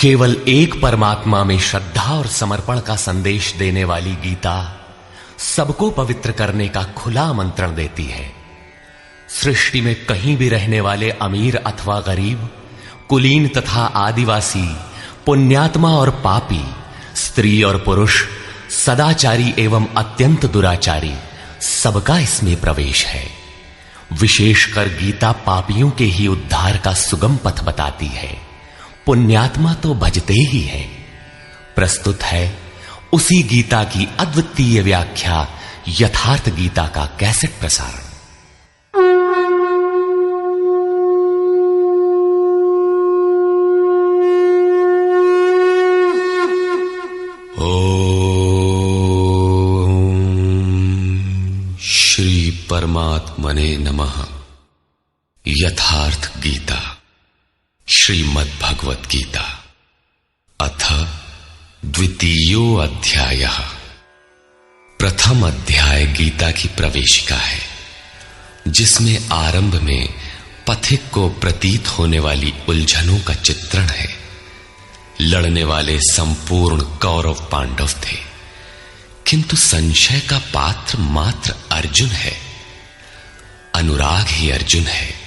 केवल एक परमात्मा में श्रद्धा और समर्पण का संदेश देने वाली गीता सबको पवित्र करने का खुला आमंत्रण देती है। सृष्टि में कहीं भी रहने वाले अमीर अथवा गरीब, कुलीन तथा आदिवासी, पुण्यात्मा और पापी, स्त्री और पुरुष, सदाचारी एवं अत्यंत दुराचारी, सबका इसमें प्रवेश है। विशेषकर गीता पापियों के ही उद्धार का सुगम पथ बताती है। पुण्यात्मा तो भजते ही है। प्रस्तुत है उसी गीता की अद्वितीय व्याख्या यथार्थ गीता का कैसेट प्रसारण। श्री परमात्मने नमः। यथार्थ गीता श्रीमद् भगवत गीता अथ द्वितीयो अध्यायः। प्रथम अध्याय गीता की प्रवेशिका है, जिसमें आरंभ में पथिक को प्रतीत होने वाली उलझनों का चित्रण है। लड़ने वाले संपूर्ण कौरव पांडव थे, किंतु संशय का पात्र मात्र अर्जुन है। अनुराग ही अर्जुन है।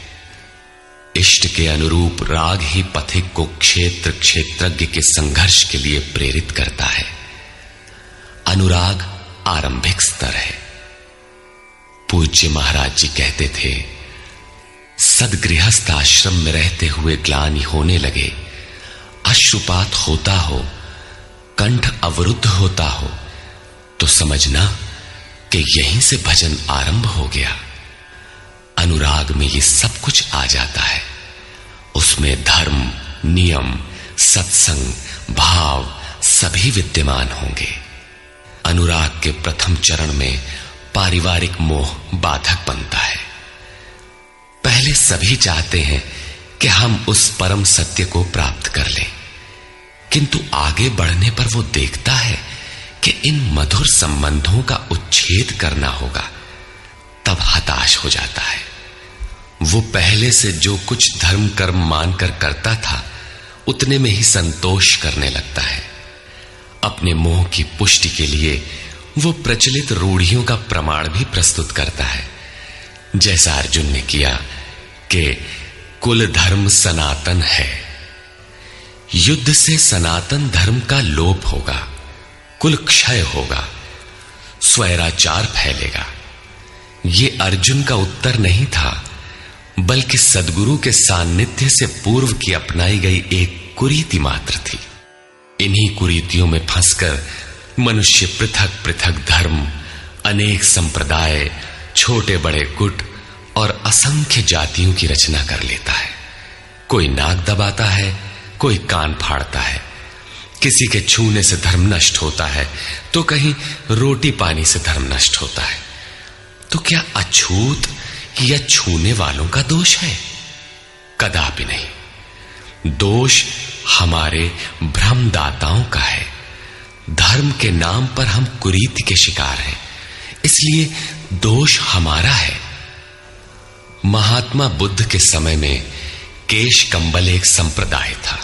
इष्ट के अनुरूप राग ही पथिक को क्षेत्र क्षेत्रज्ञ के संघर्ष के लिए प्रेरित करता है। अनुराग आरंभिक स्तर है। पूज्य महाराज जी कहते थे, सदगृहस्थ आश्रम में रहते हुए ग्लानि होने लगे, अश्रुपात होता हो, कंठ अवरुद्ध होता हो, तो समझना कि यहीं से भजन आरंभ हो गया। अनुराग में ये सब कुछ आ जाता है। उसमें धर्म, नियम, सत्संग, भाव सभी विद्यमान होंगे। अनुराग के प्रथम चरण में पारिवारिक मोह बाधक बनता है। पहले सभी चाहते हैं कि हम उस परम सत्य को प्राप्त कर लें, किंतु आगे बढ़ने पर वो देखता है कि इन मधुर संबंधों का उच्छेद करना होगा। तब हताश हो जाता है। वो पहले से जो कुछ धर्म कर्म मानकर करता था, उतने में ही संतोष करने लगता है। अपने मोह की पुष्टि के लिए वो प्रचलित रूढ़ियों का प्रमाण भी प्रस्तुत करता है, जैसा अर्जुन ने किया कि कुल धर्म सनातन है। युद्ध से सनातन धर्म का लोप होगा, कुल क्षय होगा, स्वैराचार फैलेगा। ये अर्जुन का उत्तर नहीं था, बल्कि सद्गुरु के सान्निध्य से पूर्व की अपनाई गई एक कुरीति मात्र थी। इन्हीं कुरीतियों में फंसकर मनुष्य पृथक पृथक धर्म, अनेक संप्रदाय, छोटे बड़े गुट और असंख्य जातियों की रचना कर लेता है। कोई नाक दबाता है, कोई कान फाड़ता है। किसी के छूने से धर्म नष्ट होता है, तो कहीं रोटी पानी से धर्म नष्ट होता है। तो क्या अछूत या छूने वालों का दोष है? कदापि नहीं। दोष हमारे भ्रमदाताओं का है। धर्म के नाम पर हम कुरीति के शिकार हैं, इसलिए दोष हमारा है। महात्मा बुद्ध के समय में केश कंबल एक संप्रदाय था,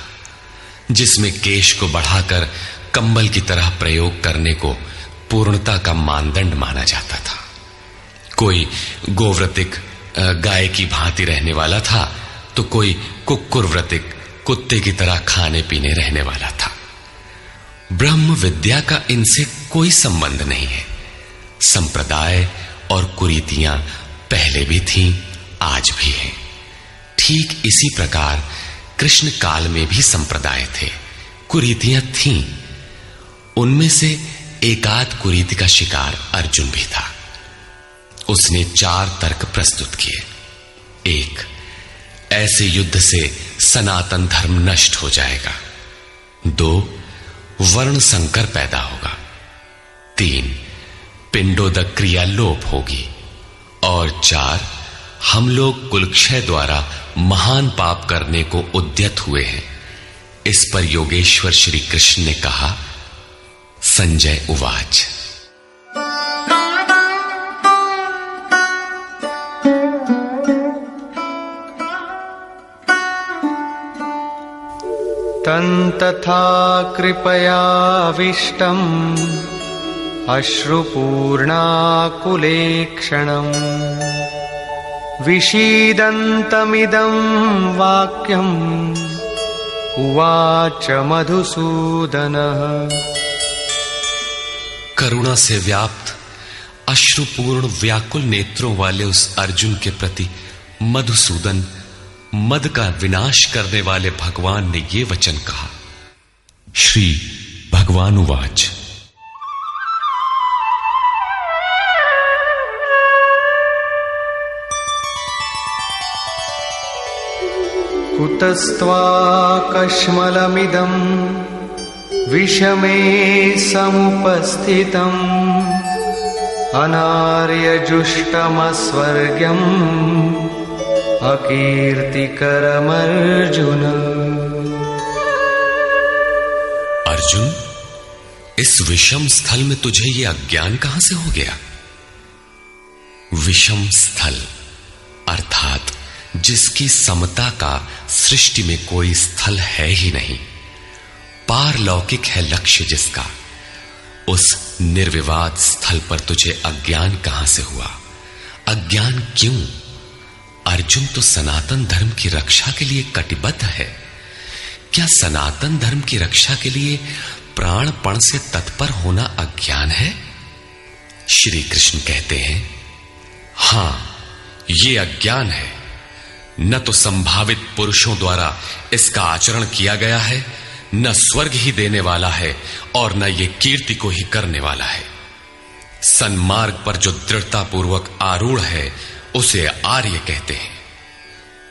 जिसमें केश को बढ़ाकर कंबल की तरह प्रयोग करने को पूर्णता का मानदंड माना जाता था। कोई गोव्रतिक गाय की भांति रहने वाला था, तो कोई कुक्कुरव्रतिक कुत्ते की तरह खाने पीने रहने वाला था। ब्रह्म विद्या का इनसे कोई संबंध नहीं है। संप्रदाय और कुरीतियां पहले भी थीं, आज भी हैं। ठीक इसी प्रकार कृष्ण काल में भी संप्रदाय थे, कुरीतियां थीं। उनमें से एकाध कुरीति का शिकार अर्जुन भी था। उसने 4 तर्क प्रस्तुत किए। 1, ऐसे युद्ध से सनातन धर्म नष्ट हो जाएगा। 2, वर्ण संकर पैदा होगा। 3, पिंडोदक क्रिया लोप होगी। और 4, हम लोग कुलक्षय द्वारा महान पाप करने को उद्यत हुए हैं। इस पर योगेश्वर श्री कृष्ण ने कहा, संजय उवाच। तन्तथा कृपयाविष्टम् अश्रुपूर्णाकुलेक्षणम् विषीदन्तमिदं वाक्यम् उवाच मधुसूदनः। करुणा से व्याप्त अश्रुपूर्ण व्याकुल नेत्रों वाले उस अर्जुन के प्रति मधुसूदन, मद का विनाश करने वाले भगवान ने ये वचन कहा। श्री भगवान उवाच। कुतस्त्वाकश्मलमिदं विषमे समुपस्थितम् अनार्यजुष्टमस्वर्ग्यम् अकीर्तिकरमर्जुन। अर्जुन, इस विषम स्थल में तुझे ये अज्ञान कहां से हो गया? विषम स्थल अर्थात जिसकी समता का सृष्टि में कोई स्थल है ही नहीं, पारलौकिक है लक्ष्य जिसका, उस निर्विवाद स्थल पर तुझे अज्ञान कहां से हुआ? अज्ञान क्यों? अर्जुन तो सनातन धर्म की रक्षा के लिए कटिबद्ध है। क्या सनातन धर्म की रक्षा के लिए प्राणपण से तत्पर होना अज्ञान है? श्री कृष्ण कहते हैं, हां, ये अज्ञान है। न तो संभावित पुरुषों द्वारा इसका आचरण किया गया है, न स्वर्ग ही देने वाला है और न ये कीर्ति को ही करने वाला है। सन्मार्ग पर जो दृढ़तापूर्वक आरूढ़ है उसे आर्य कहते हैं।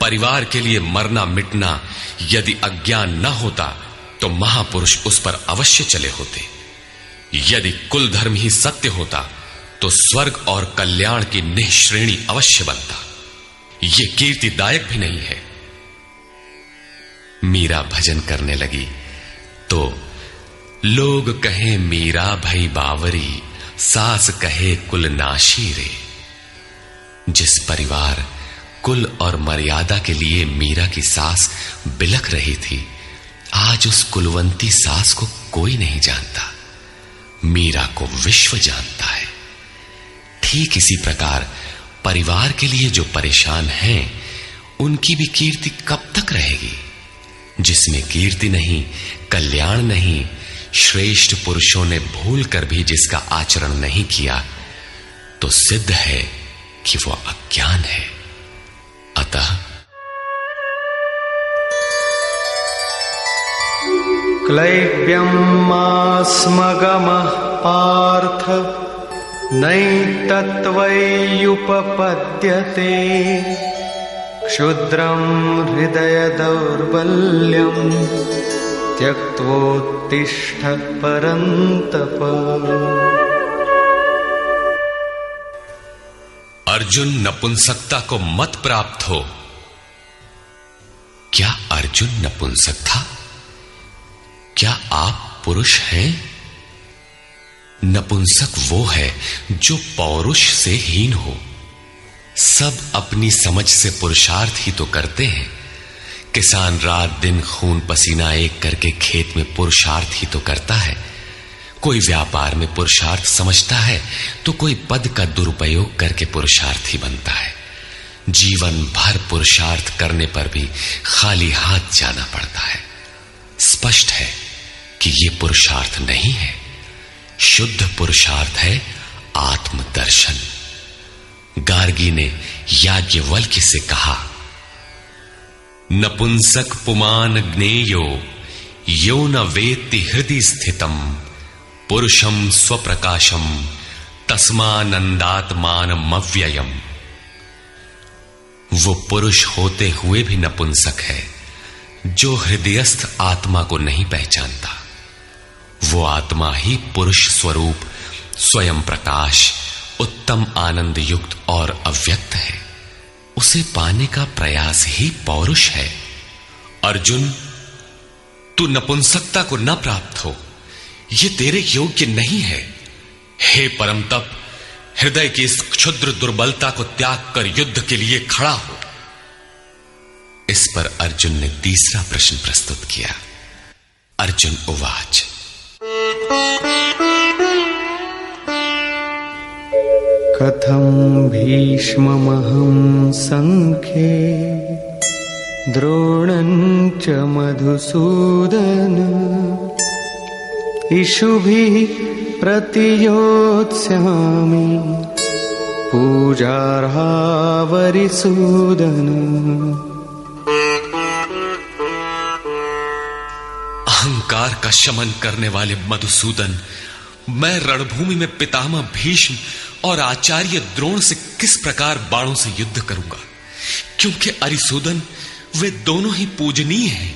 परिवार के लिए मरना मिटना यदि अज्ञान न होता तो महापुरुष उस पर अवश्य चले होते। यदि कुल धर्म ही सत्य होता तो स्वर्ग और कल्याण की निःश्रेणी अवश्य बनता। ये कीर्तिदायक भी नहीं है। मीरा भजन करने लगी तो लोग कहें मीरा भई बावरी, सास कहे कुल नाशी रे। जिस परिवार, कुल और मर्यादा के लिए मीरा की सास बिलख रही थी, आज उस कुलवंती सास को कोई नहीं जानता। मीरा को विश्व जानता है। ठीक इसी प्रकार परिवार के लिए जो परेशान हैं, उनकी भी कीर्ति कब तक रहेगी? जिसमें कीर्ति नहीं, कल्याण नहीं, श्रेष्ठ पुरुषों ने भूल कर भी जिसका आचरण नहीं किया, तो सिद्ध है कि वो अज्ञान है। अतः क्लैब्यमास्मगमः पार्थ नैतत्त्वय्युपपद्यते क्षुद्रं हृदय दौर्बल्यं त्यक्त्वोत्तिष्ठ परन्तप। अर्जुन, नपुंसकता को मत प्राप्त हो। क्या अर्जुन नपुंसक था? क्या आप पुरुष हैं? नपुंसक वो है जो पौरुष से हीन हो। सब अपनी समझ से पुरुषार्थ ही तो करते हैं। किसान रात दिन खून पसीना एक करके खेत में पुरुषार्थ ही तो करता है। कोई व्यापार में पुरुषार्थ समझता है तो कोई पद का दुरुपयोग करके पुरुषार्थी बनता है। जीवन भर पुरुषार्थ करने पर भी खाली हाथ जाना पड़ता है। स्पष्ट है कि यह पुरुषार्थ नहीं है। शुद्ध पुरुषार्थ है आत्मदर्शन। गार्गी ने याज्ञवल्क्य से कहा, नपुंसक पुमान ज्ञेयो यो न वेत्ति हृदि स्थितम पुरुषम स्वप्रकाशम तस्मानंदात्मानमव्ययम्। वो पुरुष होते हुए भी नपुंसक है जो हृदयस्थ आत्मा को नहीं पहचानता। वो आत्मा ही पुरुष स्वरूप स्वयं प्रकाश, उत्तम आनंद युक्त और अव्यक्त है। उसे पाने का प्रयास ही पौरुष है। अर्जुन, तू नपुंसकता को न प्राप्त हो, ये तेरे योग्य नहीं है। हे परम तप, हृदय की इस क्षुद्र दुर्बलता को त्याग कर युद्ध के लिए खड़ा हो। इस पर अर्जुन ने तीसरा प्रश्न प्रस्तुत किया। अर्जुन उवाच। कथं भीष्ममहं संख्ये द्रोणं च मधुसूदन इषुभिः प्रतियोत्स्यामि पूजार्हावरिसूदन। अहंकार का शमन करने वाले मधुसूदन, मैं रणभूमि में पितामह भीष्म और आचार्य द्रोण से किस प्रकार बाणों से युद्ध करूंगा, क्योंकि अरिसूदन वे दोनों ही पूजनीय हैं।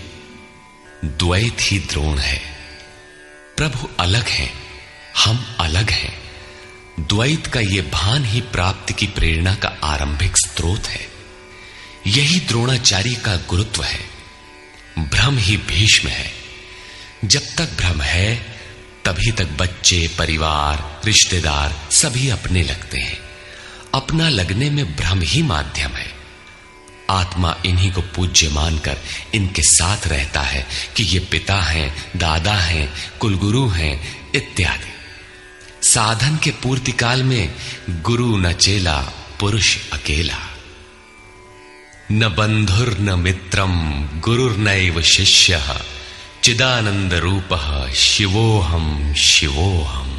द्वैत ही द्रोण है। प्रभु अलग हैं, हम अलग हैं। द्वैत का यह भान ही प्राप्ति की प्रेरणा का आरंभिक स्रोत है। यही द्रोणाचार्य का गुरुत्व है। भ्रम ही भीष्म है। जब तक भ्रम है तभी तक बच्चे, परिवार, रिश्तेदार सभी अपने लगते हैं। अपना लगने में भ्रम ही माध्यम है। आत्मा इन्हीं को पूज्य मानकर इनके साथ रहता है कि ये पिता हैं, दादा हैं, कुलगुरु हैं इत्यादि। साधन के पूर्ति काल में गुरु न चेला, पुरुष अकेला। न बंधुर न मित्रम गुरुर्नैव शिष्यः चिदानंद रूपः शिवोहम शिवोहम।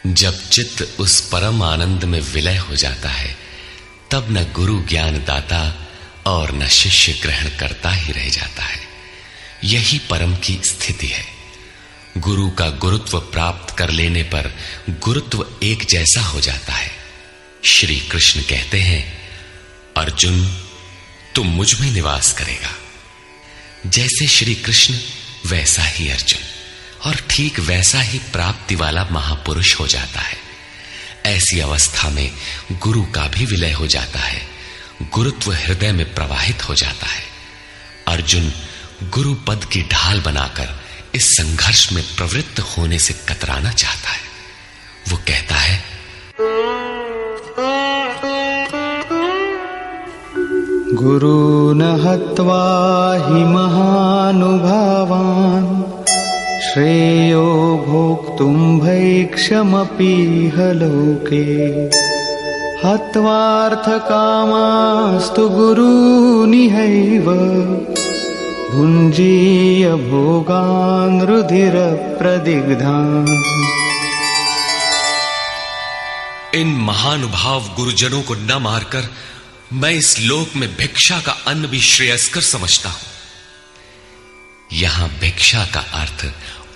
जब चित्त उस परम आनंद में विलय हो जाता है तब न गुरु ज्ञान दाता और न शिष्य ग्रहण करता ही रह जाता है। यही परम की स्थिति है। गुरु का गुरुत्व प्राप्त कर लेने पर गुरुत्व एक जैसा हो जाता है। श्री कृष्ण कहते हैं, अर्जुन तुम मुझ में निवास करेगा। जैसे श्री कृष्ण वैसा ही अर्जुन, और ठीक वैसा ही प्राप्ति वाला महापुरुष हो जाता है। ऐसी अवस्था में गुरु का भी विलय हो जाता है। गुरुत्व हृदय में प्रवाहित हो जाता है। अर्जुन गुरु पद की ढाल बनाकर इस संघर्ष में प्रवृत्त होने से कतराना चाहता है। वो कहता है, गुरून् हत्वा हि महानुभावान् श्रेयो भोक्तुं भैक्षमपीह लोके हत्वार्थकामास्तु गुरूनिहैव भुञ्जीय भोगान् रुधिरप्रदिग्धान्। इन महानुभाव गुरुजनों को न मारकर मैं इस लोक में भिक्षा का अन्न भी श्रेयस्कर समझता हूं। यहां भिक्षा का अर्थ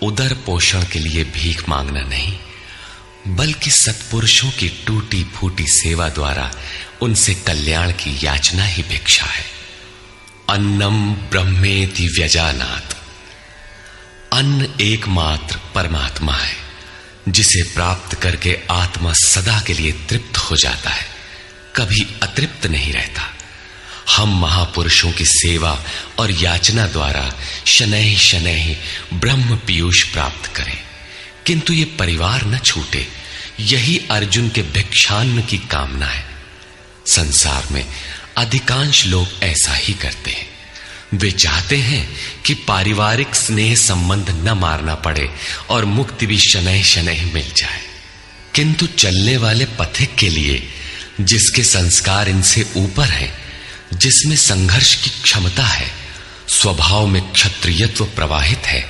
उदर पोषण के लिए भीख मांगना नहीं, बल्कि सत्पुरुषों की टूटी फूटी सेवा द्वारा उनसे कल्याण की याचना ही भिक्षा है। अन्नम ब्रह्मेति व्यजानात्। अन्न एकमात्र परमात्मा है, जिसे प्राप्त करके आत्मा सदा के लिए तृप्त हो जाता है, कभी अतृप्त नहीं रहता। हम महापुरुषों की सेवा और याचना द्वारा शनैः शनैः ब्रह्म पीयूष प्राप्त करें, किंतु ये परिवार न छूटे। यही अर्जुन के भिक्षान्न की कामना है। संसार में अधिकांश लोग ऐसा ही करते हैं। वे चाहते हैं कि पारिवारिक स्नेह संबंध न मारना पड़े और मुक्ति भी शनैः शनैः मिल जाए, किंतु चलने वाले पथिक के लिए, जिसके संस्कार इनसे ऊपर है, जिसमें संघर्ष की क्षमता है, स्वभाव में क्षत्रियत्व प्रवाहित है,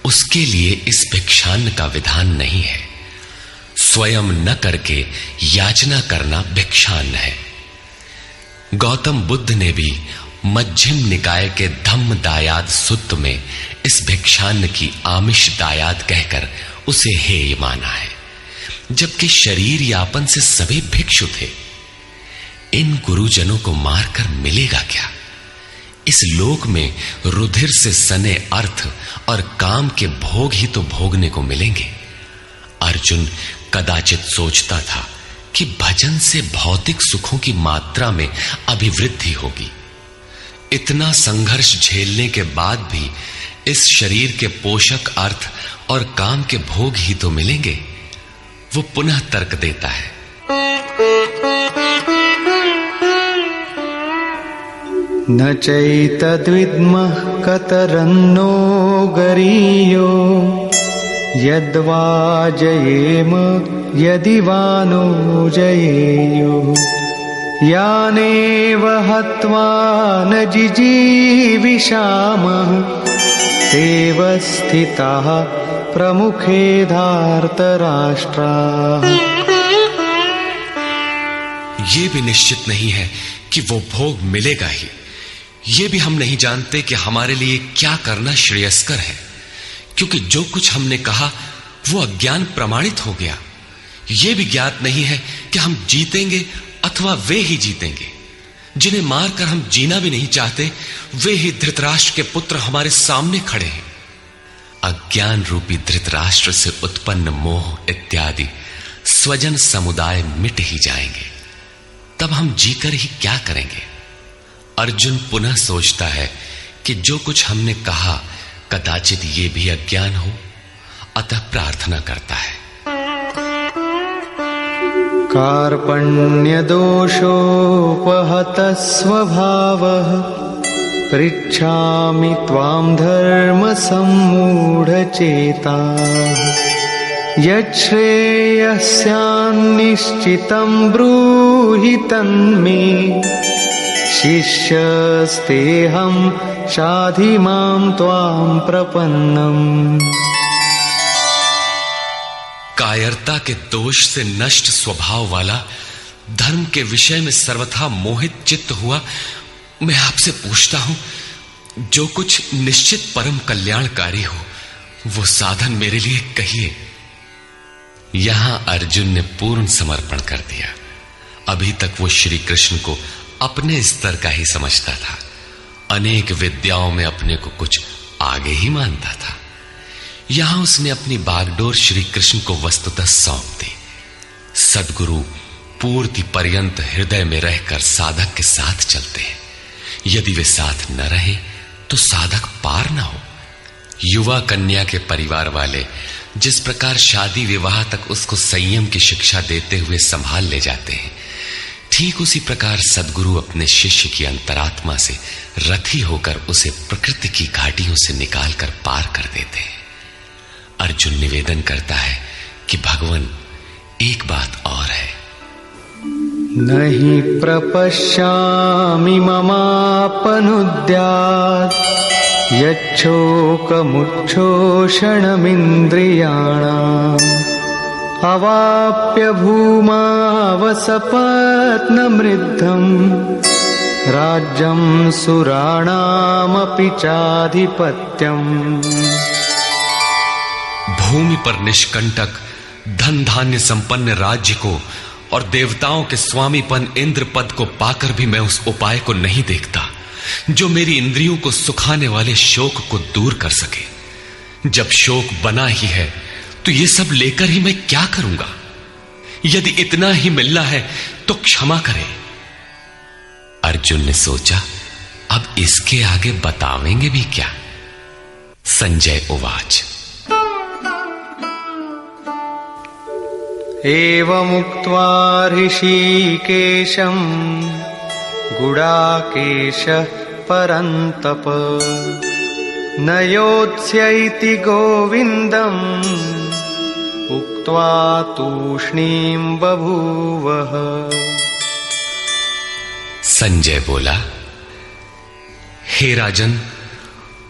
उसके लिए इस भिक्षान्न का विधान नहीं है। स्वयं न करके याचना करना भिक्षान्न है। गौतम बुद्ध ने भी मध्यम निकाय के धम्म दायाद सुत्त में इस भिक्षान्न की आमिष दायाद कहकर उसे हेय माना है, जबकि शरीर यापन से सभी भिक्षु थे। इन गुरुजनों को मारकर मिलेगा क्या? इस लोक में रुधिर से सने अर्थ और काम के भोग ही तो भोगने को मिलेंगे। अर्जुन कदाचित सोचता था कि भजन से भौतिक सुखों की मात्रा में अभिवृद्धि होगी। इतना संघर्ष झेलने के बाद भी इस शरीर के पोषक अर्थ और काम के भोग ही तो मिलेंगे। वो पुनः तर्क देता है, न चैतद्विद्मः कतरन्नो गरीयो यद्वा जयेम यदि वा नो जयेयुः यानेव हत्वा न जिजीविषामः तेव स्थिताः प्रमुखे धार्तराष्ट्राः। ये भी निश्चित नहीं है कि वो भोग मिलेगा ही। ये भी हम नहीं जानते कि हमारे लिए क्या करना श्रेयस्कर है, क्योंकि जो कुछ हमने कहा वो अज्ञान प्रमाणित हो गया। ये भी ज्ञात नहीं है कि हम जीतेंगे अथवा वे ही जीतेंगे। जिन्हें मारकर हम जीना भी नहीं चाहते, वे ही धृतराष्ट्र के पुत्र हमारे सामने खड़े हैं। अज्ञान रूपी धृतराष्ट्र से उत्पन्न मोह इत्यादि स्वजन समुदाय मिट ही जाएंगे, तब हम जीकर ही क्या करेंगे। अर्जुन पुनः सोचता है कि जो कुछ हमने कहा कदाचित ये भी अज्ञान हो, अतः प्रार्थना करता है। कार्पण्यदोषोपहतः स्वभावः पृच्छामि त्वां धर्मसम्मूढचेताः यच्छ्रेयस्यान्निश्चितं ब्रूहि तन्मे शिष्यस्तेऽहं शाधि मां त्वां प्रपन्नम्। कायरता के दोष से नष्ट स्वभाव वाला, धर्म के विषय में सर्वथा मोहित चित्त हुआ मैं आपसे पूछता हूं, जो कुछ निश्चित परम कल्याणकारी हो वो साधन मेरे लिए कहिए। यहां अर्जुन ने पूर्ण समर्पण कर दिया। अभी तक वो श्री कृष्ण को अपने स्तर का ही समझता था, अनेक विद्याओं में अपने को कुछ आगे ही मानता था। यहां उसने अपनी बागडोर श्री कृष्ण को वस्तुतः सौंप दी। सद्गुरु पूर्ति पर्यंत हृदय में रहकर साधक के साथ चलते हैं। यदि वे साथ न रहे तो साधक पार न हो। युवा कन्या के परिवार वाले जिस प्रकार शादी विवाह तक उसको संयम की शिक्षा देते हुए संभाल ले जाते हैं, ठीक उसी प्रकार सद्गुरु अपने शिष्य की अंतरात्मा से रथी होकर उसे प्रकृति की घाटियों से निकालकर पार कर देते हैं। अर्जुन निवेदन करता है कि भगवान, एक बात और है। नहि प्रपश्यामि ममापनुद्यात् यच्छोकमुच्छोषणमिन्द्रियाणाम् अवाप्य भूमावसपत्नमृद्धम् राज्यं सुराणामपि चाधिपत्यम्। भूमि पर निष्कंटक धन धान्य संपन्न राज्य को और देवताओं के स्वामीपन इंद्र पद को पाकर भी मैं उस उपाय को नहीं देखता जो मेरी इंद्रियों को सुखाने वाले शोक को दूर कर सके। जब शोक बना ही है तो ये सब लेकर ही मैं क्या करूंगा। यदि इतना ही मिलना है तो क्षमा करें। अर्जुन ने सोचा, अब इसके आगे बतावेंगे भी क्या। संजय उवाच। एवमुक्त्वा ऋषिकेशं गुडाकेशः परन्तप न योत्स्यैति गोविन्दम् उक्त्वा तूष्णीं बभूवः। संजय बोला, हे राजन,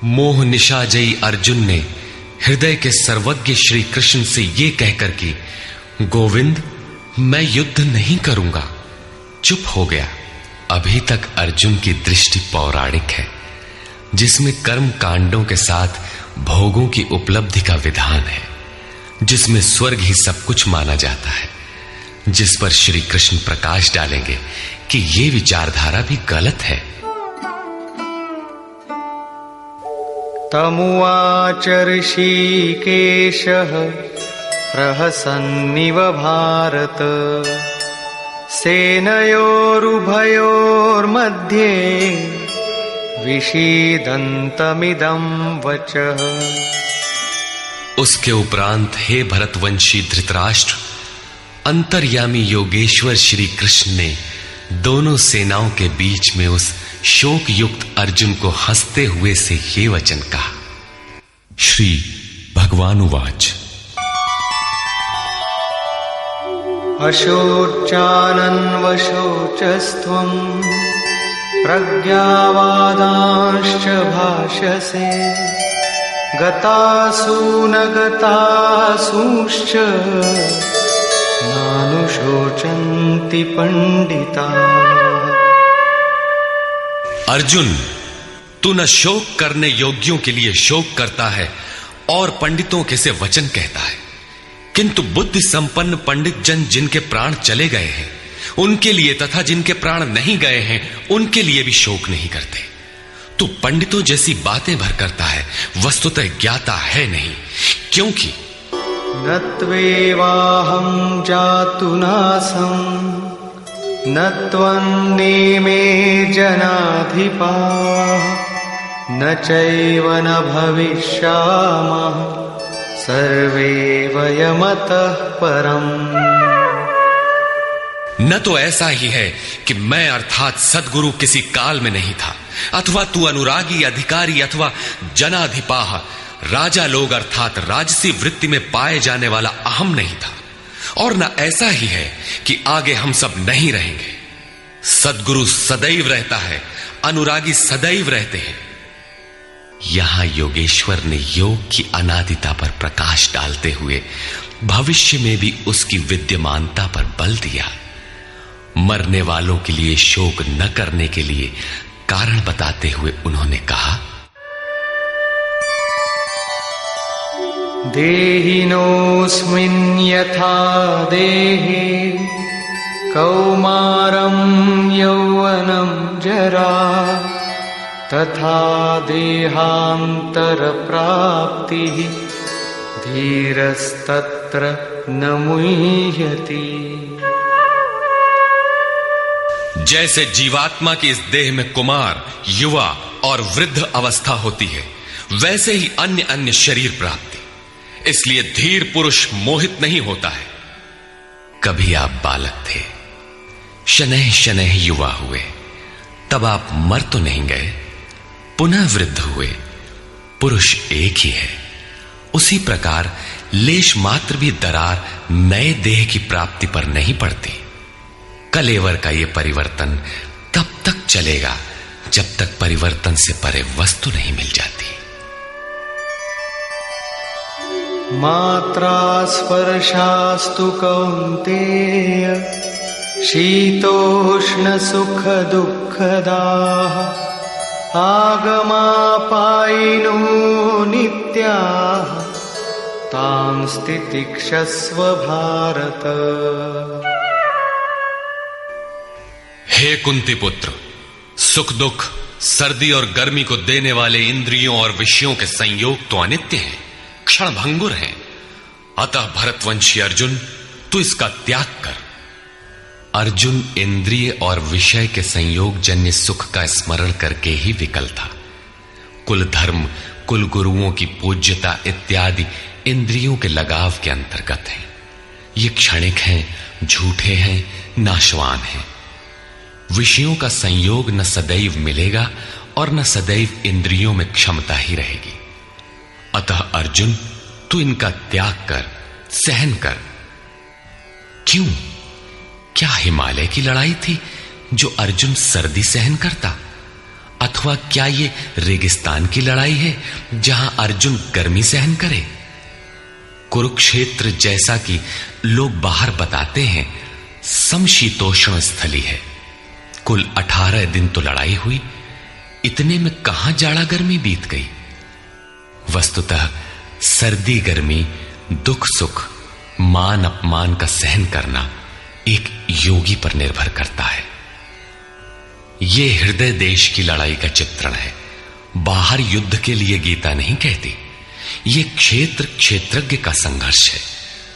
मोह निशाजयी अर्जुन ने हृदय के सर्वज्ञ श्री कृष्ण से ये कहकर कि गोविंद, मैं युद्ध नहीं करूंगा, चुप हो गया। अभी तक अर्जुन की दृष्टि पौराणिक है, जिसमें कर्म कांडों के साथ भोगों की उपलब्धि का विधान है, जिसमें स्वर्ग ही सब कुछ माना जाता है, जिस पर श्री कृष्ण प्रकाश डालेंगे कि ये विचारधारा भी गलत है। तमुवाच ऋषिकेशः प्रहसन्निव भारत सेनयोरुभयोर्मध्ये विषीदन्तमिदं वचः। उसके उपरांत हे भरतवंशी धृतराष्ट्र, अंतर्यामी योगेश्वर श्री कृष्ण ने दोनों सेनाओं के बीच में उस शोक युक्त अर्जुन को हंसते हुए से ये वचन कहा। श्री भगवान उवाच। अशोचानन्वशोचस्त्वं प्रज्ञावादांश्च भाषसे गतासु न गतासूश्च नानुशोचन्ति पंडिताः। अर्जुन, तू न शोक करने योग्यों के लिए शोक करता है और पंडितों के से वचन कहता है, किंतु बुद्धि संपन्न पंडित जन जिनके प्राण चले गए हैं उनके लिए तथा जिनके प्राण नहीं गए हैं उनके लिए भी शोक नहीं करते। तू पंडितों जैसी बातें भर करता है, वस्तुतः ज्ञाता है नहीं, क्योंकि न त्वेवाहं जातु नासं न त्वन्नेमे जनाधिपाः न चैव न भविष्यामः सर्वे वयमतः परम्। न तो ऐसा ही है कि मैं अर्थात सद्गुरु किसी काल में नहीं था, अथवा तू अनुरागी अधिकारी अथवा जनाधिपाह राजा लोग अर्थात राजसी वृत्ति में पाए जाने वाला अहम नहीं था, और न ऐसा ही है कि आगे हम सब नहीं रहेंगे। सद्गुरु सदैव रहता है, अनुरागी सदैव रहते हैं। यहां योगेश्वर ने योग की अनादिता पर प्रकाश डालते हुए भविष्य में भी उसकी विद्यमानता पर बल दिया। मरने वालों के लिए शोक न करने के लिए कारण बताते हुए उन्होंने कहा, देहिनोऽस्मिन् यथा देहे कौमारं यौवनं जरा तथा देहान्तरप्राप्तिः धीरस्तत्र न मुह्यति। जैसे जीवात्मा की इस देह में कुमार, युवा और वृद्ध अवस्था होती है, वैसे ही अन्य अन्य शरीर प्राप्ति। इसलिए धीर पुरुष मोहित नहीं होता है। कभी आप बालक थे, शनैः शनैः युवा हुए, तब आप मर तो नहीं गए, पुनः वृद्ध हुए, पुरुष एक ही है। उसी प्रकार लेश मात्र भी दरार नए देह की प्राप्ति पर नहीं पड़ती। कलेवर का यह परिवर्तन तब तक चलेगा जब तक परिवर्तन से परे वस्तु नहीं मिल जाती। मात्रा स्पर्शास्तु कौन्तेय शीतोष्ण सुख दुःखदाः आगमापायिनो नित्याः तां स्थितिक्षस्व भारत। हे कुंती पुत्र, सुख दुख, सर्दी और गर्मी को देने वाले इंद्रियों और विषयों के संयोग तो अनित्य हैं, क्षण भंगुर हैं। अतः भरतवंशी अर्जुन, तू इसका त्याग कर। अर्जुन इंद्रिय और विषय के संयोग जन्य सुख का स्मरण करके ही विकल था। कुल धर्म, कुल गुरुओं की पूज्यता इत्यादि इंद्रियों के लगाव के अंतर्गत है। ये क्षणिक हैं, झूठे हैं, नाशवान हैं। विषयों का संयोग न सदैव मिलेगा और न सदैव इंद्रियों में क्षमता ही रहेगी। अतः अर्जुन, तू इनका त्याग कर, सहन कर। क्यों? क्या हिमालय की लड़ाई थी जो अर्जुन सर्दी सहन करता? अथवा क्या ये रेगिस्तान की लड़ाई है जहां अर्जुन गर्मी सहन करे? कुरुक्षेत्र जैसा कि लोग बाहर बताते हैं समशीतोष्ण स्थली है। कुल 18 दिन तो लड़ाई हुई, इतने में कहां जाड़ा गर्मी बीत गई। वस्तुतः सर्दी गर्मी, दुख सुख, मान अपमान का सहन करना एक योगी पर निर्भर करता है। यह हृदय देश की लड़ाई का चित्रण है। बाहर युद्ध के लिए गीता नहीं कहती। यह क्षेत्र क्षेत्रज्ञ का संघर्ष है,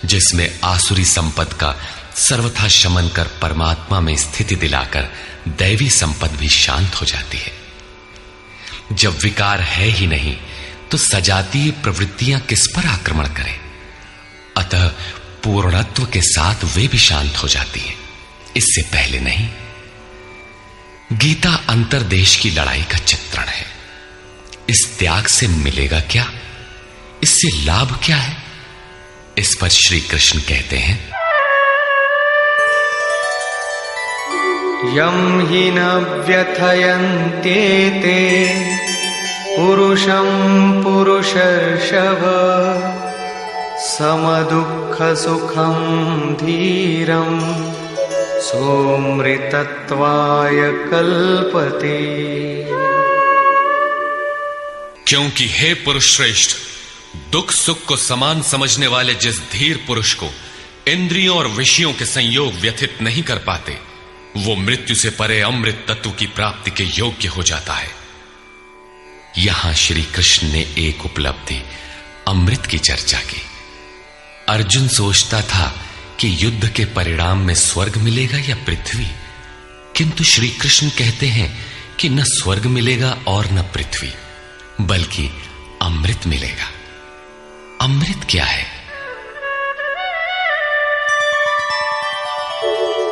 जिसमें आसुरी संपद का सर्वथा शमन कर परमात्मा में स्थिति दिलाकर दैवी संपद भी शांत हो जाती है। जब विकार है ही नहीं तो सजातीय प्रवृत्तियां किस पर आक्रमण करें? अतः पूर्णत्व के साथ वे भी शांत हो जाती हैं, इससे पहले नहीं। गीता अंतर्देश की लड़ाई का चित्रण है। इस त्याग से मिलेगा क्या, इससे लाभ क्या है, इस पर श्री कृष्ण कहते हैं, यम हि न व्यथयन्त्येते पुरुषं पुरुषर्षभ समदुःख सुखं धीरं सोमृतत्वाय कल्पते। क्योंकि हे पुरुष श्रेष्ठ, दुख सुख को समान समझने वाले जिस धीर पुरुष को इंद्रियों और विषयों के संयोग व्यथित नहीं कर पाते, वो मृत्यु से परे अमृत तत्व की प्राप्ति के योग्य हो जाता है। यहां श्री कृष्ण ने एक उपलब्धि अमृत की चर्चा की। अर्जुन सोचता था कि युद्ध के परिणाम में स्वर्ग मिलेगा या पृथ्वी, किंतु श्री कृष्ण कहते हैं कि न स्वर्ग मिलेगा और न पृथ्वी, बल्कि अमृत मिलेगा। अमृत क्या है?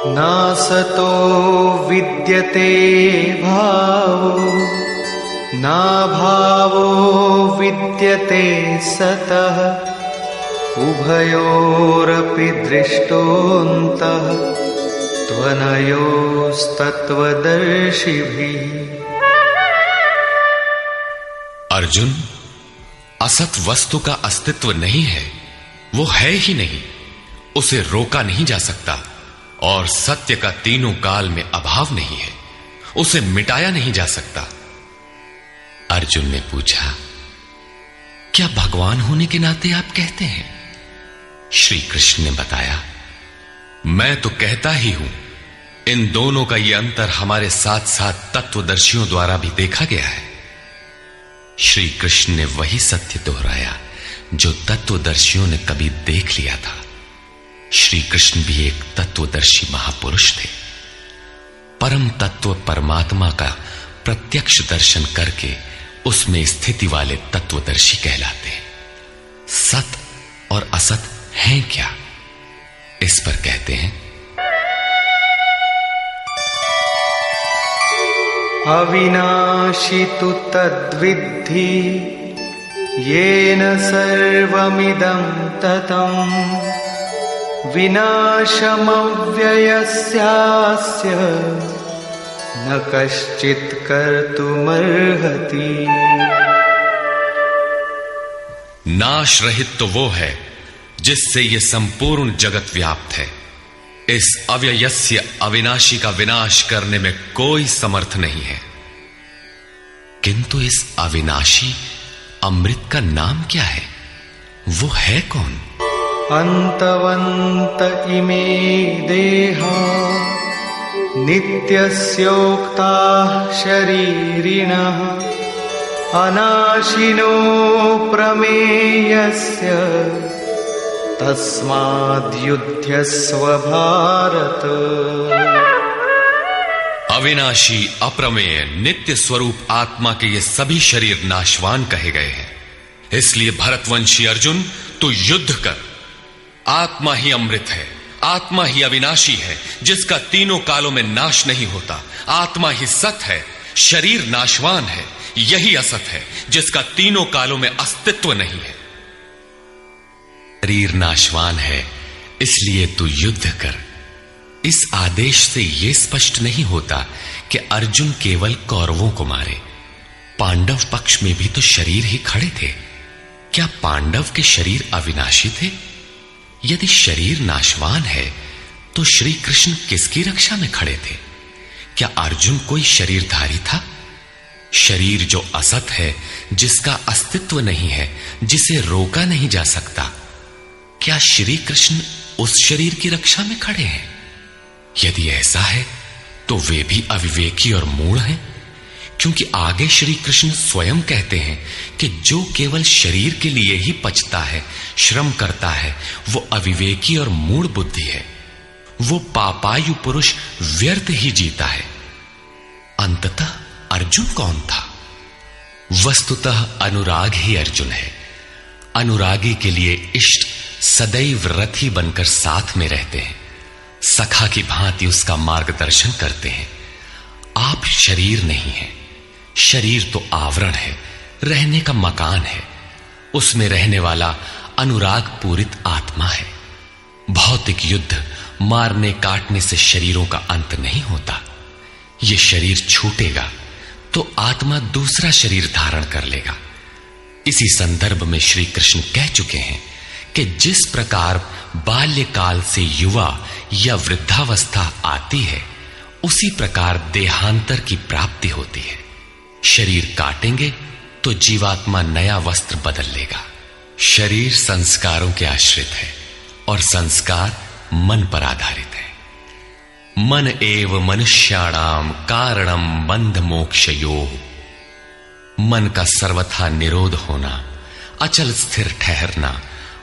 नासतो विद्यते भावो ना भावो विद्यते सतः उभयोरपि दृष्टोऽन्तः त्वनयोस्तत्त्वदर्शिभिः। अर्जुन, असत वस्तु का अस्तित्व नहीं है, वो है ही नहीं, उसे रोका नहीं जा सकता, और सत्य का तीनों काल में अभाव नहीं है, उसे मिटाया नहीं जा सकता। अर्जुन ने पूछा, क्या भगवान होने के नाते आप कहते हैं? श्री कृष्ण ने बताया, मैं तो कहता ही हूं। इन दोनों का यह अंतर हमारे साथ साथ तत्वदर्शियों द्वारा भी देखा गया है। श्री कृष्ण ने वही सत्य दोहराया जो तत्वदर्शियों ने कभी देख लिया था। श्री कृष्ण भी एक तत्वदर्शी महापुरुष थे। परम तत्व परमात्मा का प्रत्यक्ष दर्शन करके उसमें स्थिति वाले तत्वदर्शी कहलाते हैं। सत और असत हैं क्या, इस पर कहते हैं, अविनाशी तु तद्विद्धि येन सर्वमिदं ततं विनाशमव्ययस्यास्य न कश्चित् कर्तुमर्हति। नाश रहित तो वो है जिससे ये संपूर्ण जगत व्याप्त है। इस अव्ययस्य अविनाशी का विनाश करने में कोई समर्थ नहीं है। किंतु इस अविनाशी अमृत का नाम क्या है, वो है कौन? अंतवंत इमे देहा नित्यस्योक्ता शरीरिणः अनाशिनो प्रमेयस्य तस्माद्युध्यस्व भारत। अविनाशी अप्रमेय नित्य स्वरूप आत्मा के ये सभी शरीर नाशवान कहे गए हैं। इसलिए भरतवंशी अर्जुन, तू युद्ध कर। आत्मा ही अमृत है, आत्मा ही अविनाशी है जिसका तीनों कालों में नाश नहीं होता। आत्मा ही सत है, शरीर नाशवान है, यही असत है जिसका तीनों कालों में अस्तित्व नहीं है। शरीर नाशवान है, इसलिए तू युद्ध कर। इस आदेश से यह स्पष्ट नहीं होता कि अर्जुन केवल कौरवों को मारे। पांडव पक्ष में भी तो शरीर ही खड़े थे। क्या पांडव के शरीर अविनाशी थे? यदि शरीर नाशवान है तो श्री कृष्ण किसकी रक्षा में खड़े थे? क्या अर्जुन कोई शरीरधारी था? शरीर जो असत है, जिसका अस्तित्व नहीं है, जिसे रोका नहीं जा सकता, क्या श्री कृष्ण उस शरीर की रक्षा में खड़े हैं? यदि ऐसा है तो वे भी अविवेकी और मूढ़ हैं, क्योंकि आगे श्री कृष्ण स्वयं कहते हैं कि जो केवल शरीर के लिए ही पचता है, श्रम करता है, वो अविवेकी और मूढ़ बुद्धि है। वो पापायु पुरुष व्यर्थ ही जीता है। अंततः अर्जुन कौन था? वस्तुतः अनुराग ही अर्जुन है। अनुरागी के लिए इष्ट सदैव रथी बनकर साथ में रहते हैं, सखा की भांति उसका मार्गदर्शन करते हैं। आप शरीर नहीं है। शरीर तो आवरण है, रहने का मकान है। उसमें रहने वाला अनुराग पूरित आत्मा है। भौतिक युद्ध, मारने काटने से शरीरों का अंत नहीं होता। यह शरीर छूटेगा तो आत्मा दूसरा शरीर धारण कर लेगा। इसी संदर्भ में श्री कृष्ण कह चुके हैं कि जिस प्रकार बाल्यकाल से युवा या वृद्धावस्था आती है, उसी प्रकार देहांतर की प्राप्ति होती है। शरीर काटेंगे तो जीवात्मा नया वस्त्र बदल लेगा। शरीर संस्कारों के आश्रित है और संस्कार मन पर आधारित है। मन एव मनुष्याणाम कारणम बंध मोक्षयोः। मन का सर्वथा निरोध होना, अचल स्थिर ठहरना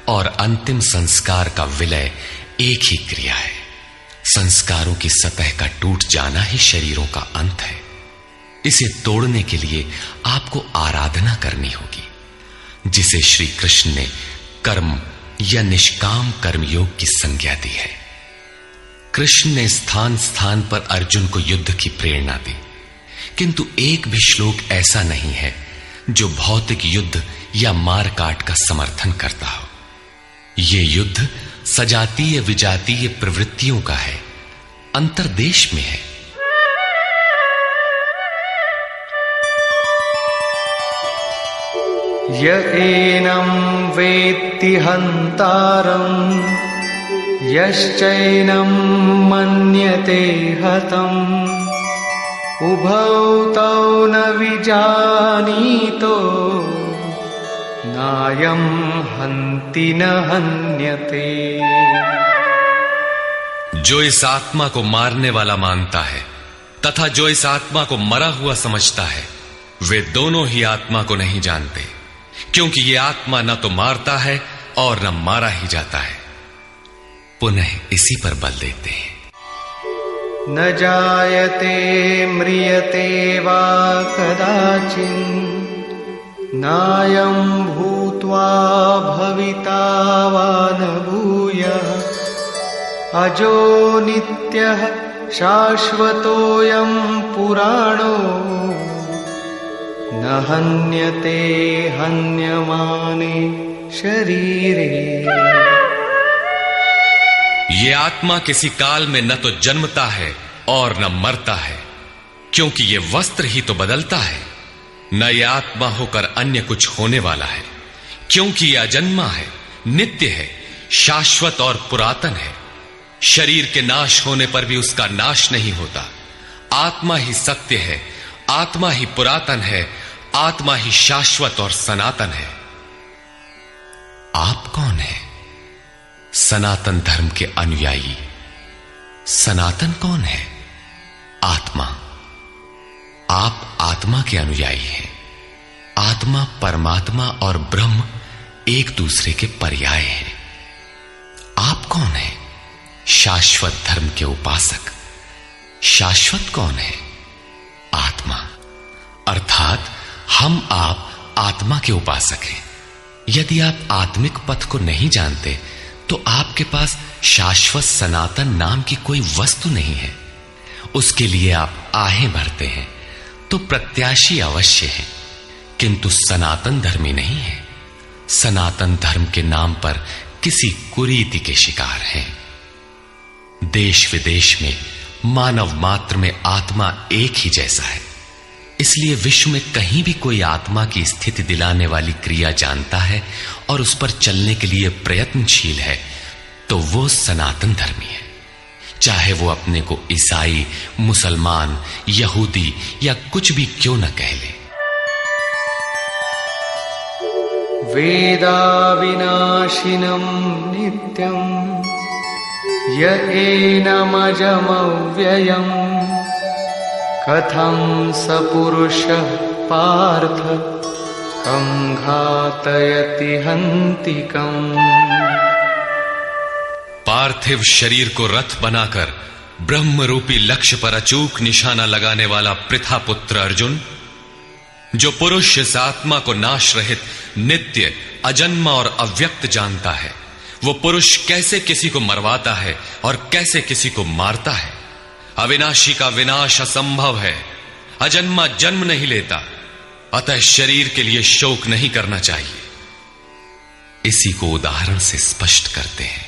और अंतिम संस्कार का विलय एक ही क्रिया है। संस्कारों की सतह का टूट जाना ही शरीरों का अंत है। इसे तोड़ने के लिए आपको आराधना करनी होगी, जिसे श्री कृष्ण ने कर्म या निष्काम कर्मयोग की संज्ञा दी है। कृष्ण ने स्थान स्थान पर अर्जुन को युद्ध की प्रेरणा दी, किंतु एक भी श्लोक ऐसा नहीं है जो भौतिक युद्ध या मारकाट का समर्थन करता हो। यह युद्ध सजातीय विजातीय प्रवृत्तियों का है, अंतर्देश में है। य एनं वेत्ति हन्तारम् यश्चैनं मन्यते हतम् उभौ तौ न विजानीतो नायं हन्ति न हन्यते। जो इस आत्मा को मारने वाला मानता है तथा जो इस आत्मा को मरा हुआ समझता है, वे दोनों ही आत्मा को नहीं जानते, क्योंकि ये आत्मा न तो मारता है और न मारा ही जाता है। पुनः इसी पर बल देते हैं। न जायते म्रियते वा कदाचित् नायं भूत्वा भविता वा न भूयः अजो नित्यः शाश्वतोऽयं पुराणो न हन्यते हन्यमाने शरीरे। ये आत्मा किसी काल में न तो जन्मता है और न मरता है, क्योंकि ये वस्त्र ही तो बदलता है। न ये आत्मा होकर अन्य कुछ होने वाला है, क्योंकि यह अजन्मा है, नित्य है, शाश्वत और पुरातन है। शरीर के नाश होने पर भी उसका नाश नहीं होता। आत्मा ही सत्य है, आत्मा ही पुरातन है, आत्मा ही शाश्वत और सनातन है। आप कौन है? सनातन धर्म के अनुयायी। सनातन कौन है? आत्मा। आप आत्मा के अनुयायी हैं। आत्मा, परमात्मा और ब्रह्म एक दूसरे के पर्याय हैं। आप कौन है? शाश्वत धर्म के उपासक। शाश्वत कौन है? आत्मा। अर्थात हम आप आत्मा के उपासक हैं। यदि आप आत्मिक पथ को नहीं जानते तो आपके पास शाश्वत सनातन नाम की कोई वस्तु नहीं है। उसके लिए आप आहें भरते हैं तो प्रत्याशी अवश्य है, किंतु सनातन धर्मी नहीं है। सनातन धर्म के नाम पर किसी कुरीति के शिकार हैं। देश विदेश में मानव मात्र में आत्मा एक ही जैसा है। इसलिए विश्व में कहीं भी कोई आत्मा की स्थिति दिलाने वाली क्रिया जानता है और उस पर चलने के लिए प्रयत्नशील है, तो वो सनातन धर्मी है। चाहे वो अपने को ईसाई, मुसलमान, यहूदी या कुछ भी क्यों न कह ले। वेदा विनाशिनं नित्यं य एनमजमव्ययम् कथं स पुरुषः पार्थ कं घातयति हन्तिकम्। पार्थिव शरीर को रथ बनाकर ब्रह्म रूपी लक्ष्य पर अचूक निशाना लगाने वाला पृथा पुत्र अर्जुन, जो पुरुष इस आत्मा को नाश रहित, नित्य, अजन्मा और अव्यक्त जानता है, वो पुरुष कैसे किसी को मरवाता है और कैसे किसी को मारता है। अविनाशी का विनाश असंभव है, अजन्मा जन्म नहीं लेता, अतः शरीर के लिए शोक नहीं करना चाहिए। इसी को उदाहरण से स्पष्ट करते हैं।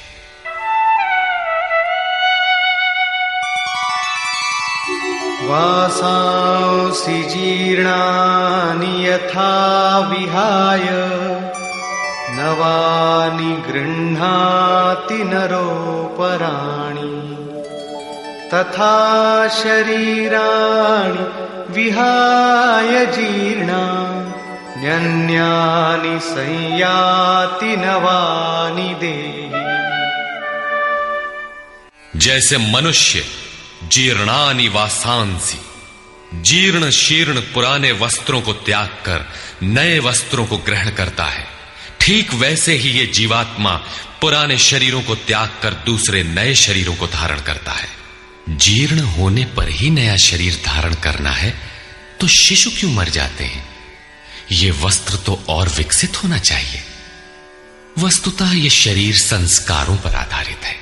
वासांसि जीर्णानि यथा विहाय नवानि गृह्णाति नरोपराणि तथा शरीराणि विहाय जीर्णान्यन्यानि संयाति नवानि देहि। जैसे मनुष्य जीर्णानि वासांसि, जीर्ण शीर्ण पुराने वस्त्रों को त्याग कर नए वस्त्रों को ग्रहण करता है, ठीक वैसे ही ये जीवात्मा पुराने शरीरों को त्याग कर दूसरे नए शरीरों को धारण करता है। जीर्ण होने पर ही नया शरीर धारण करना है तो शिशु क्यों मर जाते हैं? ये वस्त्र तो और विकसित होना चाहिए। वस्तुतः ये शरीर संस्कारों पर आधारित है।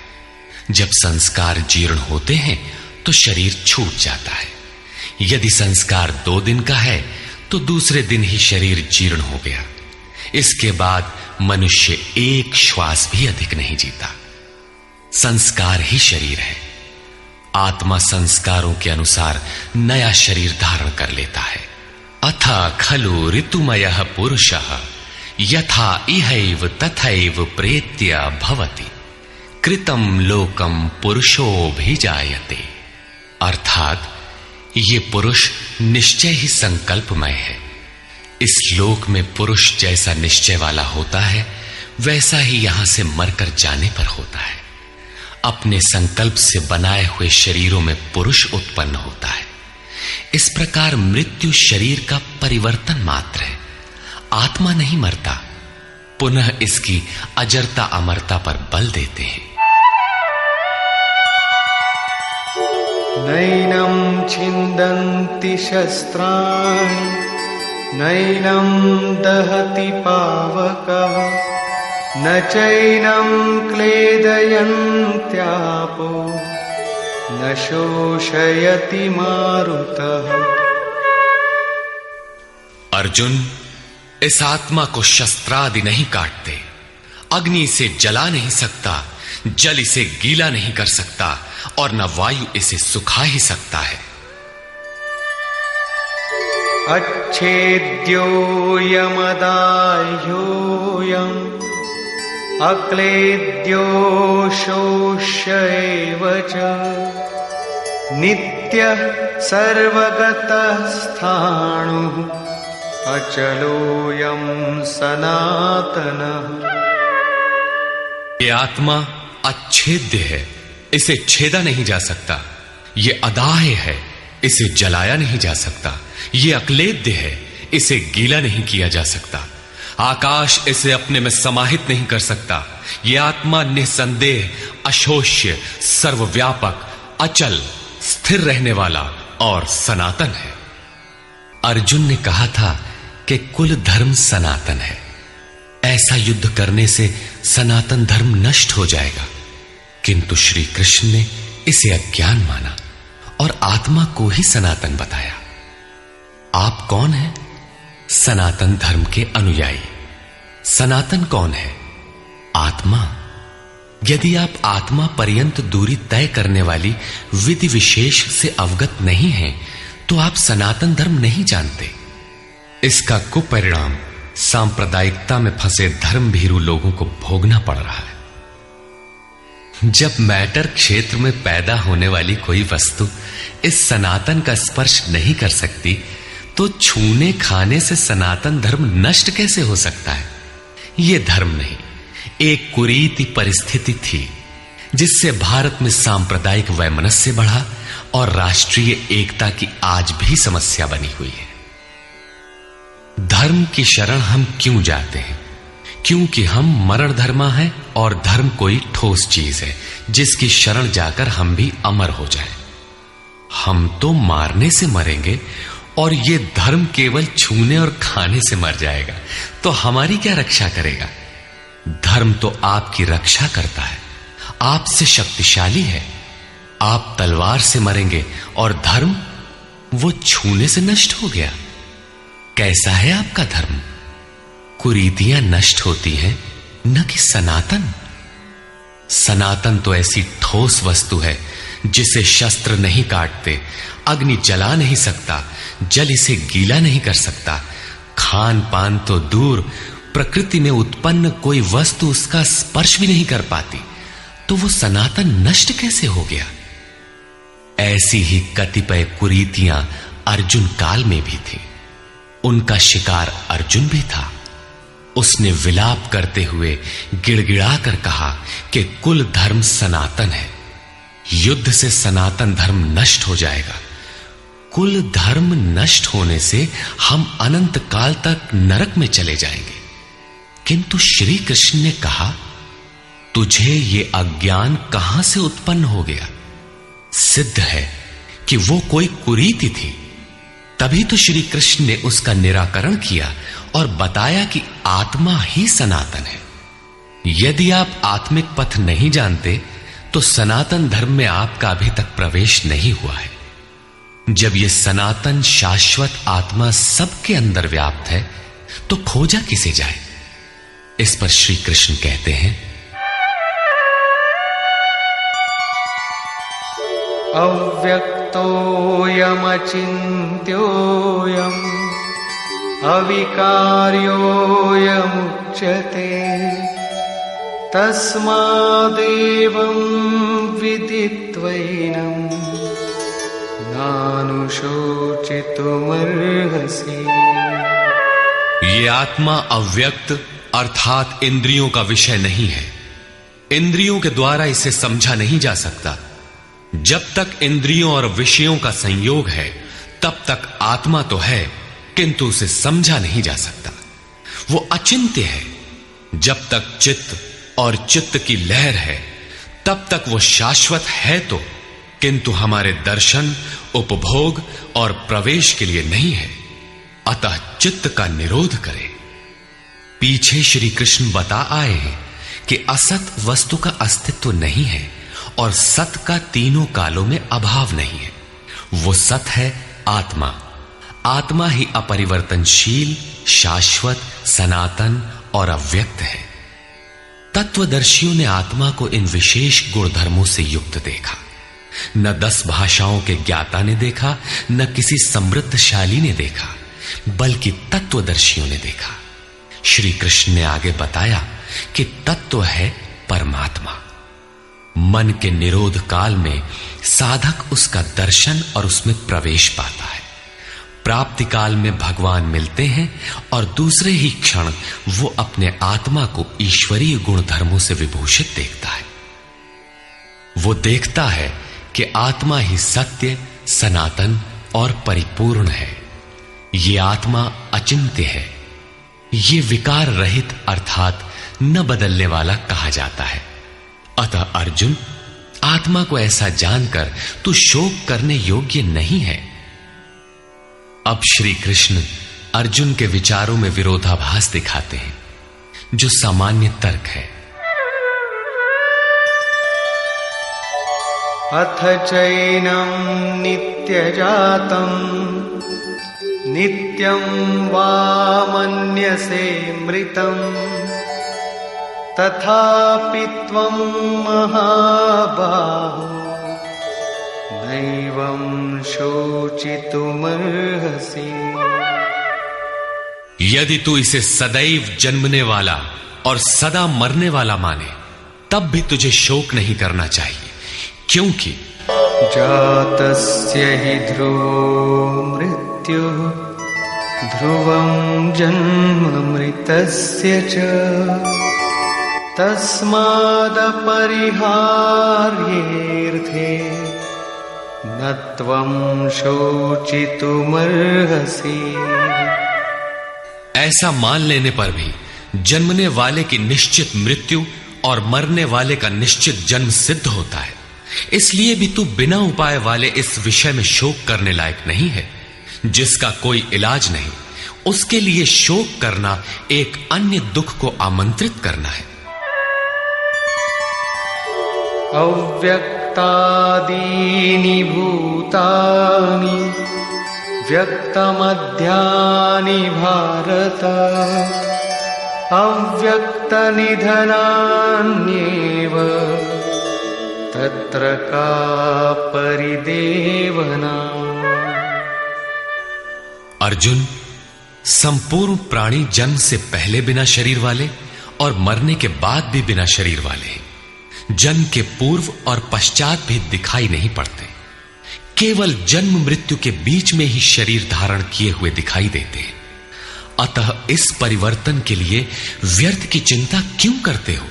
जब संस्कार जीर्ण होते हैं तो शरीर छूट जाता है। यदि संस्कार 2 दिन का है तो दूसरे दिन ही शरीर जीर्ण हो गया। इसके बाद मनुष्य एक श्वास भी अधिक नहीं जीता। संस्कार ही शरीर है। आत्मा संस्कारों के अनुसार नया शरीर धारण कर लेता है। अथा खलु ऋतुमयः पुरुषः यथा इहैव तथैव प्रेत्य भवति कृतं लोकम पुरुषोऽभिजायते। अर्थात ये पुरुष निश्चय ही संकल्पमय है। इस लोक में पुरुष जैसा निश्चय वाला होता है वैसा ही यहां से मरकर जाने पर होता है। अपने संकल्प से बनाए हुए शरीरों में पुरुष उत्पन्न होता है। इस प्रकार मृत्यु शरीर का परिवर्तन मात्र है। आत्मा नहीं मरता, पुनः इसकी अजरता अमरता पर बल देते हैं। नैनं छिन्दन्ति शस्त्राणि नैनं दहति पावकः न चैनं क्लेदयन्त्यापो न शोषयति मारुतः। अर्जुन, इस आत्मा को शस्त्रादि नहीं काटते, अग्नि इसे जला नहीं सकता, जल इसे गीला नहीं कर सकता और न वायु इसे सुखा ही सकता है। अच्छेद्यो यमदाह्योऽयम् अक्लेद्यो शोष्य एव च नित्यः सर्वगतः स्थाणुः अचलोऽयं सनातनः। ये आत्मा अच्छेद्य है, इसे छेदा नहीं जा सकता। ये अदाह्य है, इसे जलाया नहीं जा सकता। ये अक्लेद्य है, इसे गीला नहीं किया जा सकता। आकाश इसे अपने में समाहित नहीं कर सकता। ये आत्मा निसंदेह, अशोष्य, सर्वव्यापक, अचल, स्थिर रहने वाला और सनातन है। अर्जुन ने कहा था कि कुल धर्म सनातन है। ऐसा युद्ध करने से सनातन धर्म नष्ट हो जाएगा, किंतु श्री कृष्ण ने इसे अज्ञान माना और आत्मा को ही सनातन बताया। आप कौन हैं? सनातन धर्म के अनुयायी। सनातन कौन है? आत्मा। यदि आप आत्मा पर्यंत दूरी तय करने वाली विधि विशेष से अवगत नहीं हैं, तो आप सनातन धर्म नहीं जानते। इसका कुपरिणाम सांप्रदायिकता में फंसे धर्म भीरू लोगों को भोगना पड़ रहा है। जब मैटर क्षेत्र में पैदा होने वाली कोई वस्तु इस सनातन का स्पर्श नहीं कर सकती, तो छूने खाने से सनातन धर्म नष्ट कैसे हो सकता है? यह धर्म नहीं, एक कुरीति परिस्थिति थी जिससे भारत में सांप्रदायिक वैमनस्य बढ़ा और राष्ट्रीय एकता की आज भी समस्या बनी हुई है। धर्म की शरण हम क्यों जाते हैं? क्योंकि हम मरण धर्मा हैं और धर्म कोई ठोस चीज है जिसकी शरण जाकर हम भी अमर हो जाएं। हम तो मारने से मरेंगे और ये धर्म केवल छूने और खाने से मर जाएगा, तो हमारी क्या रक्षा करेगा? धर्म तो आपकी रक्षा करता है, आपसे शक्तिशाली है। आप तलवार से मरेंगे और धर्म वो छूने से नष्ट हो गया। कैसा है आपका धर्म? कुरीतियां नष्ट होती हैं, न कि सनातन। सनातन तो ऐसी ठोस वस्तु है जिसे शस्त्र नहीं काटते, अग्नि जला नहीं सकता, जल इसे गीला नहीं कर सकता। खान पान तो दूर, प्रकृति में उत्पन्न कोई वस्तु उसका स्पर्श भी नहीं कर पाती, तो वो सनातन नष्ट कैसे हो गया? ऐसी ही कतिपय कुरीतियां अर्जुन काल में भी थी। उनका शिकार अर्जुन भी था। उसने विलाप करते हुए गिड़गिड़ा कर कहा कि कुल धर्म सनातन है, युद्ध से सनातन धर्म नष्ट हो जाएगा। कुल धर्म नष्ट होने से हम अनंत काल तक नरक में चले जाएंगे। किंतु श्री कृष्ण ने कहा, तुझे ये अज्ञान कहां से उत्पन्न हो गया? सिद्ध है कि वो कोई कुरीति थी। तभी तो श्री कृष्ण ने उसका निराकरण किया और बताया कि आत्मा ही सनातन है। यदि आप आत्मिक पथ नहीं जानते तो सनातन धर्म में आपका अभी तक प्रवेश नहीं हुआ है। जब यह सनातन शाश्वत आत्मा सबके अंदर व्याप्त है तो खोजा किसे जाए? इस पर श्री कृष्ण कहते हैं, अव्यक्तोऽयमचिन्त्योऽयम् अविकार्योऽयमुच्यते तस्मादेवं विदित्वैनं नानुशोचितुमर्हसि। ये आत्मा अव्यक्त अर्थात इंद्रियों का विषय नहीं है। इंद्रियों के द्वारा इसे समझा नहीं जा सकता। जब तक इंद्रियों और विषयों का संयोग है तब तक आत्मा तो है, किंतु उसे समझा नहीं जा सकता। वो अचिंत्य है। जब तक चित्त और चित्त की लहर है तब तक वो शाश्वत है तो, किंतु हमारे दर्शन, उपभोग और प्रवेश के लिए नहीं है। अतः चित्त का निरोध करे। पीछे श्री कृष्ण बता आए हैं कि असत वस्तु का अस्तित्व नहीं है और सत का तीनों कालों में अभाव नहीं है। वो सत है आत्मा। आत्मा ही अपरिवर्तनशील, शाश्वत, सनातन और अव्यक्त है। तत्वदर्शियों ने आत्मा को इन विशेष गुणधर्मों से युक्त देखा। न 10 भाषाओं के ज्ञाता ने देखा, न किसी समृद्धशाली ने देखा, बल्कि तत्वदर्शियों ने देखा। श्री कृष्ण ने आगे बताया कि तत्व है परमात्मा। मन के निरोध काल में साधक उसका दर्शन और उसमें प्रवेश पाता है। प्राप्ति काल में भगवान मिलते हैं और दूसरे ही क्षण वो अपने आत्मा को ईश्वरीय गुण धर्मों से विभूषित देखता है। वो देखता है कि आत्मा ही सत्य, सनातन और परिपूर्ण है। ये आत्मा अचिंत्य है। ये विकार रहित अर्थात न बदलने वाला कहा जाता है। अतः अर्जुन, आत्मा को ऐसा जानकर तू शोक करने योग्य नहीं है। अब श्री कृष्ण अर्जुन के विचारों में विरोधाभास दिखाते हैं, जो सामान्य तर्क है। अथ चैनं नित्यजातं नित्यं वा मन्यसे मृतं तथापि त्वं महाबाहो नैवं शोचितुमर्हसि। यदि तू इसे सदैव जन्मने वाला और सदा मरने वाला माने तब भी तुझे शोक नहीं करना चाहिए, क्योंकि जातस्य हि ध्रुवो मृत्युः ध्रुवं जन्म मृतस्य च तस्मादपरिहार्येऽर्थे न त्वं शोचितुमर्हसि। ऐसा मान लेने पर भी जन्मने वाले की निश्चित मृत्यु और मरने वाले का निश्चित जन्म सिद्ध होता है। इसलिए भी तू बिना उपाय वाले इस विषय में शोक करने लायक नहीं है। जिसका कोई इलाज नहीं, उसके लिए शोक करना एक अन्य दुख को आमंत्रित करना है। अव्यक्त व्यक्तादीनि भूतानि व्यक्तमध्यानि भारत अव्यक्तनिधनान्येव तत्र का परिदेवना। अर्जुन, संपूर्ण प्राणी जन्म से पहले बिना शरीर वाले और मरने के बाद भी बिना शरीर वाले हैं। जन्म के पूर्व और पश्चात भी दिखाई नहीं पड़ते, केवल जन्म मृत्यु के बीच में ही शरीर धारण किए हुए दिखाई देते हैं। अतः इस परिवर्तन के लिए व्यर्थ की चिंता क्यों करते हो?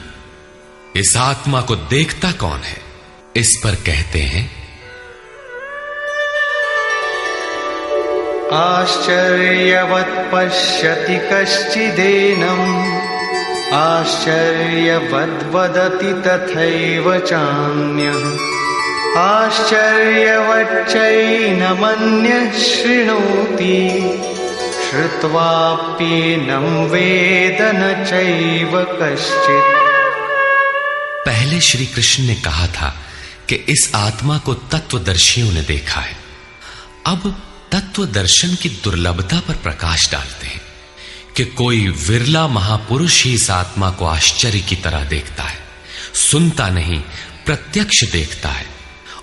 इस आत्मा को देखता कौन है? इस पर कहते हैं, आश्चर्यवत् पश्यति कश्चिदेनम् आश्चर्यवद् वदति तथैव चान्यः आश्चर्यवच्चैनमन्यः शृणोति श्रुत्वाप्येनं वेद न चैव कश्चित्। पहले श्री कृष्ण ने कहा था कि इस आत्मा को तत्वदर्शियों ने देखा है। अब तत्व दर्शन की दुर्लभता पर प्रकाश डालते हैं कि कोई विरला महापुरुष ही इस आत्मा को आश्चर्य की तरह देखता है, सुनता नहीं प्रत्यक्ष देखता है।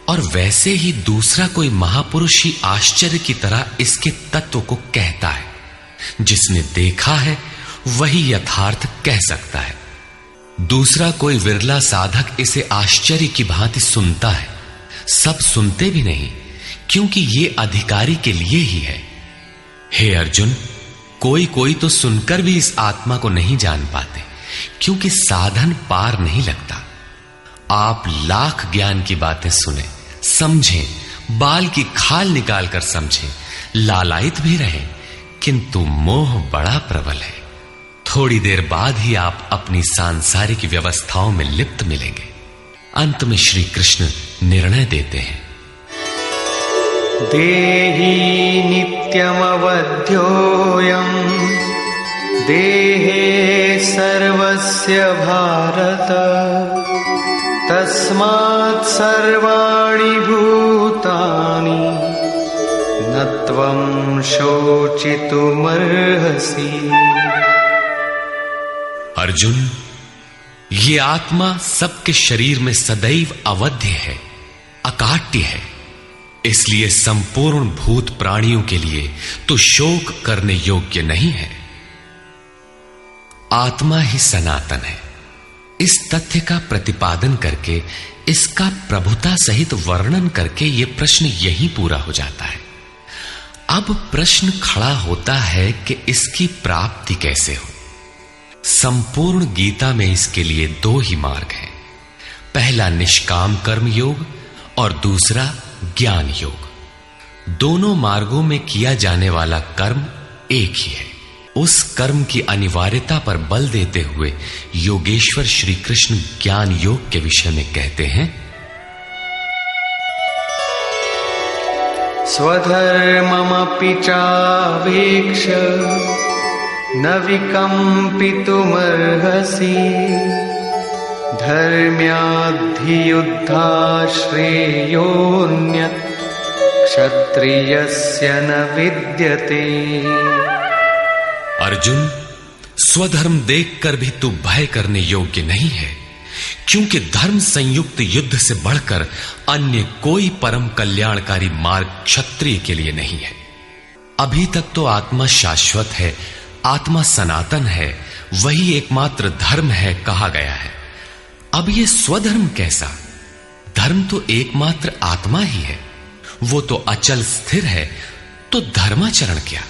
और वैसे ही दूसरा कोई महापुरुष ही आश्चर्य की तरह इसके तत्व को कहता है। जिसने देखा है वही यथार्थ कह सकता है। दूसरा कोई विरला साधक इसे आश्चर्य की भांति सुनता है। सब सुनते भी नहीं, क्योंकि ये अधिकारी के लिए ही है। हे अर्जुन, कोई कोई तो सुनकर भी इस आत्मा को नहीं जान पाते, क्योंकि साधन पार नहीं लगता। आप लाख ज्ञान की बातें सुने, समझें, बाल की खाल निकाल कर समझें, लालायित भी रहें, किंतु मोह बड़ा प्रबल है। थोड़ी देर बाद ही आप अपनी सांसारिक व्यवस्थाओं में लिप्त मिलेंगे। अंत में श्री कृष्ण निर्णय देते हैं, देहि नित्यमवध्योऽयं देहे सर्वस्य भारत तस्मात् सर्वाणि भूतानि न त्वं शोचितुमर्हसि। अर्जुन, ये आत्मा सबके शरीर में सदैव अवध्य है, अकाट्य है। इसलिए संपूर्ण भूत प्राणियों के लिए तो शोक करने योग्य नहीं है। आत्मा ही सनातन है। इस तथ्य का प्रतिपादन करके, इसका प्रभुता सहित वर्णन करके यह प्रश्न यहीं पूरा हो जाता है। अब प्रश्न खड़ा होता है कि इसकी प्राप्ति कैसे हो। संपूर्ण गीता में इसके लिए दो ही मार्ग हैं। पहला निष्काम कर्म योग और दूसरा ज्ञान योग। दोनों मार्गों में किया जाने वाला कर्म एक ही है। उस कर्म की अनिवार्यता पर बल देते हुए योगेश्वर श्री कृष्ण ज्ञान योग के विषय में कहते हैं, स्वधर्ममपि चावेक्ष्य न विकम्पितुमर्हसि धर्म्याद्धियुद्धात् श्रेयोऽन्यत् क्षत्रियस्य न विद्यते। अर्जुन, स्वधर्म देखकर भी तू भय करने योग्य नहीं है, क्योंकि धर्म संयुक्त युद्ध से बढ़कर अन्य कोई परम कल्याणकारी मार्ग क्षत्रिय के लिए नहीं है। अभी तक तो आत्मा शाश्वत है, आत्मा सनातन है, वही एकमात्र धर्म है कहा गया है। अब ये स्वधर्म कैसा? धर्म तो एकमात्र आत्मा ही है, वो तो अचल स्थिर है, तो धर्माचरण क्या?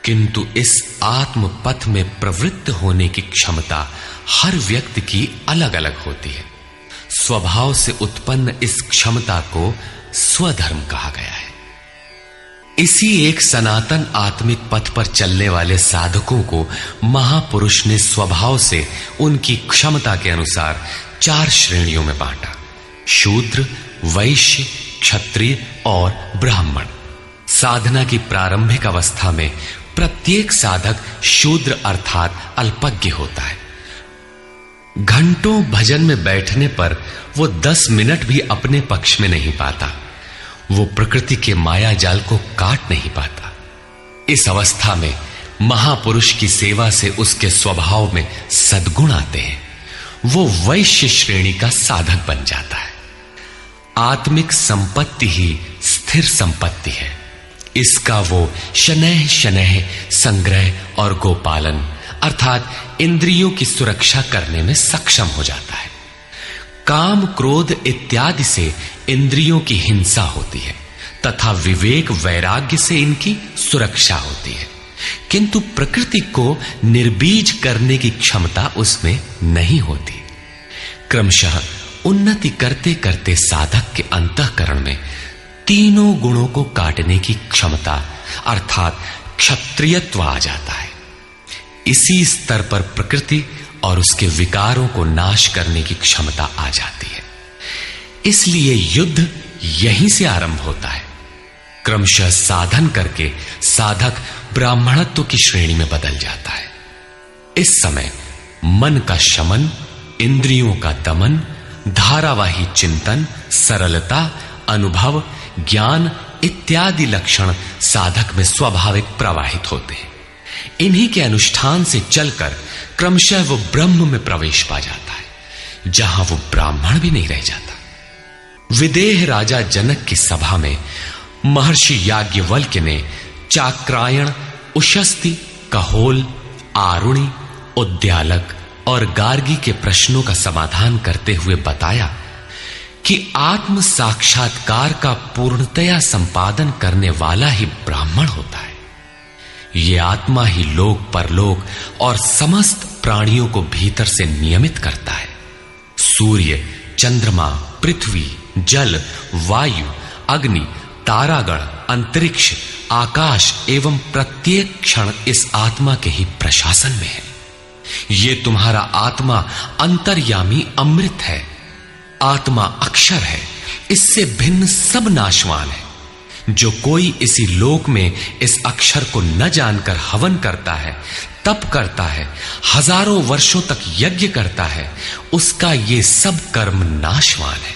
किंतु इस आत्म पथ में प्रवृत्त होने की क्षमता हर व्यक्ति की अलग अलग होती है। स्वभाव से उत्पन्न इस क्षमता को स्वधर्म कहा गया है। इसी एक सनातन आत्मिक पथ पर चलने वाले साधकों को महापुरुष ने स्वभाव से उनकी क्षमता के अनुसार 4 श्रेणियों में बांटा: शूद्र, वैश्य, क्षत्रिय और ब्राह्मण। साधना की प्रारंभिक अवस्था में प्रत्येक साधक शूद्र अर्थात अल्पज्ञ होता है। घंटों भजन में बैठने पर वो 10 मिनट भी अपने पक्ष में नहीं पाता। वो प्रकृति के माया जाल को काट नहीं पाता। इस अवस्था में महापुरुष की सेवा से उसके स्वभाव में सद्गुण आते हैं। वो वैश्य श्रेणी का साधक बन जाता है। आत्मिक संपत्ति ही स्थिर संपत्ति है। इसका वो शनैः शनैः संग्रह और गोपालन अर्थात इंद्रियों की सुरक्षा करने में सक्षम हो जाता है। काम क्रोध इत्यादि से इंद्रियों की हिंसा होती है तथा विवेक वैराग्य से इनकी सुरक्षा होती है, किंतु प्रकृति को निर्बीज करने की क्षमता उसमें नहीं होती। क्रमशः उन्नति करते करते साधक के अंतःकरण में तीनों गुणों को काटने की क्षमता अर्थात क्षत्रियत्व आ जाता है। इसी स्तर पर प्रकृति और उसके विकारों को नाश करने की क्षमता आ जाती है। इसलिए युद्ध यहीं से आरंभ होता है। क्रमशः साधन करके साधक ब्राह्मणत्व की श्रेणी में बदल जाता है। इस समय मन का शमन, इंद्रियों का दमन, धारावाही चिंतन, सरलता, अनुभव, ज्ञान इत्यादि लक्षण साधक में स्वाभाविक प्रवाहित होते हैं। इन्हीं के अनुष्ठान से चलकर क्रमशः वो ब्रह्म में प्रवेश पा जाता है, जहां वो ब्राह्मण भी नहीं रह जाता। विदेह राजा जनक की सभा में महर्षि याज्ञवल्क्य ने चाक्रायण, उशस्ति, कहोल, आरुणि, उद्यालक और गार्गी के प्रश्नों का समाधान करते हुए बताया कि आत्म साक्षात्कार का पूर्णतया संपादन करने वाला ही ब्राह्मण होता है। ये आत्मा ही लोक परलोक और समस्त प्राणियों को भीतर से नियमित करता है। सूर्य, चंद्रमा, पृथ्वी, जल, वायु, अग्नि, तारागण, अंतरिक्ष, आकाश एवं प्रत्येक क्षण इस आत्मा के ही प्रशासन में है। ये तुम्हारा आत्मा अंतर्यामी अमृत है। आत्मा अक्षर है, इससे भिन्न सब नाशवान है। जो कोई इसी लोक में इस अक्षर को न जानकर हवन करता है, तप करता है, हजारों वर्षों तक यज्ञ करता है, उसका ये सब कर्म नाशवान है।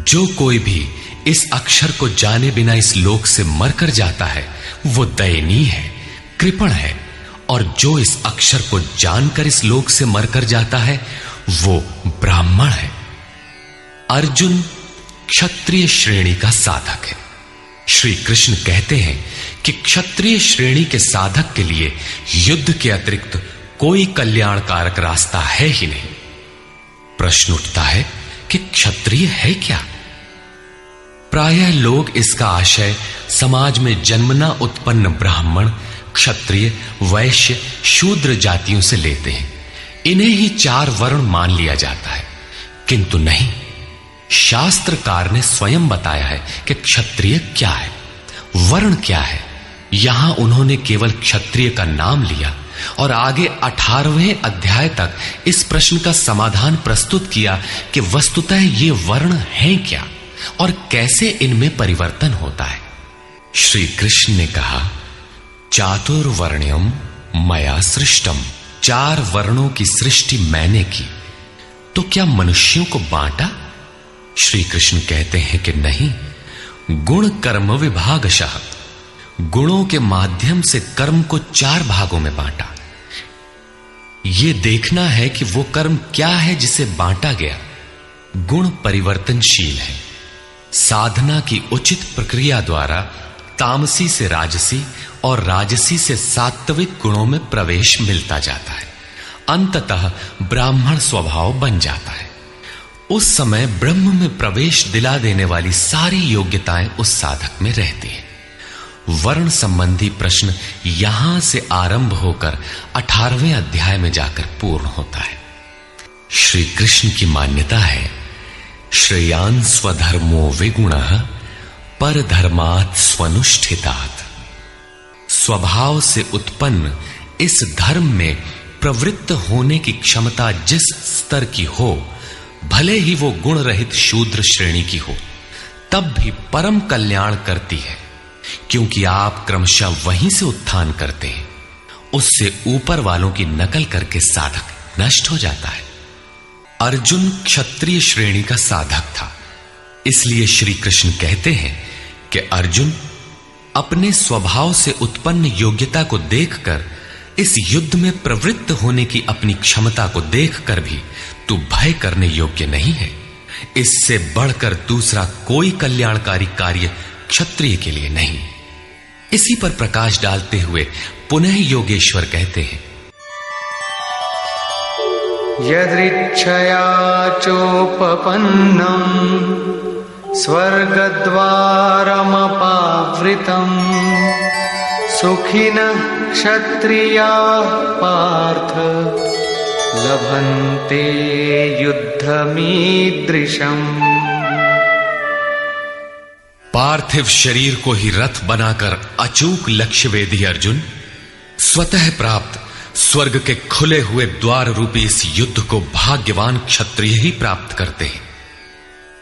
जो कोई भी इस अक्षर को जाने बिना इस लोक से मरकर जाता है, वो दयनीय है, कृपण है, और जो इस अक्षर को जानकर इस लोक से मरकर जाता है, वो ब्राह्मण है। अर्जुन क्षत्रिय श्रेणी का साधक है। श्री कृष्ण कहते हैं कि क्षत्रिय श्रेणी के साधक के लिए युद्ध के अतिरिक्त कोई कल्याणकारक रास्ता है ही नहीं। प्रश्न उठता है कि क्षत्रिय है क्या? प्रायः लोग इसका आशय समाज में जन्मना उत्पन्न ब्राह्मण, क्षत्रिय, वैश्य, शूद्र जातियों से लेते हैं। इन्हें ही 4 वर्ण मान लिया जाता है, किंतु नहीं। शास्त्रकार ने स्वयं बताया है कि क्षत्रिय क्या है, वर्ण क्या है। यहां उन्होंने केवल क्षत्रिय का नाम लिया और आगे 18वें अध्याय तक इस प्रश्न का समाधान प्रस्तुत किया कि वस्तुतः ये वर्ण हैं क्या और कैसे इनमें परिवर्तन होता है। श्री कृष्ण ने कहा, चातुर्वर्ण्यम मया सृष्टम। 4 वर्णों की सृष्टि मैंने की, तो क्या मनुष्यों को बांटा? श्री कृष्ण कहते हैं कि नहीं, गुण कर्म विभागशः। गुणों के माध्यम से कर्म को 4 भागों में बांटा। यह देखना है कि वो कर्म क्या है जिसे बांटा गया। गुण परिवर्तनशील है। साधना की उचित प्रक्रिया द्वारा तामसी से राजसी और राजसी से सात्विक गुणों में प्रवेश मिलता जाता है। अंततः ब्राह्मण स्वभाव बन जाता है। उस समय ब्रह्म में प्रवेश दिला देने वाली सारी योग्यताएं उस साधक में रहती हैं। वर्ण संबंधी प्रश्न यहां से आरंभ होकर 18वें अध्याय में जाकर पूर्ण होता है। श्री कृष्ण की मान्यता है, श्रेयान् स्वधर्मो विगुणः परधर्मात् स्वनुष्ठितात्। स्वभाव से उत्पन्न इस धर्म में प्रवृत्त होने की क्षमता जिस स्तर की हो, भले ही वो गुण रहित शूद्र श्रेणी की हो, तब भी परम कल्याण करती है, क्योंकि आप क्रमशः वहीं से उत्थान करते हैं। उससे ऊपर वालों की नकल करके साधक नष्ट हो जाता है। अर्जुन क्षत्रिय श्रेणी का साधक था, इसलिए श्री कृष्ण कहते हैं कि अर्जुन, अपने स्वभाव से उत्पन्न योग्यता को देखकर, इस युद्ध में प्रवृत्त होने की अपनी क्षमता को देखकर भी तू भय करने योग्य नहीं है। इससे बढ़कर दूसरा कोई कल्याणकारी कार्य क्षत्रिय के लिए नहीं। इसी पर प्रकाश डालते हुए पुनः योगेश्वर कहते हैं, यदृच्छया चोपपन्नम स्वर्गद्वारमपावृतम सुखिनः क्षत्रियाः पार्थ लभन्ते युद्धमीदृशम्। पार्थिव शरीर को ही रथ बनाकर अचूक लक्ष्यवेदी अर्जुन, स्वतः प्राप्त स्वर्ग के खुले हुए द्वार रूपी इस युद्ध को भाग्यवान क्षत्रिय ही प्राप्त करते हैं।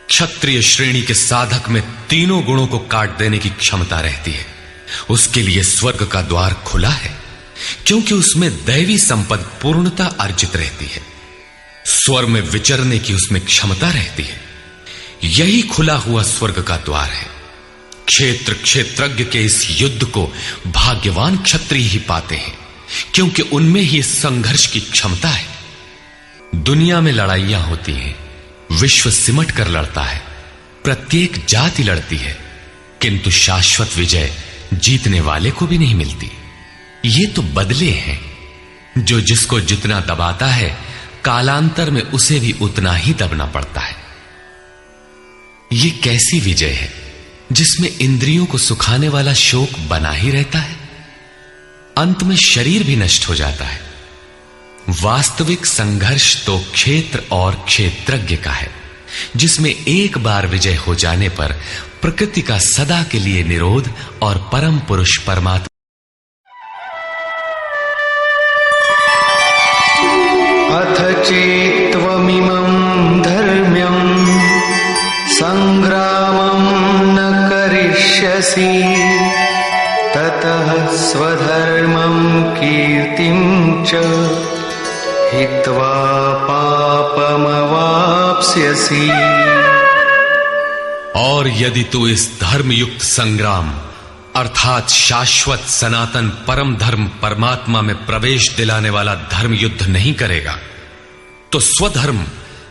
क्षत्रिय श्रेणी के साधक में तीनों गुणों को काट देने की क्षमता रहती है। उसके लिए स्वर्ग का द्वार खुला है, क्योंकि उसमें दैवी संपद पूर्णता अर्जित रहती है। स्वर्ग में विचरने की उसमें क्षमता रहती है। यही खुला हुआ स्वर्ग का द्वार है। क्षेत्र क्षेत्रज्ञ के इस युद्ध को भाग्यवान क्षत्रिय ही पाते हैं, क्योंकि उनमें ही संघर्ष की क्षमता है। दुनिया में लड़ाइयां होती हैं, विश्व सिमट कर लड़ता है, प्रत्येक जाति लड़ती है, किंतु शाश्वत विजय जीतने वाले को भी नहीं मिलती। ये तो बदले हैं। जो जिसको जितना दबाता है, कालांतर में उसे भी उतना ही दबना पड़ता है। ये कैसी विजय है जिसमें इंद्रियों को सुखाने वाला शोक बना ही रहता है, अंत में शरीर भी नष्ट हो जाता है। वास्तविक संघर्ष तो क्षेत्र और क्षेत्रज्ञ का है, जिसमें एक बार विजय हो जाने पर प्रकृति का सदा के लिए निरोध और परम पुरुष परमात्मा अथ चेत्त्वमिमं धर्म्यं संग्रामं न करिष्यसि ततः स्वधर्मं कीर्तिं च हित्वा पापमवाप्स्यसि। और यदि तू इस धर्मयुक्त संग्राम अर्थात शाश्वत सनातन परम धर्म परमात्मा में प्रवेश दिलाने वाला धर्म युद्ध नहीं करेगा, तो स्वधर्म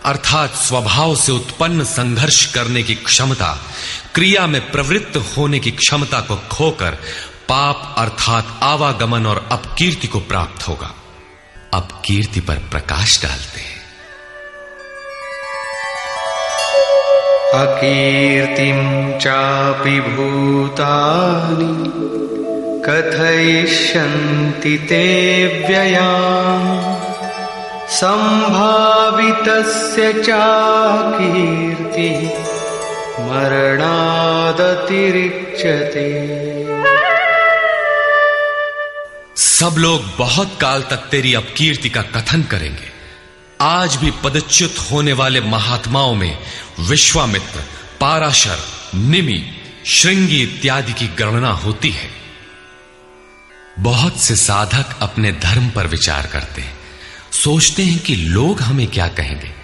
अर्थात स्वभाव से उत्पन्न संघर्ष करने की क्षमता, क्रिया में प्रवृत्त होने की क्षमता को खोकर पाप अर्थात आवागमन और अपकीर्ति को प्राप्त होगा। अपकीर्ति पर प्रकाश डालते हैं। अकीर्तिं चापि भूतानि कथयिष्यन्ति ते व्ययाम् संभावितस्य चाकीर्ति मरणादतिरिच्यते। सब लोग बहुत काल तक तेरी अपकीर्ति का कथन करेंगे। आज भी पदच्युत होने वाले महात्माओं में विश्वामित्र, पाराशर, निमि, श्रृंगी इत्यादि की गणना होती है। बहुत से साधक अपने धर्म पर विचार करते हैं, सोचते हैं कि लोग हमें क्या कहेंगे।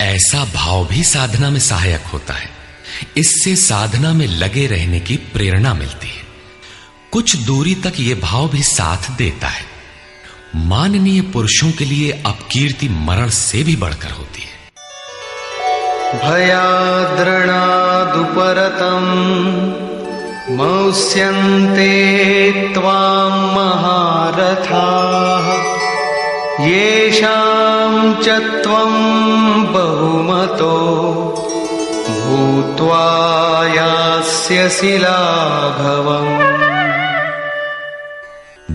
ऐसा भाव भी साधना में सहायक होता है। इससे साधना में लगे रहने की प्रेरणा मिलती है। कुछ दूरी तक यह भाव भी साथ देता है। माननीय पुरुषों के लिए अपकीर्ति मरण से भी बढ़कर होती है। भयाद्रणादुपरतम् मौस्यन्ते त्वां महारथाः येषां च त्वं बहुमतो भूत्वा यास्यसि लाघवम्।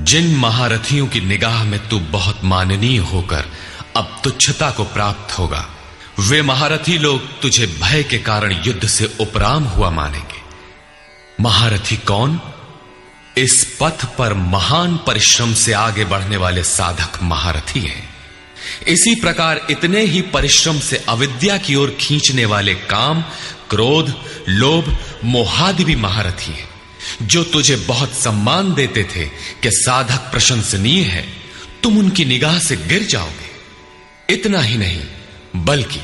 जिन महारथियों की निगाह में तू बहुत माननीय होकर अब तुच्छता को प्राप्त होगा, वे महारथी लोग तुझे भय के कारण युद्ध से उपराम हुआ मानेंगे। महारथी कौन? इस पथ पर महान परिश्रम से आगे बढ़ने वाले साधक महारथी हैं। इसी प्रकार इतने ही परिश्रम से अविद्या की ओर खींचने वाले काम, क्रोध, लोभ, मोहादि भी महारथी हैं। जो तुझे बहुत सम्मान देते थे कि साधक प्रशंसनीय है, तुम उनकी निगाह से गिर जाओगे। इतना ही नहीं बल्कि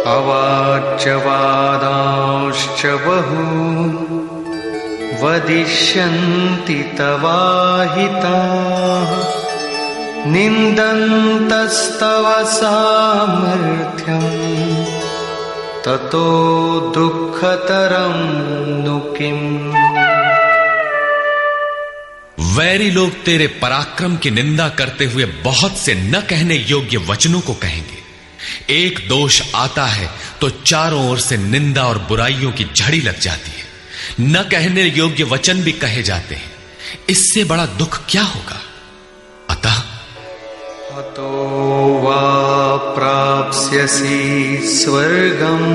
अवाच्यवादांश्च बहून् वदिष्यन्ति तवाहिताः निन्दन्तस्तव सामर्थ्यम् ततो दुःखतरं नु किम्। वैरी लोग तेरे पराक्रम की निंदा करते हुए बहुत से न कहने योग्य वचनों को कहेंगे। एक दोष आता है तो चारों ओर से निंदा और बुराइयों की झड़ी लग जाती है। न कहने योग्य वचन भी कहे जाते हैं। इससे बड़ा दुख क्या होगा? अतः अतो वा प्राप्स्यसि स्वर्गम्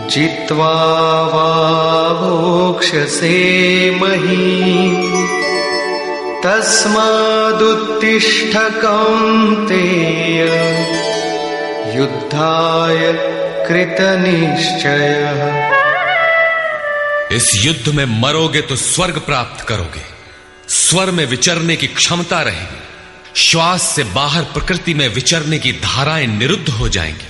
जित्वा वा भोक्ष्यसे महीम् तस्मादुत्तिष्ठ कौन्तेय युद्धाय कृतनिश्चयः। इस युद्ध में मरोगे तो स्वर्ग प्राप्त करोगे। स्वर में विचरने की क्षमता रहेगी। श्वास से बाहर प्रकृति में विचरने की धाराएं निरुद्ध हो जाएंगी।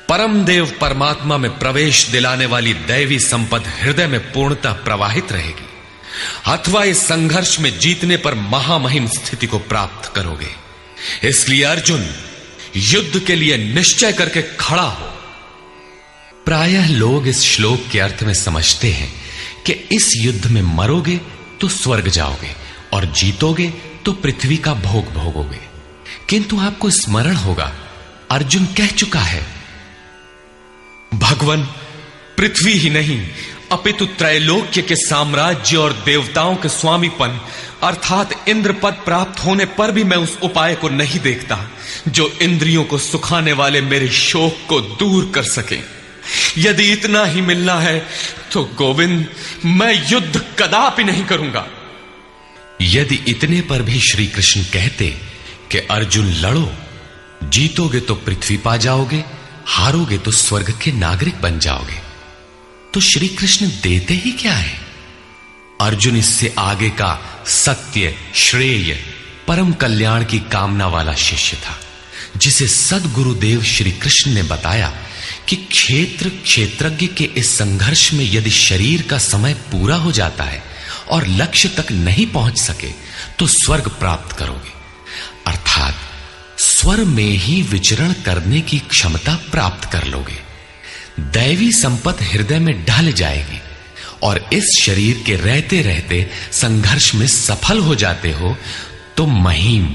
परम देव परमात्मा में प्रवेश दिलाने वाली दैवी संपद हृदय में पूर्णतः प्रवाहित रहेगी। अथवा इस संघर्ष में जीतने पर महामहिम स्थिति को प्राप्त करोगे। इसलिए अर्जुन, युद्ध के लिए निश्चय करके खड़ा हो। प्रायः लोग इस श्लोक के अर्थ में समझते हैं कि इस युद्ध में मरोगे तो स्वर्ग जाओगे और जीतोगे तो पृथ्वी का भोग भोगोगे। किंतु आपको स्मरण होगा, अर्जुन कह चुका है, भगवान पृथ्वी ही नहीं अपितु त्रैलोक्य के साम्राज्य और देवताओं के स्वामीपन अर्थात इंद्र पद प्राप्त होने पर भी मैं उस उपाय को नहीं देखता जो इंद्रियों को सुखाने वाले मेरे शोक को दूर कर सके। यदि इतना ही मिलना है तो गोविंद, मैं युद्ध कदापि नहीं करूंगा। यदि इतने पर भी श्री कृष्ण कहते कि अर्जुन लड़ो, जीतोगे तो पृथ्वी पा जाओगे, हारोगे तो स्वर्ग के नागरिक बन जाओगे, तो श्री कृष्ण देते ही क्या है? अर्जुन इससे आगे का सत्य, श्रेय, परम कल्याण की कामना वाला शिष्य था, जिसे सद्गुरुदेव श्री कृष्ण ने बताया कि क्षेत्रज्ञ के इस संघर्ष में यदि शरीर का समय पूरा हो जाता है और लक्ष्य तक नहीं पहुंच सके तो स्वर्ग प्राप्त करोगे, अर्थात स्वर में ही विचरण करने की क्षमता प्राप्त कर लोगे। दैवी संपत्ति हृदय में ढल जाएगी और इस शरीर के रहते रहते संघर्ष में सफल हो जाते हो तो महिम,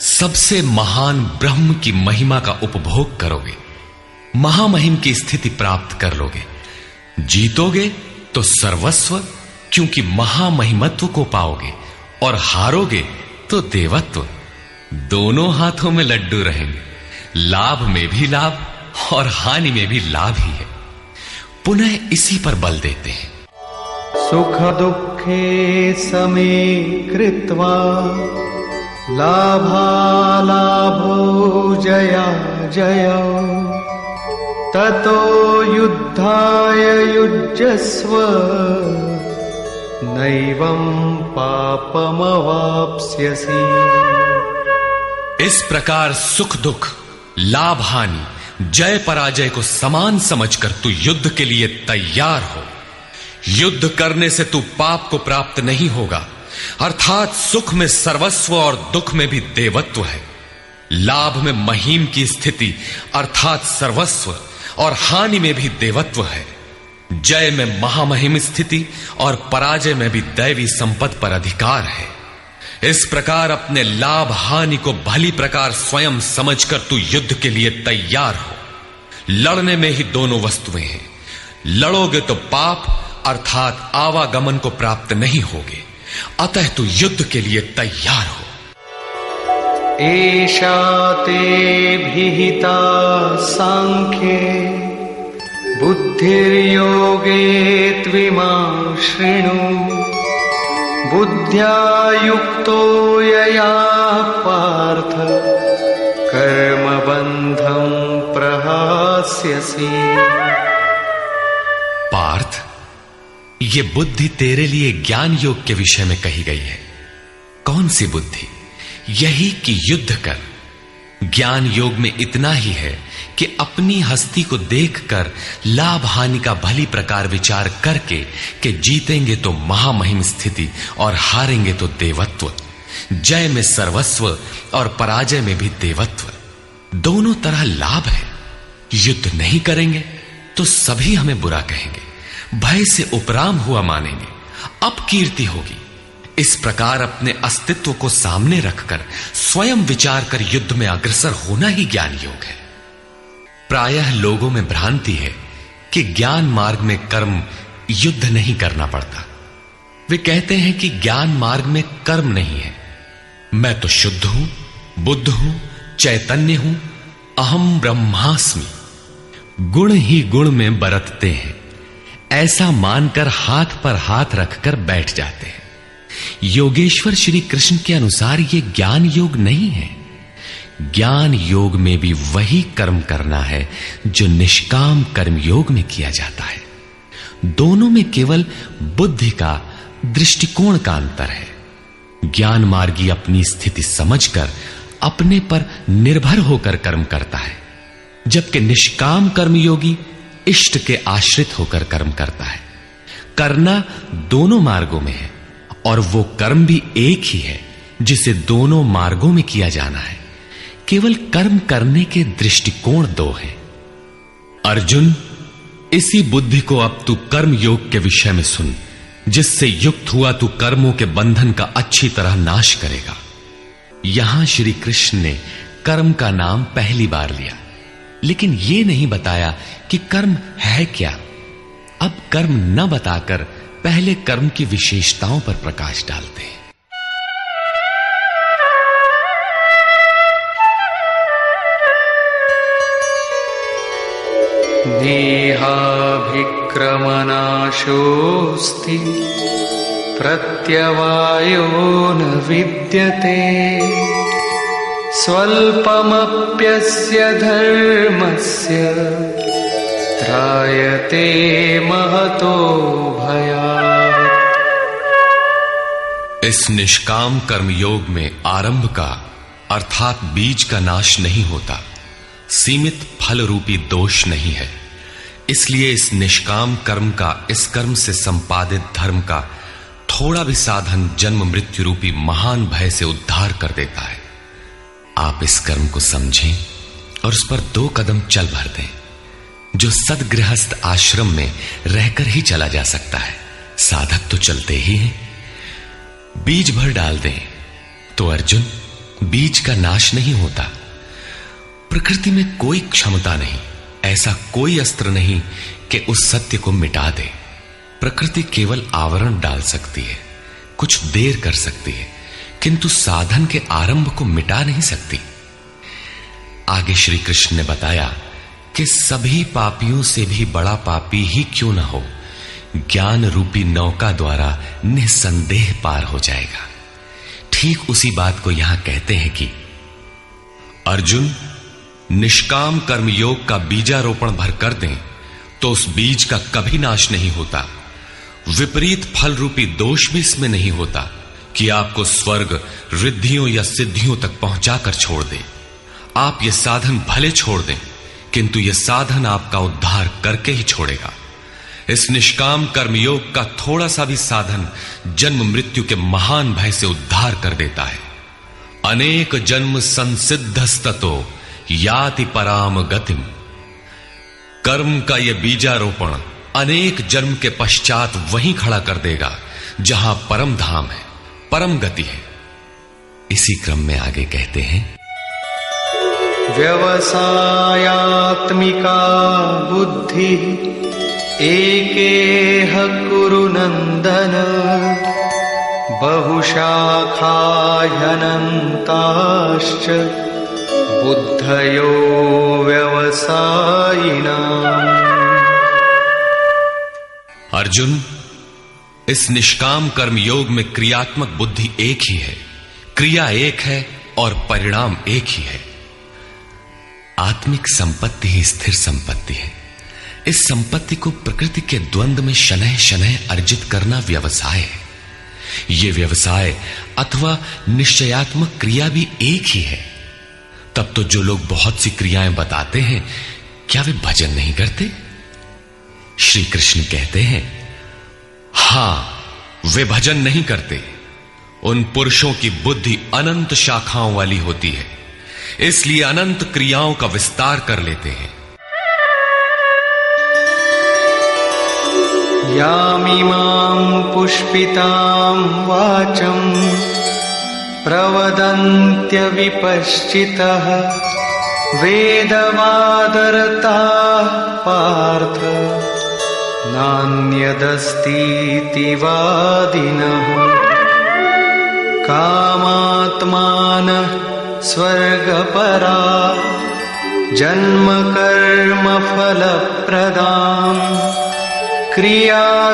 सबसे महान ब्रह्म की महिमा का उपभोग करोगे, महामहिम की स्थिति प्राप्त कर लोगे। जीतोगे तो सर्वस्व, क्योंकि महामहिमत्व को पाओगे, और हारोगे तो देवत्व। दोनों हाथों में लड्डू रहेंगे, लाभ में भी लाभ और हानि में भी लाभ ही है। पुनः इसी पर बल देते हैं, सुख दुखे समे कृत्वा लाभालाभो जया जया ततो युद्धाय युज्यस्व नैवं पापमवाप्स्यसि। इस प्रकार सुख दुख, लाभ हानि, जय पराजय को समान समझकर तू युद्ध के लिए तैयार हो। युद्ध करने से तू पाप को प्राप्त नहीं होगा, अर्थात सुख में सर्वस्व और दुख में भी देवत्व है। लाभ में महिम की स्थिति अर्थात सर्वस्व और हानि में भी देवत्व है। जय में महामहिम स्थिति और पराजय में भी दैवी संपत्ति पर अधिकार है। इस प्रकार अपने लाभ हानि को भली प्रकार स्वयं समझकर तू युद्ध के लिए तैयार हो। लड़ने में ही दोनों वस्तुएं हैं। लड़ोगे तो पाप अर्थात आवागमन को प्राप्त नहीं होगे, अतः तू युद्ध के लिए तैयार हो। एषा ते विहिता सांख्ये बुद्धिर्योगे त्विमां शृणु बुद्ध्या युक्तो यया पार्थ कर्मबन्धं प्रहास्यसि। पार्थ, ये बुद्धि तेरे लिए ज्ञान योग के विषय में कही गई है। कौन सी बुद्धि? यही कि युद्ध कर। ज्ञान योग में इतना ही है कि अपनी हस्ती को देखकर लाभ हानि का भली प्रकार विचार करके कि जीतेंगे तो महामहिम स्थिति और हारेंगे तो देवत्व, जय में सर्वस्व और पराजय में भी देवत्व, दोनों तरह लाभ है। युद्ध नहीं करेंगे तो सभी हमें बुरा कहेंगे, भय से उपराम हुआ मानेंगे, अपकीर्ति होगी। इस प्रकार अपने अस्तित्व को सामने रखकर स्वयं विचार कर युद्ध में अग्रसर होना ही ज्ञान योग है। प्रायः लोगों में भ्रांति है कि ज्ञान मार्ग में कर्म युद्ध नहीं करना पड़ता। वे कहते हैं कि ज्ञान मार्ग में कर्म नहीं है, मैं तो शुद्ध हूं, बुद्ध हूं, चैतन्य हूं, अहम ब्रह्मास्मि। गुण ही गुण में बरतते हैं, ऐसा मानकर हाथ पर हाथ रखकर बैठ जाते हैं। योगेश्वर श्री कृष्ण के अनुसार यह ज्ञान योग नहीं है। ज्ञान योग में भी वही कर्म करना है जो निष्काम कर्म योग में किया जाता है। दोनों में केवल बुद्धि का, दृष्टिकोण का अंतर है। ज्ञान मार्गी अपनी स्थिति समझकर अपने पर निर्भर होकर कर्म करता है, जबकि निष्काम कर्मयोगी इष्ट के आश्रित होकर कर्म करता है। करना दोनों मार्गों में है और वो कर्म भी एक ही है जिसे दोनों मार्गों में किया जाना है। केवल कर्म करने के दृष्टिकोण दो हैं। अर्जुन, इसी बुद्धि को अब तू कर्म योग के विषय में सुन, जिससे युक्त हुआ तू कर्मों के बंधन का अच्छी तरह नाश करेगा। यहां श्री कृष्ण ने कर्म का नाम पहली बार लिया, लेकिन यह नहीं बताया कि कर्म है क्या। अब कर्म न बताकर पहले कर्म की विशेषताओं पर प्रकाश डालते हैं। नेहाभिक्रमनाशोऽस्ति प्रत्यवायो न विद्यते स्वल्पमप्यस्य धर्मस्य त्रायते महतो भयात्। इस निष्काम कर्म योग में आरंभ का अर्थात बीज का नाश नहीं होता, सीमित फल रूपी दोष नहीं है। इसलिए इस निष्काम कर्म का, इस कर्म से संपादित धर्म का थोड़ा भी साधन जन्म मृत्यु रूपी महान भय से उद्धार कर देता है। आप इस कर्म को समझें और उस पर 2 कदम चल भर दें, जो सदगृहस्थ आश्रम में रहकर ही चला जा सकता है। साधक तो चलते ही हैं। बीज भर डाल दें तो अर्जुन, बीज का नाश नहीं होता। प्रकृति में कोई क्षमता नहीं, ऐसा कोई अस्त्र नहीं कि उस सत्य को मिटा दे। प्रकृति केवल आवरण डाल सकती है, कुछ देर कर सकती है, किंतु साधन के आरंभ को मिटा नहीं सकती। आगे श्री कृष्ण ने बताया कि सभी पापियों से भी बड़ा पापी ही क्यों न हो, ज्ञान रूपी नौका द्वारा निसंदेह पार हो जाएगा। ठीक उसी बात को यहां कहते हैं कि अर्जुन, निष्काम कर्म योग का बीजारोपण भर कर दें तो उस बीज का कभी नाश नहीं होता। विपरीत फल रूपी दोष भी इसमें नहीं होता कि आपको स्वर्ग, रिद्धियों या सिद्धियों तक पहुंचाकर छोड़ दे। आप ये साधन भले छोड़ दें, किंतु यह साधन आपका उद्धार करके ही छोड़ेगा। इस निष्काम कर्मयोग का थोड़ा सा भी साधन जन्म मृत्यु के महान भय से उद्धार कर देता है। अनेक जन्म संसिद्धस्ततो याति पराम गतिम। कर्म का यह बीजारोपण अनेक जन्म के पश्चात वहीं खड़ा कर देगा जहां परम धाम है, परम गति है। इसी क्रम में आगे कहते हैं, व्यवसायात्मिका बुद्धि एकेह कुरु नंदन बहुशाखा ह्यनन्ताश्च बुद्धयो व्यवसायिनाम्। अर्जुन, इस निष्काम कर्म योग में क्रियात्मक बुद्धि एक ही है, क्रिया एक है और परिणाम एक ही है। आत्मिक संपत्ति ही स्थिर संपत्ति है। इस संपत्ति को प्रकृति के द्वंद्व में शनैः शनैः अर्जित करना व्यवसाय है। ये व्यवसाय अथवा निश्चयात्मक क्रिया भी एक ही है। तब तो जो लोग बहुत सी क्रियाएं बताते हैं, क्या वे भजन नहीं करते? श्री कृष्ण कहते हैं, हां, वे भजन नहीं करते। उन पुरुषों की बुद्धि अनंत शाखाओं वाली होती है, इसलिए अनंत क्रियाओं का विस्तार कर लेते हैं। यामिमां पुष्पितां वाचं प्रवदन्त्य विपश्चितः वेदवादरताः पार्थ नान्यदस्तीति वादिनः कामात्मानः स्वर्गपरा जन्मकर्मफलप्रदां क्रियाविशेषबहुलां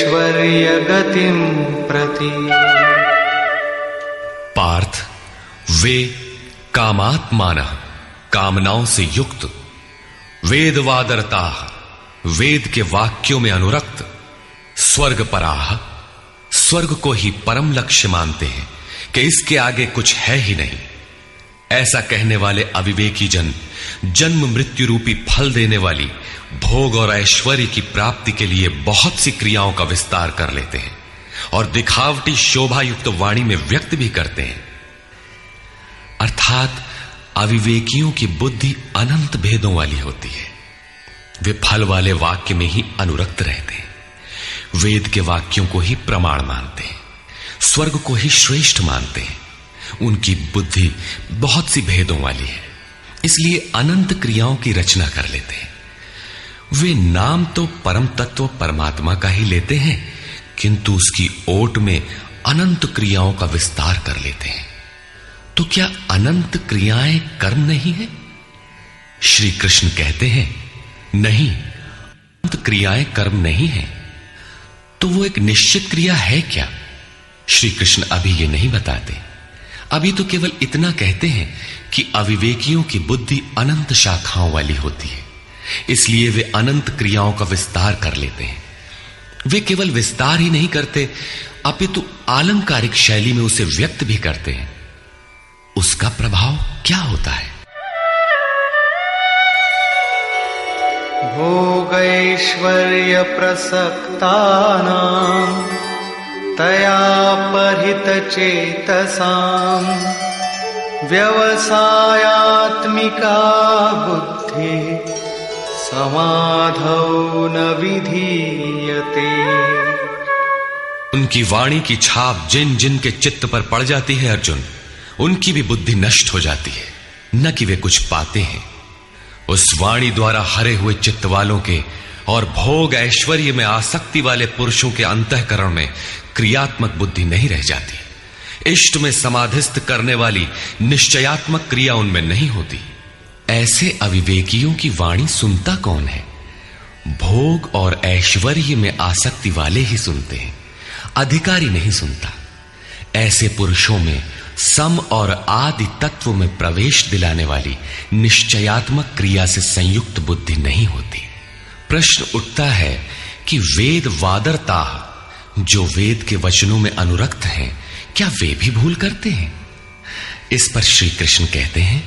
भोगैश्वर्यगतिं प्रति। पार्थ, वे कामात्मानः, कामनाओं से युक्त, वेदवादरता, वेद के वाक्यों में अनुरक्त, स्वर्गपराः, स्वर्ग को ही परम लक्ष्य मानते हैं कि इसके आगे कुछ है ही नहीं। ऐसा कहने वाले अविवेकी जन जन्म मृत्यु रूपी फल देने वाली भोग और ऐश्वर्य की प्राप्ति के लिए बहुत सी क्रियाओं का विस्तार कर लेते हैं और दिखावटी शोभा युक्त वाणी में व्यक्त भी करते हैं। अर्थात अविवेकियों की बुद्धि अनंत भेदों वाली होती है। वे फल वाले वाक्य में ही अनुरक्त रहते हैं, वेद के वाक्यों को ही प्रमाण मानते हैं, स्वर्ग को ही श्रेष्ठ मानते हैं। उनकी बुद्धि बहुत सी भेदों वाली है, इसलिए अनंत क्रियाओं की रचना कर लेते हैं। वे नाम तो परम तत्व परमात्मा का ही लेते हैं, किंतु उसकी ओट में अनंत क्रियाओं का विस्तार कर लेते हैं। तो क्या अनंत क्रियाएं कर्म नहीं है? श्री कृष्ण कहते हैं, नहीं, अनंत क्रियाएं कर्म नहीं है। तो वो एक निश्चित क्रिया है क्या? श्री कृष्ण अभी ये नहीं बताते। अभी तो केवल इतना कहते हैं कि अविवेकियों की बुद्धि अनंत शाखाओं वाली होती है, इसलिए वे अनंत क्रियाओं का विस्तार कर लेते हैं। वे केवल विस्तार ही नहीं करते, अपितु आलंकारिक शैली में उसे व्यक्त भी करते हैं। उसका प्रभाव क्या होता है? भोगैश्वर्य प्रसक्तानां तया परितचेतसां व्यवसायात्मिका बुद्धि समाधौ न विधीयते। उनकी वाणी की छाप जिन जिन के चित्त पर पड़ जाती है अर्जुन, उनकी भी बुद्धि नष्ट हो जाती है, न कि वे कुछ पाते हैं। उस वाणी द्वारा हरे हुए चित्त वालों के और भोग ऐश्वर्य में आसक्ति वाले पुरुषों के अंतःकरण में क्रियात्मक बुद्धि नहीं रह जाती। इष्ट में समाधिस्थ करने वाली निश्चयात्मक क्रिया उनमें नहीं होती। ऐसे अविवेकियों की वाणी सुनता कौन है? भोग और ऐश्वर्य में आसक्ति वाले ही सुनते हैं, अधिकारी नहीं सुनता। ऐसे पुरुषों में सम और आदि तत्व में प्रवेश दिलाने वाली निश्चयात्मक क्रिया से संयुक्त बुद्धि नहीं होती। प्रश्न उठता है कि वेद वादरता, जो वेद के वचनों में अनुरक्त हैं, क्या वे भी भूल करते हैं? इस पर श्री कृष्ण कहते हैं,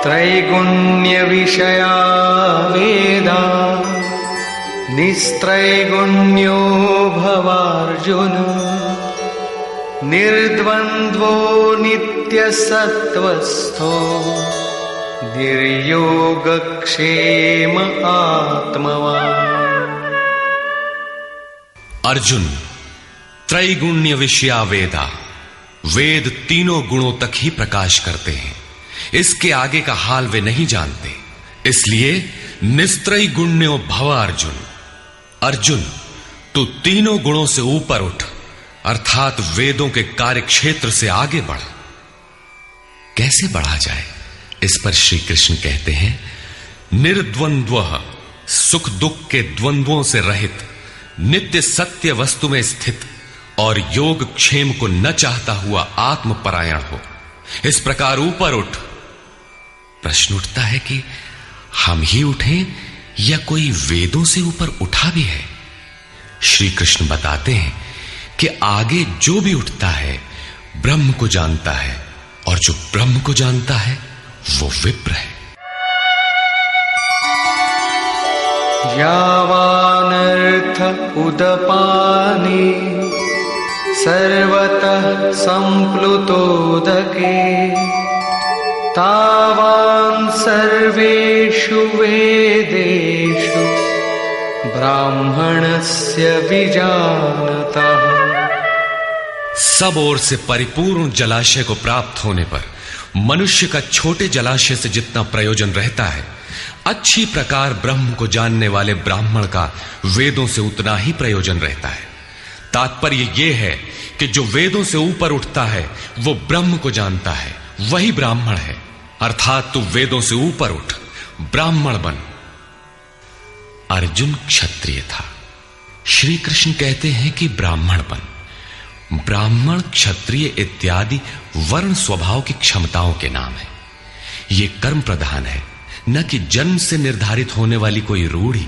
त्रैगुण्य विषया वेदा निस्त्रैगुण्यो भवार्जुन निर्द्वन्द्वो नित्यसत्त्वस्थो निर्योगक्षेम आत्मवान्। अर्जुन, त्रैगुण्य विषया वेदा, वेद तीनों गुणों तक ही प्रकाश करते हैं, इसके आगे का हाल वे नहीं जानते। इसलिए निस्त्रय गुण्यो भव अर्जुन, अर्जुन तू तीनों गुणों से ऊपर उठ, अर्थात वेदों के कार्य क्षेत्र से आगे बढ़। कैसे बढ़ा जाए? इस पर श्री कृष्ण कहते हैं, निर्द्वंद्वः, सुख दुख के द्वंद्वों से रहित, नित्य सत्य वस्तु में स्थित और योग क्षेम को न चाहता हुआ आत्मपरायण हो। इस प्रकार ऊपर उठ। प्रश्न उठता है कि हम ही उठें या कोई वेदों से ऊपर उठा भी है? श्री कृष्ण बताते हैं कि आगे जो भी उठता है ब्रह्म को जानता है, और जो ब्रह्म को जानता है वो विप्र है। यावानर्थ उदपाने सर्वतः संप्लुतोदके तावान् सर्वेषु वेदेषु ब्राह्मणस्य विजानतः। सब ओर से परिपूर्ण जलाशय को प्राप्त होने पर मनुष्य का छोटे जलाशय से जितना प्रयोजन रहता है, अच्छी प्रकार ब्रह्म को जानने वाले ब्राह्मण का वेदों से उतना ही प्रयोजन रहता है। तात्पर्य यह है कि जो वेदों से ऊपर उठता है वो ब्रह्म को जानता है, वही ब्राह्मण है। अर्थात तू वेदों से ऊपर उठ, ब्राह्मण बन। अर्जुन क्षत्रिय था। श्री कृष्ण कहते हैं कि ब्राह्मण बन। ब्राह्मण, क्षत्रिय इत्यादि वर्ण स्वभाव की क्षमताओं के नाम है। यह कर्म प्रधान है, न कि जन्म से निर्धारित होने वाली कोई रूढ़ी।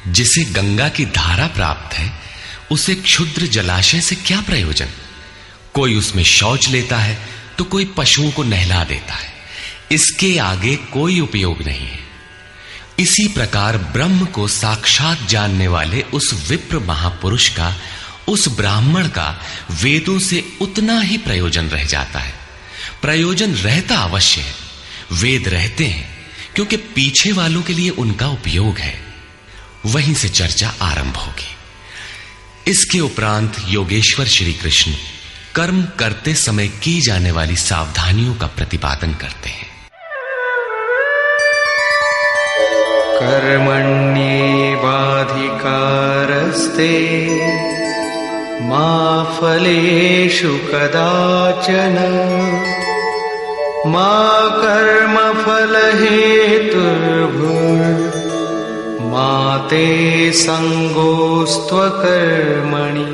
जिसे गंगा की धारा प्राप्त है उसे क्षुद्र जलाशय से क्या प्रयोजन? कोई उसमें शौच लेता है तो कोई पशुओं को नहला देता है, इसके आगे कोई उपयोग नहीं है। इसी प्रकार ब्रह्म को साक्षात जानने वाले उस विप्र महापुरुष का, उस ब्राह्मण का वेदों से उतना ही प्रयोजन रह जाता है। प्रयोजन रहता अवश्य है, वेद रहते हैं क्योंकि पीछे वालों के लिए उनका उपयोग है। वहीं से चर्चा आरंभ होगी। इसके उपरांत योगेश्वर श्री कृष्ण कर्म करते समय की जाने वाली सावधानियों का प्रतिपादन करते हैं। कर्मण्येवाधिकारस्ते मा फलेषु कदाचन मा कर्मफलहेतुर्भुर्मा ते संगोस्त्वकर्मणि।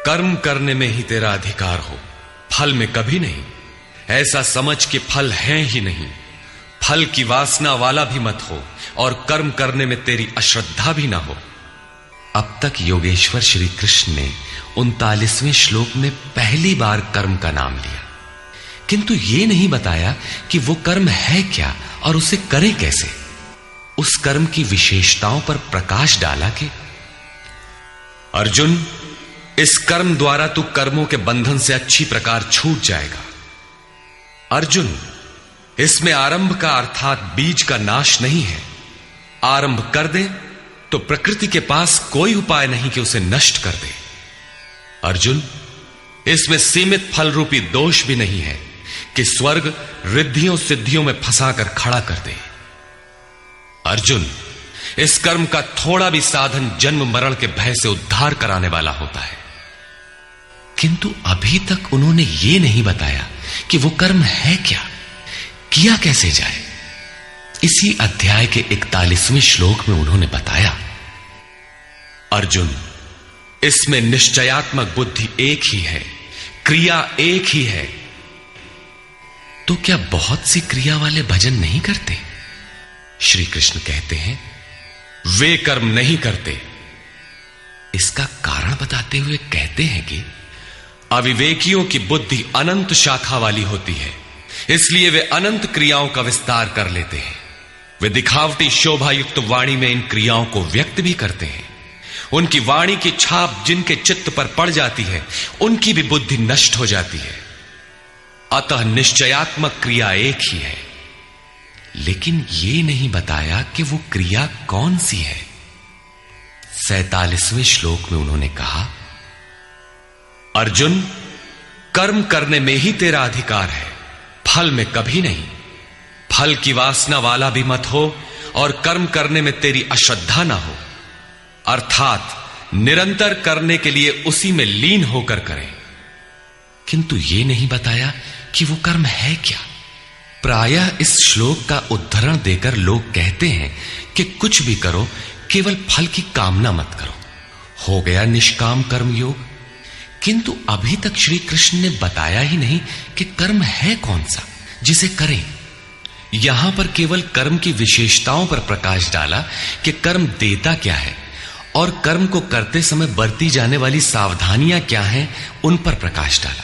कर्म करने में ही तेरा अधिकार हो, फल में कभी नहीं। ऐसा समझ के फल है ही नहीं। फल की वासना वाला भी मत हो और कर्म करने में तेरी अश्रद्धा भी ना हो। अब तक योगेश्वर श्री कृष्ण ने 39वें श्लोक में पहली बार कर्म का नाम लिया, किंतु यह नहीं बताया कि वो कर्म है क्या और उसे करे कैसे। उस कर्म की विशेषताओं पर प्रकाश डाला कि अर्जुन, इस कर्म द्वारा तू कर्मों के बंधन से अच्छी प्रकार छूट जाएगा। अर्जुन, इसमें आरंभ का अर्थात बीज का नाश नहीं है। आरंभ कर दे तो प्रकृति के पास कोई उपाय नहीं कि उसे नष्ट कर दे। अर्जुन, इसमें सीमित फल रूपी दोष भी नहीं है कि स्वर्ग रिद्धियों सिद्धियों में फंसाकर खड़ा कर दे। अर्जुन, इस कर्म का थोड़ा भी साधन जन्म मरण के भय से उद्धार कराने वाला होता है। किंतु अभी तक उन्होंने यह नहीं बताया कि वो कर्म है क्या, किया कैसे जाए। इसी अध्याय के 41वें श्लोक में उन्होंने बताया, अर्जुन, इसमें निश्चयात्मक बुद्धि एक ही है, क्रिया एक ही है। तो क्या बहुत सी क्रिया वाले भजन नहीं करते? श्री कृष्ण कहते हैं, वे कर्म नहीं करते। इसका कारण बताते हुए कहते हैं कि अविवेकियों की बुद्धि अनंत शाखा वाली होती है, इसलिए वे अनंत क्रियाओं का विस्तार कर लेते हैं। वे दिखावटी शोभा युक्त वाणी में इन क्रियाओं को व्यक्त भी करते हैं। उनकी वाणी की छाप जिनके चित्त पर पड़ जाती है, उनकी भी बुद्धि नष्ट हो जाती है। अतः निश्चयात्मक क्रिया एक ही है, लेकिन यह नहीं बताया कि वो क्रिया कौन सी है। 47वें श्लोक में उन्होंने कहा, अर्जुन, कर्म करने में ही तेरा अधिकार है, फल में कभी नहीं। फल की वासना वाला भी मत हो और कर्म करने में तेरी अश्रद्धा ना हो। अर्थात निरंतर करने के लिए उसी में लीन होकर करें। किंतु यह नहीं बताया कि वो कर्म है क्या। प्रायः इस श्लोक का उद्धरण देकर लोग कहते हैं कि कुछ भी करो, केवल फल की कामना मत करो, हो गया निष्काम कर्म योग। किंतु अभी तक श्री कृष्ण ने बताया ही नहीं कि कर्म है कौन सा जिसे करें। यहां पर केवल कर्म की विशेषताओं पर प्रकाश डाला कि कर्म देता क्या है और कर्म को करते समय बरती जाने वाली सावधानियां क्या हैं, उन पर प्रकाश डाला।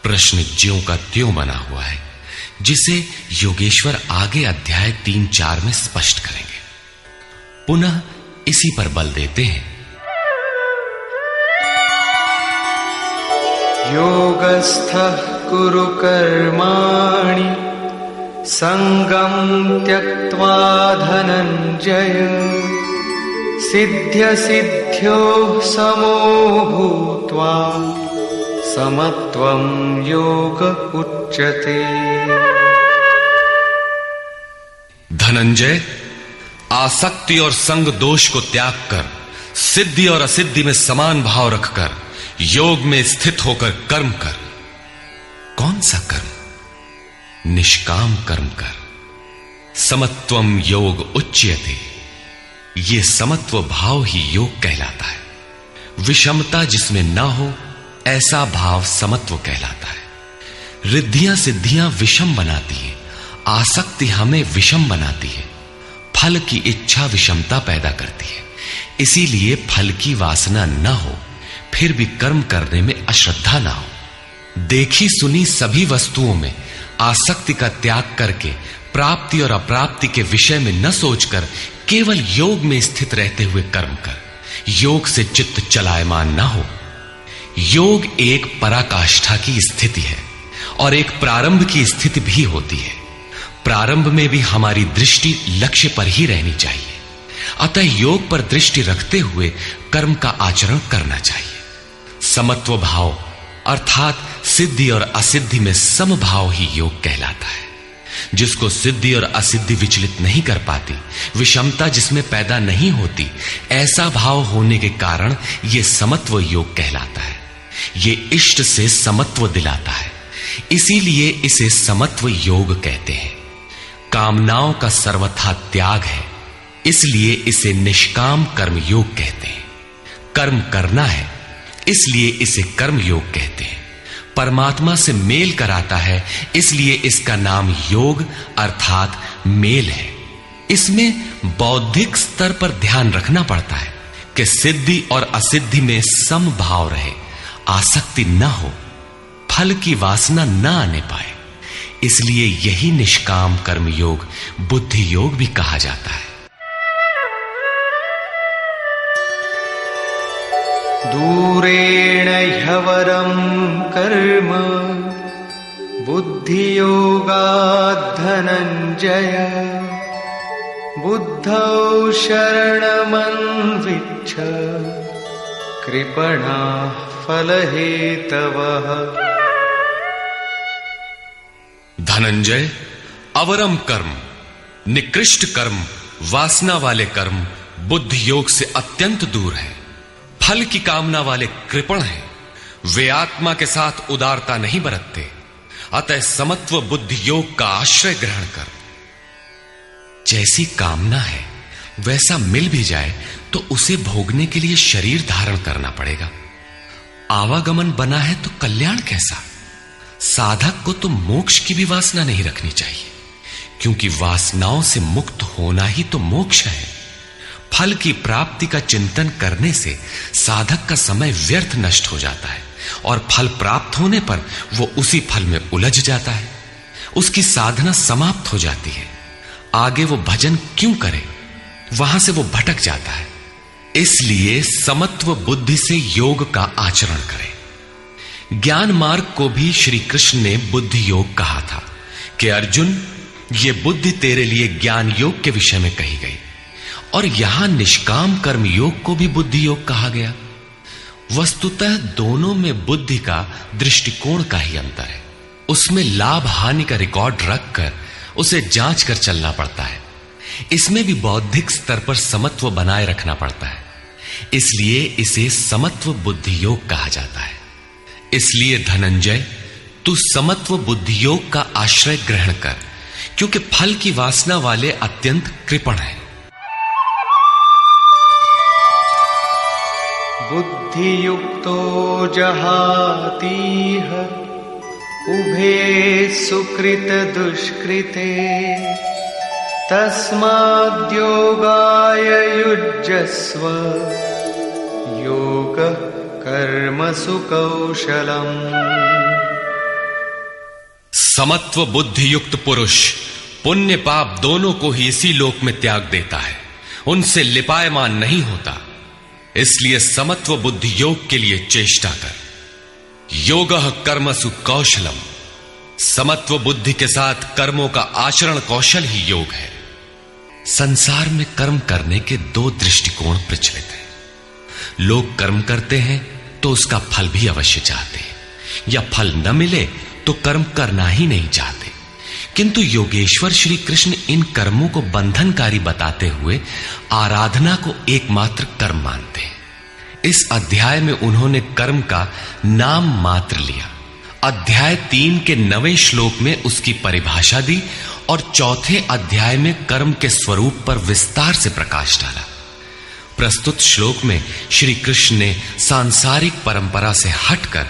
प्रश्न ज्यों का त्यों बना हुआ है, जिसे योगेश्वर आगे अध्याय 3-4 में स्पष्ट करेंगे। पुनः इसी पर बल देते हैं। योगस्थः कुरु कर्माणि संगं त्यक्त्वा धनंजय सिद्ध्य सिद्ध्योः समो भूत्वा समत्वं योग उच्यते। धनंजय, आसक्ति और संग दोष को त्याग कर सिद्धि और असिद्धि में समान भाव रखकर योग में स्थित होकर कर्म कर। कौन सा कर्म? निष्काम कर्म कर। समत्वम योग उच्यते। ये समत्व भाव ही योग कहलाता है। विषमता जिसमें ना हो ऐसा भाव समत्व कहलाता है। रिद्धियां सिद्धियां विषम बनाती हैं, आसक्ति हमें विषम बनाती है, फल की इच्छा विषमता पैदा करती है। इसीलिए फल की वासना न हो, फिर भी कर्म करने में अश्रद्धा ना हो। देखी सुनी सभी वस्तुओं में आसक्ति का त्याग करके प्राप्ति और अप्राप्ति के विषय में न सोचकर केवल योग में स्थित रहते हुए कर्म कर। योग से चित्त चलायमान ना हो। योग एक पराकाष्ठा की स्थिति है और एक प्रारंभ की स्थिति भी होती है। प्रारंभ में भी हमारी दृष्टि लक्ष्य पर ही रहनी चाहिए। अतः योग पर दृष्टि रखते हुए कर्म का आचरण करना चाहिए। समत्व भाव अर्थात सिद्धि और असिद्धि में समभाव ही योग कहलाता है। जिसको सिद्धि और असिद्धि विचलित नहीं कर पाती, विषमता जिसमें पैदा नहीं होती, ऐसा भाव होने के कारण यह समत्व योग कहलाता है। ये इष्ट से समत्व दिलाता है, इसीलिए इसे समत्व योग कहते हैं। कामनाओं का सर्वथा त्याग है, इसलिए इसे निष्काम कर्म योग कहते हैं। कर्म करना है, इसलिए इसे कर्म योग कहते हैं। परमात्मा से मेल कराता है, इसलिए इसका नाम योग अर्थात मेल है। इसमें बौद्धिक स्तर पर ध्यान रखना पड़ता है कि सिद्धि और असिद्धि में समभाव रहे, आसक्ति न हो, फल की वासना न आने पाए। इसलिए यही निष्काम कर्म योग बुद्धि योग भी कहा जाता है। दूरेण ह्यवरं कर्म बुद्धियोगात् धनंजय बुद्धौ शरणमन्विच्छ कृपणाः फलहेतवः। धनंजय, अवरम कर्म, निकृष्ट कर्म, वासना वाले कर्म बुद्धि योग से अत्यंत दूर है। फल की कामना वाले कृपण हैं। वे आत्मा के साथ उदारता नहीं बरतते। अतः समत्व बुद्धि योग का आश्रय ग्रहण कर। जैसी कामना है वैसा मिल भी जाए तो उसे भोगने के लिए शरीर धारण करना पड़ेगा। आवागमन बना है तो कल्याण कैसा? साधक को तो मोक्ष की भी वासना नहीं रखनी चाहिए, क्योंकि वासनाओं से मुक्त होना ही तो मोक्ष है। फल की प्राप्ति का चिंतन करने से साधक का समय व्यर्थ नष्ट हो जाता है और फल प्राप्त होने पर वो उसी फल में उलझ जाता है। उसकी साधना समाप्त हो जाती है। आगे वो भजन क्यों करे? वहां से वो भटक जाता है। इसलिए समत्व बुद्धि से योग का आचरण करें। ज्ञान मार्ग को भी श्री कृष्ण ने बुद्धि योग कहा था कि अर्जुन, ये बुद्धि तेरे लिए ज्ञान योग के विषय में कही गई। और यहां निष्काम कर्म योग को भी बुद्धि योग कहा गया। वस्तुतः दोनों में बुद्धि का दृष्टिकोण का ही अंतर है। उसमें लाभ हानि का रिकॉर्ड रखकर उसे जांच कर चलना पड़ता है। इसमें भी बौद्धिक स्तर पर समत्व बनाए रखना पड़ता है। इसलिए इसे समत्व बुद्धि योग कहा जाता है। इसलिए धनंजय, तू समत्व बुद्धि योग का आश्रय ग्रहण कर, क्योंकि फल की वासना वाले अत्यंत कृपण हैं। बुद्धियुक्तो जहातीह उभे सुकृत दुष्कृते तस्माद्योगाय युज्यस्व योगः कर्मसु कौशलम्। समत्व बुद्धि युक्त पुरुष पुण्य पाप दोनों को ही इसी लोक में त्याग देता है, उनसे लिपायमान नहीं होता। इसलिए समत्व बुद्धि योग के लिए चेष्टा कर। योगः कर्मसु कौशलम। समत्व बुद्धि के साथ कर्मों का आचरण कौशल ही योग है। संसार में कर्म करने के दो दृष्टिकोण प्रचलित हैं। लोग कर्म करते हैं तो उसका फल भी अवश्य चाहते हैं, या फल न मिले तो कर्म करना ही नहीं चाहते। किंतु योगेश्वर श्री कृष्ण इन कर्मों को बंधनकारी बताते हुए आराधना को एकमात्र कर्म मानते हैं। इस अध्याय में उन्होंने कर्म का नाम मात्र लिया। अध्याय 3 के 9वें श्लोक में उसकी परिभाषा दी और चौथे अध्याय में कर्म के स्वरूप पर विस्तार से प्रकाश डाला। प्रस्तुत श्लोक में श्री कृष्ण ने सांसारिक परंपरा से हटकर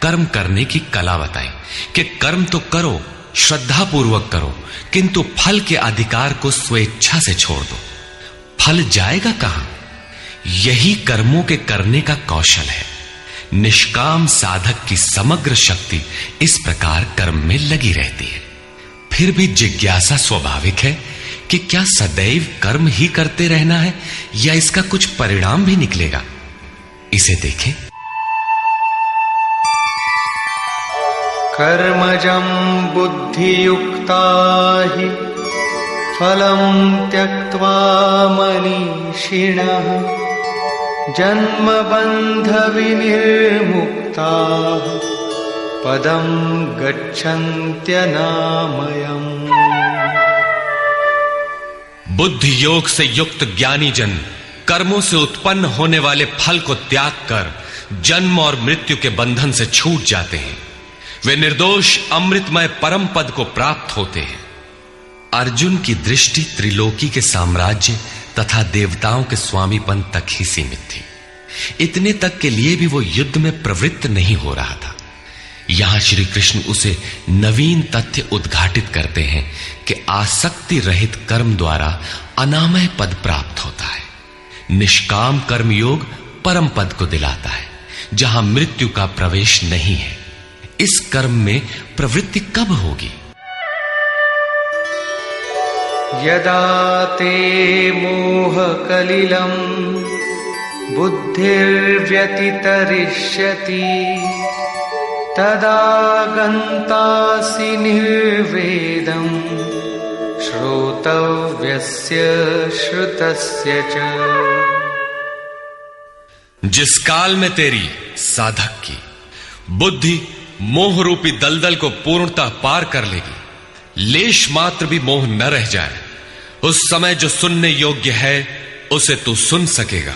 कर्म करने की कला बताई कि कर्म तो करो, श्रद्धा पूर्वक करो, किंतु फल के अधिकार को स्वेच्छा से छोड़ दो। फल जाएगा कहां? यही कर्मों के करने का कौशल है। निष्काम साधक की समग्र शक्ति इस प्रकार कर्म में लगी रहती है। फिर भी जिज्ञासा स्वाभाविक है कि क्या सदैव कर्म ही करते रहना है या इसका कुछ परिणाम भी निकलेगा? इसे देखें। कर्मजं बुद्धियुक्ता हि फलं त्यक्त्वा मनीषिणः जन्मबन्धविनिर्मुक्ताः पदं गच्छन्त्यनामयम्। बुद्धि योग से युक्त ज्ञानी जन कर्मों से उत्पन्न होने वाले फल को त्याग कर जन्म और मृत्यु के बंधन से छूट जाते हैं। वे निर्दोष अमृतमय परम पद को प्राप्त होते हैं। अर्जुन की दृष्टि त्रिलोकी के साम्राज्य तथा देवताओं के स्वामीपन तक ही सीमित थी। इतने तक के लिए भी वो युद्ध में प्रवृत्त नहीं हो रहा था। यहां श्री कृष्ण उसे नवीन तथ्य उद्घाटित करते हैं कि आसक्ति रहित कर्म द्वारा अनामय पद प्राप्त होता है। निष्काम कर्म योग परम पद को दिलाता है, जहां मृत्यु का प्रवेश नहीं है। इस कर्म में प्रवृत्ति कब होगी? यदा ते मोह कलिलं बुद्धिर्व्यतितरिष्यति तदा गन्तासि निर्वेदं श्रोतव्यस्य श्रुतस्य च। जिस काल में तेरी साधक की बुद्धि मोह रूपी दलदल को पूर्णतः पार कर लेगी, लेश मात्र भी मोह न रह जाए, उस समय जो सुनने योग्य है उसे तू सुन सकेगा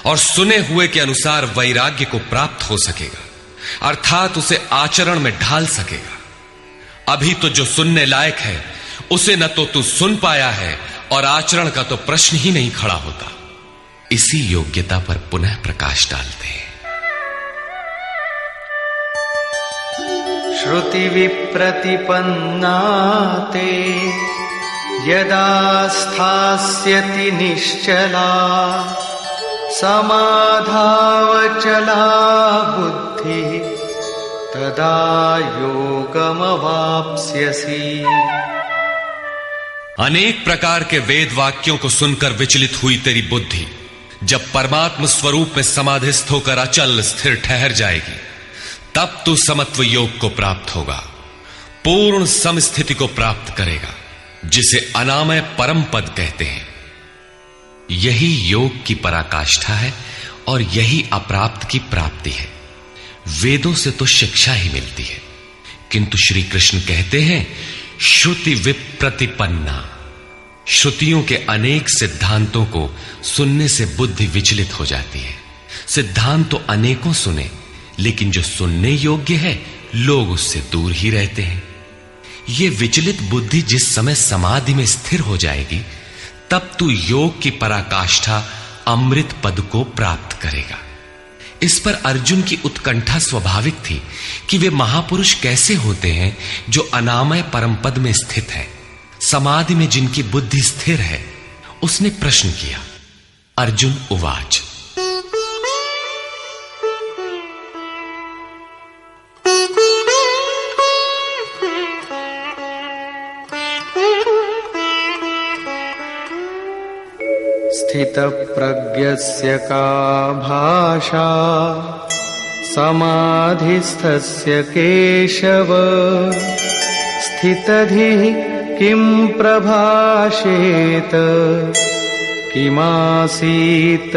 और सुने हुए के अनुसार वैराग्य को प्राप्त हो सकेगा, अर्थात उसे आचरण में ढाल सकेगा। अभी तो जो सुनने लायक है उसे न तो तू सुन पाया है और आचरण का तो प्रश्न ही नहीं खड़ा होता। इसी योग्यता पर पुनः प्रकाश डालते हैं। श्रुति विप्रतिपन्ना ते यदा स्थास्यति निश्चला समाधावचला बुद्धि तदा योगमवाप्स्यसि। अनेक प्रकार के वेद वाक्यों को सुनकर विचलित हुई तेरी बुद्धि जब परमात्म स्वरूप में समाधिस्थ होकर अचल स्थिर ठहर जाएगी, तब तू समत्व योग को प्राप्त होगा, पूर्ण समस्थिति को प्राप्त करेगा, जिसे अनामय परम पद कहते हैं। यही योग की पराकाष्ठा है और यही अप्राप्त की प्राप्ति है। वेदों से तो शिक्षा ही मिलती है, किंतु श्री कृष्ण कहते हैं श्रुति विप्रतिपन्ना। श्रुतियों के अनेक सिद्धांतों को सुनने से बुद्धि विचलित हो जाती है। सिद्धांत तो अनेकों सुने, लेकिन जो सुनने योग्य है लोग उससे दूर ही रहते हैं। ये विचलित बुद्धि जिस समय समाधि में स्थिर हो जाएगी, तब तू योग की पराकाष्ठा अमृत पद को प्राप्त करेगा। इस पर अर्जुन की उत्कंठा स्वाभाविक थी कि वे महापुरुष कैसे होते हैं जो अनामय परम पद में स्थित है, समाधि में जिनकी बुद्धि स्थिर है। उसने प्रश्न किया। अर्जुन उवाच। स्थितप्रज्ञस्य का भाषा समाधिस्थस्य केशव स्थितधिः किं प्रभाषेत किमासीत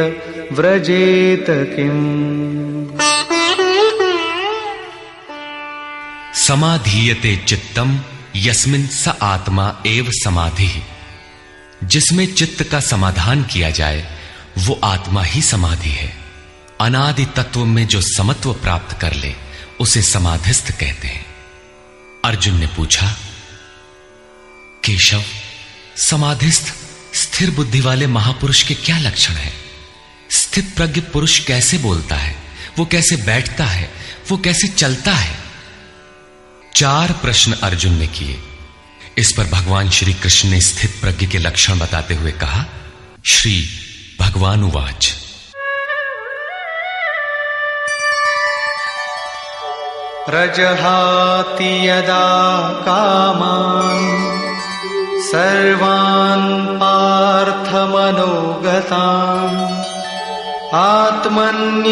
व्रजेत किम्। समाधीयते चित्तम यस्मिन् स आत्मा एव समाधिः। जिसमें चित्त का समाधान किया जाए वो आत्मा ही समाधि है। अनादि तत्व में जो समत्व प्राप्त कर ले उसे समाधिस्थ कहते हैं। अर्जुन ने पूछा, केशव, समाधिस्थ स्थिर बुद्धि वाले महापुरुष के क्या लक्षण हैं? स्थित प्रज्ञ पुरुष कैसे बोलता है, वो कैसे बैठता है, वो कैसे चलता है? 4 प्रश्न अर्जुन ने किए। इस पर भगवान श्री कृष्ण ने स्थित प्रज्ञ के लक्षण बताते हुए कहा। श्री भगवान उवाच। प्रजहाति यदा कामान् सर्वान् पार्थमनोगतान् आत्मन्येवात्मना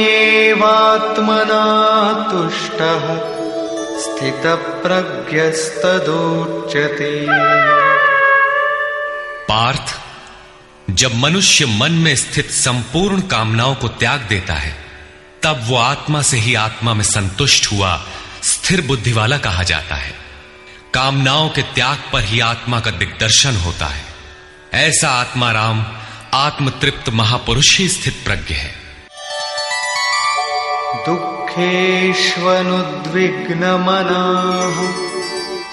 तुष्टः स्थितप्रज्ञस्तदुच्यते। पार्थ, जब मनुष्य मन में स्थित संपूर्ण कामनाओं को त्याग देता है तब वो आत्मा से ही आत्मा में संतुष्ट हुआ स्थिर बुद्धि वाला कहा जाता है। कामनाओं के त्याग पर ही आत्मा का दिग्दर्शन होता है। ऐसा आत्माराम आत्मतृप्त महापुरुष ही स्थित प्रज्ञ है। दुःखेष्वनुद्विग्नमनाः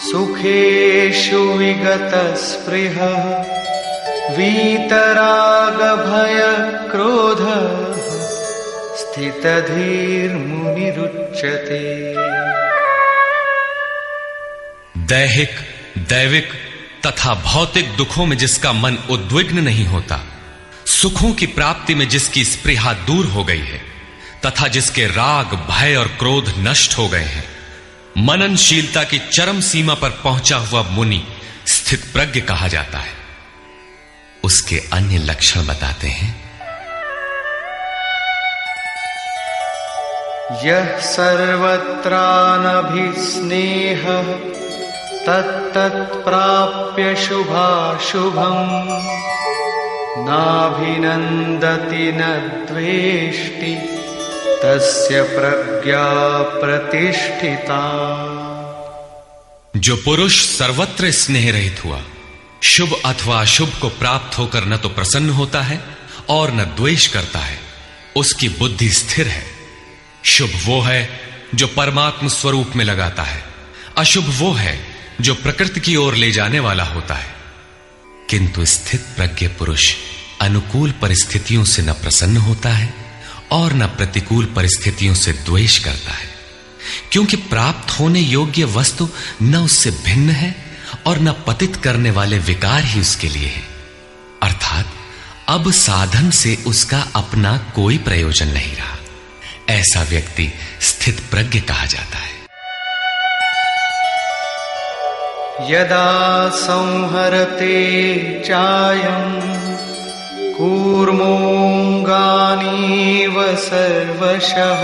सुखेषु विगतस्पृहः वीतरागभयक्रोधः स्थितधीर्मुनिरुच्यते। दैहिक, दैविक तथा भौतिक दुखों में जिसका मन उद्विग्न नहीं होता, सुखों की प्राप्ति में जिसकी स्पृहा दूर हो गई है तथा जिसके राग, भय और क्रोध नष्ट हो गए हैं, मननशीलता की चरम सीमा पर पहुंचा हुआ मुनि स्थित प्रज्ञ कहा जाता है। उसके अन्य लक्षण बताते हैं। यः सर्वत्रानभिस्नेहः तत्तत्प्राप्य शुभाशुभम् नाभिनन्दति न द्वेष्टि तस्य प्रज्ञा प्रतिष्ठिता। जो पुरुष सर्वत्र स्नेह रहित हुआ, शुभ अथवा अशुभ को प्राप्त होकर न तो प्रसन्न होता है और न द्वेष करता है, उसकी बुद्धि स्थिर है। शुभ वो है जो परमात्म स्वरूप में लगाता है, अशुभ वो है जो प्रकृति की ओर ले जाने वाला होता है। किंतु स्थित प्रज्ञ पुरुष अनुकूल परिस्थितियों से न प्रसन्न होता है और न प्रतिकूल परिस्थितियों से द्वेष करता है, क्योंकि प्राप्त होने योग्य वस्तु न उससे भिन्न है और न पतित करने वाले विकार ही उसके लिए है। अर्थात अब साधन से उसका अपना कोई प्रयोजन नहीं रहा। ऐसा व्यक्ति स्थित प्रज्ञ कहा जाता है। यदा संहरते चायम् कूर्मोऽङ्गानीव सर्वशः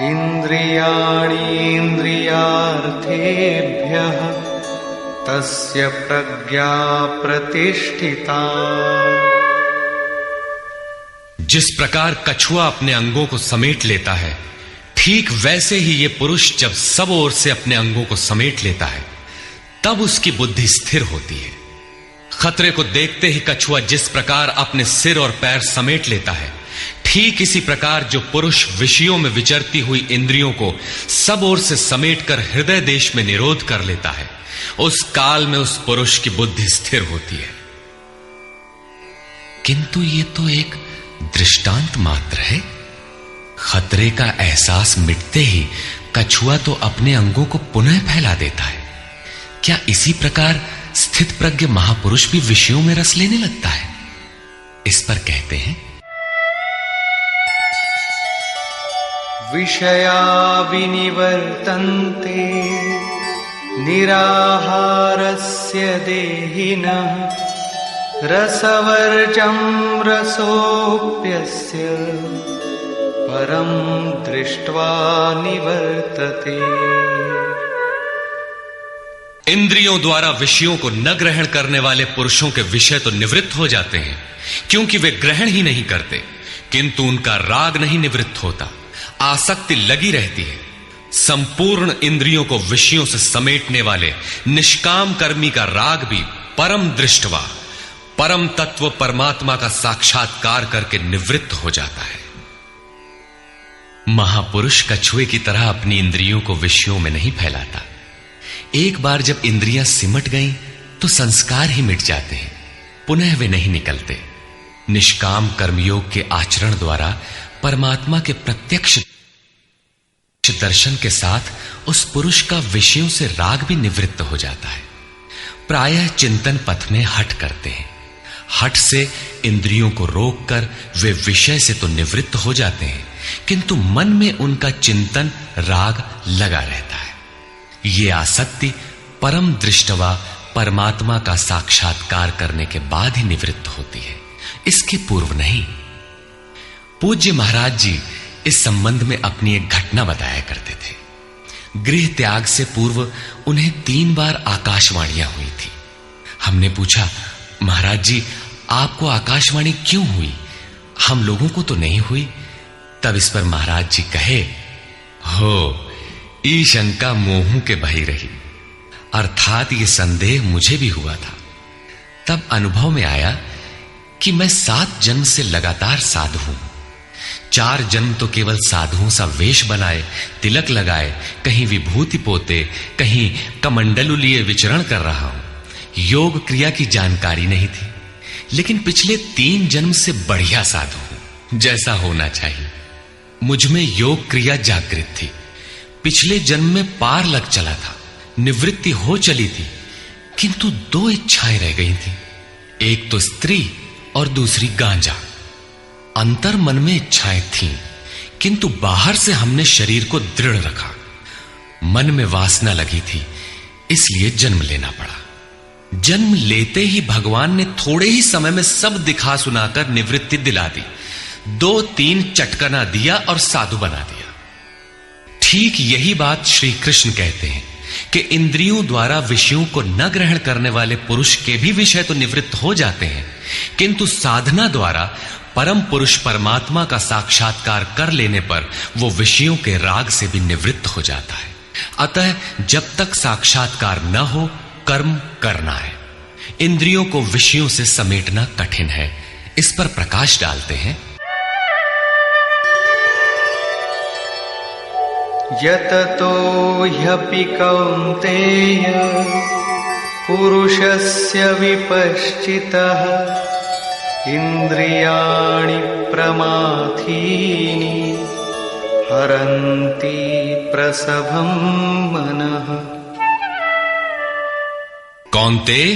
इन्द्रियाणीन्द्रियार्थेभ्यः तस्य प्रज्ञा प्रतिष्ठिता। जिस प्रकार कछुआ अपने अंगों को समेट लेता है, ठीक वैसे ही ये पुरुष जब सब ओर से अपने अंगों को समेट लेता है तब उसकी बुद्धि स्थिर होती है। खतरे को देखते ही कछुआ जिस प्रकार अपने सिर और पैर समेट लेता है, ठीक इसी प्रकार जो पुरुष विषयों में विचरती हुई इंद्रियों को सब ओर से समेटकर हृदय देश में निरोध कर लेता है, उस काल में उस पुरुष की बुद्धि स्थिर होती है। किंतु ये तो एक दृष्टांत मात्र है। खतरे का एहसास मिटते ही कछुआ तो अपने अंगों को पुनः फैला देता है। क्या इसी प्रकार स्थित प्रज्ञ महापुरुष भी विषयों में रस लेने लगता है? इस पर कहते हैं, विषया विनिवर्तन्ते निराहारस्य देहिनः रसवर्जं रसोऽप्यस्य परं दृष्ट्वा निवर्तते। इंद्रियों द्वारा विषयों को न ग्रहण करने वाले पुरुषों के विषय तो निवृत्त हो जाते हैं, क्योंकि वे ग्रहण ही नहीं करते, किंतु उनका राग नहीं निवृत्त होता, आसक्ति लगी रहती है। संपूर्ण इंद्रियों को विषयों से समेटने वाले निष्काम कर्मी का राग भी परम दृष्टवा, परम तत्व परमात्मा का साक्षात्कार करके निवृत्त हो जाता है। महापुरुष कछुए की तरह अपनी इंद्रियों को विषयों में नहीं फैलाता। एक बार जब इंद्रियां सिमट गईं तो संस्कार ही मिट जाते हैं, पुनः वे नहीं निकलते। निष्काम कर्मयोग के आचरण द्वारा परमात्मा के प्रत्यक्ष दर्शन के साथ उस पुरुष का विषयों से राग भी निवृत्त हो जाता है। प्रायः चिंतन पथ में हठ करते हैं। हठ से इंद्रियों को रोककर वे विषय से तो निवृत्त हो जाते हैं, किंतु मन में उनका चिंतन राग लगा रहता है। ये आसक्ति परम दृष्टवा परमात्मा का साक्षात्कार करने के बाद ही निवृत्त होती है, इसके पूर्व नहीं। पूज्य महाराज जी इस संबंध में अपनी एक घटना बताया करते थे। गृह त्याग से पूर्व उन्हें 3 बार आकाशवाणियां हुई थी। हमने पूछा, महाराज जी आपको आकाशवाणी क्यों हुई, हम लोगों को तो नहीं हुई? तब इस पर महाराज जी कहे, हो ई शंका मोहू के बही रही, अर्थात ये संदेह मुझे भी हुआ था। तब अनुभव में आया कि मैं 7 जन्म से लगातार साधु हूं। 4 जन्म तो केवल साधुओं सा वेश बनाए, तिलक लगाए, कहीं विभूति पोते, कहीं कमंडलु लिए विचरण कर रहा हूं। योग क्रिया की जानकारी नहीं थी, लेकिन पिछले 3 जन्म से बढ़िया साधु हूं, जैसा होना चाहिए। मुझ में योग क्रिया जागृत थी। पिछले जन्म में पार लग चला था, निवृत्ति हो चली थी, किंतु 2 इच्छाएं रह गई थी, एक तो स्त्री और दूसरी गांजा। अंतर मन में इच्छाएं थीं, किंतु बाहर से हमने शरीर को दृढ़ रखा। मन में वासना लगी थी, इसलिए जन्म लेना पड़ा। जन्म लेते ही भगवान ने थोड़े ही समय में सब दिखा सुनाकर निवृत्ति दिला दी। 2-3 चटकना दिया और साधु बना दिया। ठीक यही बात श्री कृष्ण कहते हैं कि इंद्रियों द्वारा विषयों को न ग्रहण करने वाले पुरुष के भी विषय तो निवृत्त हो जाते हैं, किंतु साधना द्वारा परम पुरुष परमात्मा का साक्षात्कार कर लेने पर वो विषयों के राग से भी निवृत्त हो जाता है। अतः जब तक साक्षात्कार न हो कर्म करना है। इंद्रियों को विषयों से समेटना कठिन है। इस पर प्रकाश डालते हैं, यततो ह्यपि कौन्तेय पुरुषस्य विपश्चितः इंद्रियाणि प्रमाथीनि हरन्ति प्रसभं मनः। कौन्तेय,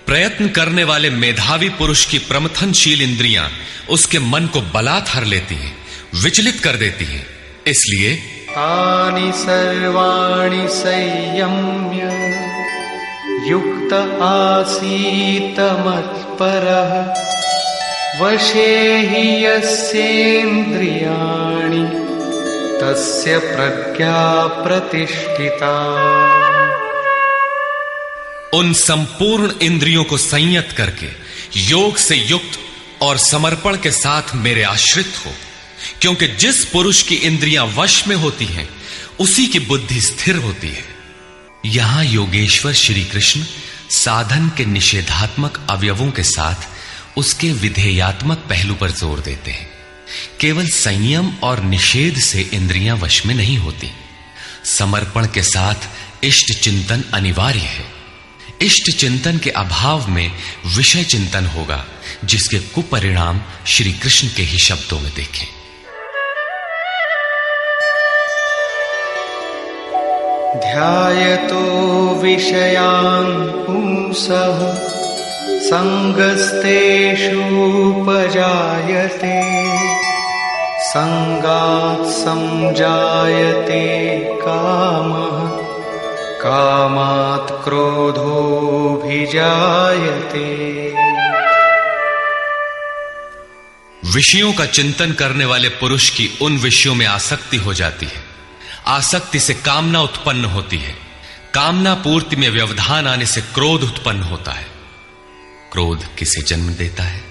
प्रयत्न करने वाले मेधावी पुरुष की प्रमथनशील इंद्रियां उसके मन को बलात् हर लेती हैं, विचलित कर देती हैं। इसलिए तानि सर्वाणि संयम्य युक्त आसीत मत्परः वशे हि यस्येन्द्रियाणि तस्य प्रज्ञा प्रतिष्ठिता। उन संपूर्ण इंद्रियों को संयत करके योग से युक्त और समर्पण के साथ मेरे आश्रित हो, क्योंकि जिस पुरुष की इंद्रियां वश में होती हैं उसी की बुद्धि स्थिर होती है। यहां योगेश्वर श्री कृष्ण साधन के निषेधात्मक अवयवों के साथ उसके विधेयात्मक पहलू पर जोर देते हैं। केवल संयम और निषेध से इंद्रियां वश में नहीं होती। समर्पण के साथ इष्ट चिंतन अनिवार्य है। इष्ट चिंतन के अभाव में विषय चिंतन होगा, जिसके कुपरिणाम श्री कृष्ण के ही शब्दों में देखें। ध्यायतो विषयान् पुंसः संगस्तेषूपजायते संगात् संजायते कामः कामात् क्रोधोऽभिजायते। विषयों का चिंतन करने वाले पुरुष की उन विषयों में आसक्ति हो जाती है। आसक्ति से कामना उत्पन्न होती है। कामना पूर्ति में व्यवधान आने से क्रोध उत्पन्न होता है। क्रोध किसे जन्म देता है?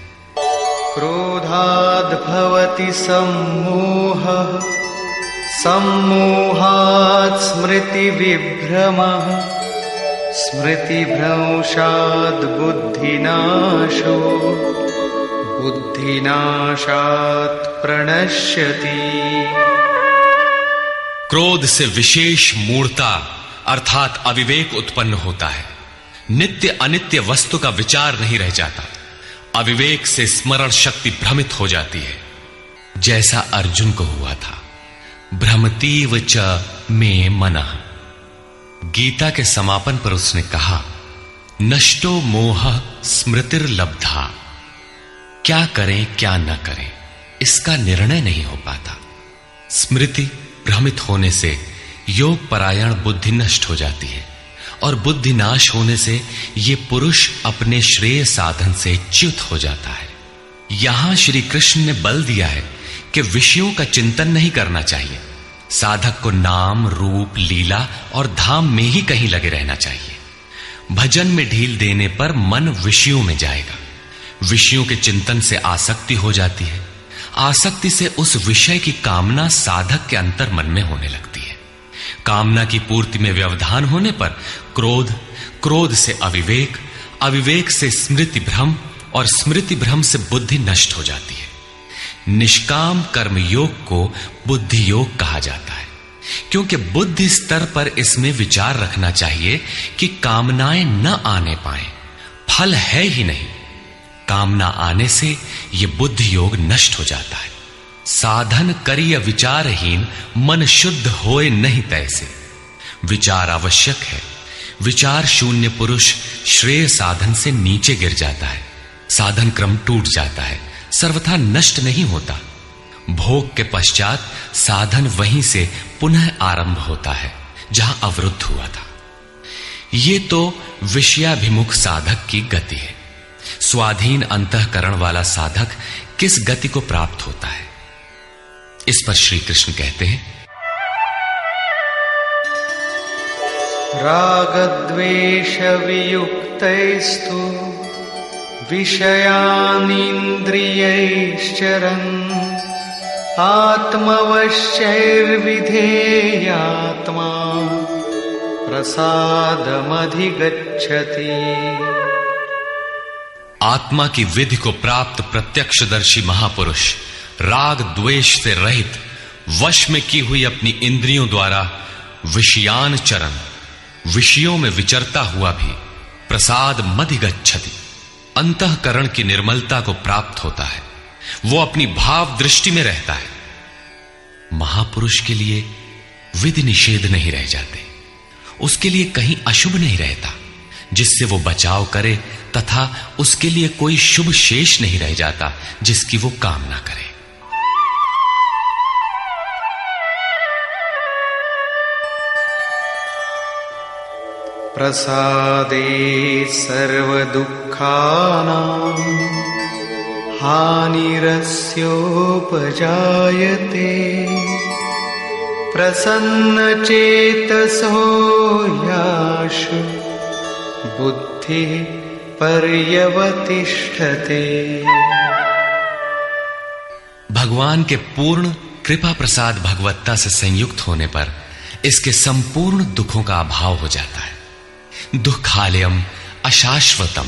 क्रोधाद् भवति सम्मोहः सम्मोहात् स्मृतिविभ्रमः स्मृतिभ्रंशात् बुद्धिनाशो बुद्धिनाशात् प्रणश्यति। क्रोध से विशेष मूढ़ता अर्थात अविवेक उत्पन्न होता है। नित्य अनित्य वस्तु का विचार नहीं रह जाता। अविवेक से स्मरण शक्ति भ्रमित हो जाती है, जैसा अर्जुन को हुआ था। भ्रमतीव च मे मनः। गीता के समापन पर उसने कहा, नष्टो मोह स्मृतिर्लब्धा। क्या करें क्या न करें इसका निर्णय नहीं हो पाता। स्मृति भ्रमित होने से योग परायण बुद्धि नष्ट हो जाती है और बुद्धि नाश होने से ये पुरुष अपने श्रेय साधन से च्युत हो जाता है। यहां श्री कृष्ण ने बल दिया है कि विषयों का चिंतन नहीं करना चाहिए। साधक को नाम रूप लीला और धाम में ही कहीं लगे रहना चाहिए। भजन में ढील देने पर मन विषयों में जाएगा। विषयों के चिंतन से आसक्ति हो जाती है। आसक्ति से उस विषय की कामना साधक के अंतर मन में होने लगती है। कामना की पूर्ति में व्यवधान होने पर क्रोध, क्रोध से अविवेक, अविवेक से स्मृति भ्रम और स्मृति भ्रम से बुद्धि नष्ट हो जाती है। निष्काम कर्म योग को बुद्धि योग कहा जाता है, क्योंकि बुद्धि स्तर पर इसमें विचार रखना चाहिए कि कामनाएं न आने पाए। फल है ही नहीं। कामना आने से यह बुद्धि योग नष्ट हो जाता है। साधन करिय विचारहीन मन शुद्ध होए नहीं तैसे। विचार आवश्यक है। विचार शून्य पुरुष श्रेय साधन से नीचे गिर जाता है। साधन क्रम टूट जाता है, सर्वथा नष्ट नहीं होता। भोग के पश्चात साधन वहीं से पुनः आरंभ होता है जहां अवरुद्ध हुआ था। ये तो विषयाभिमुख साधक की गति है। स्वाधीन अंतःकरण वाला साधक किस गति को प्राप्त होता है? इस पर श्री कृष्ण कहते हैं, रागद्वेष वियुक्तैस्तु विषयानिन्द्रियैश्चरन् आत्मवश्यैर्विधेयात्मा प्रसादमधिगच्छति। आत्मा की विधि को प्राप्त प्रत्यक्षदर्शी महापुरुष राग द्वेष से रहित वश में की हुई अपनी इंद्रियों द्वारा विषयान चरण, विषयों में विचरता हुआ भी प्रसाद मधिगच्छति, अंतःकरण की निर्मलता को प्राप्त होता है। वो अपनी भाव दृष्टि में रहता है। महापुरुष के लिए विधि निषेध नहीं रह जाते। उसके लिए कहीं अशुभ नहीं रहता जिससे वो बचाव करे, तथा उसके लिए कोई शुभ शेष नहीं रह जाता जिसकी वो कामना करे। प्रसादे सर्वदुःखानां हानिरस्योपजायते प्रसन्नचेतसो याशु बुद्धिः पर्यवतिष्ठते। भगवान के पूर्ण कृपा प्रसाद भगवत्ता से संयुक्त होने पर इसके संपूर्ण दुखों का अभाव हो जाता है। दुखालयम अशाश्वतम,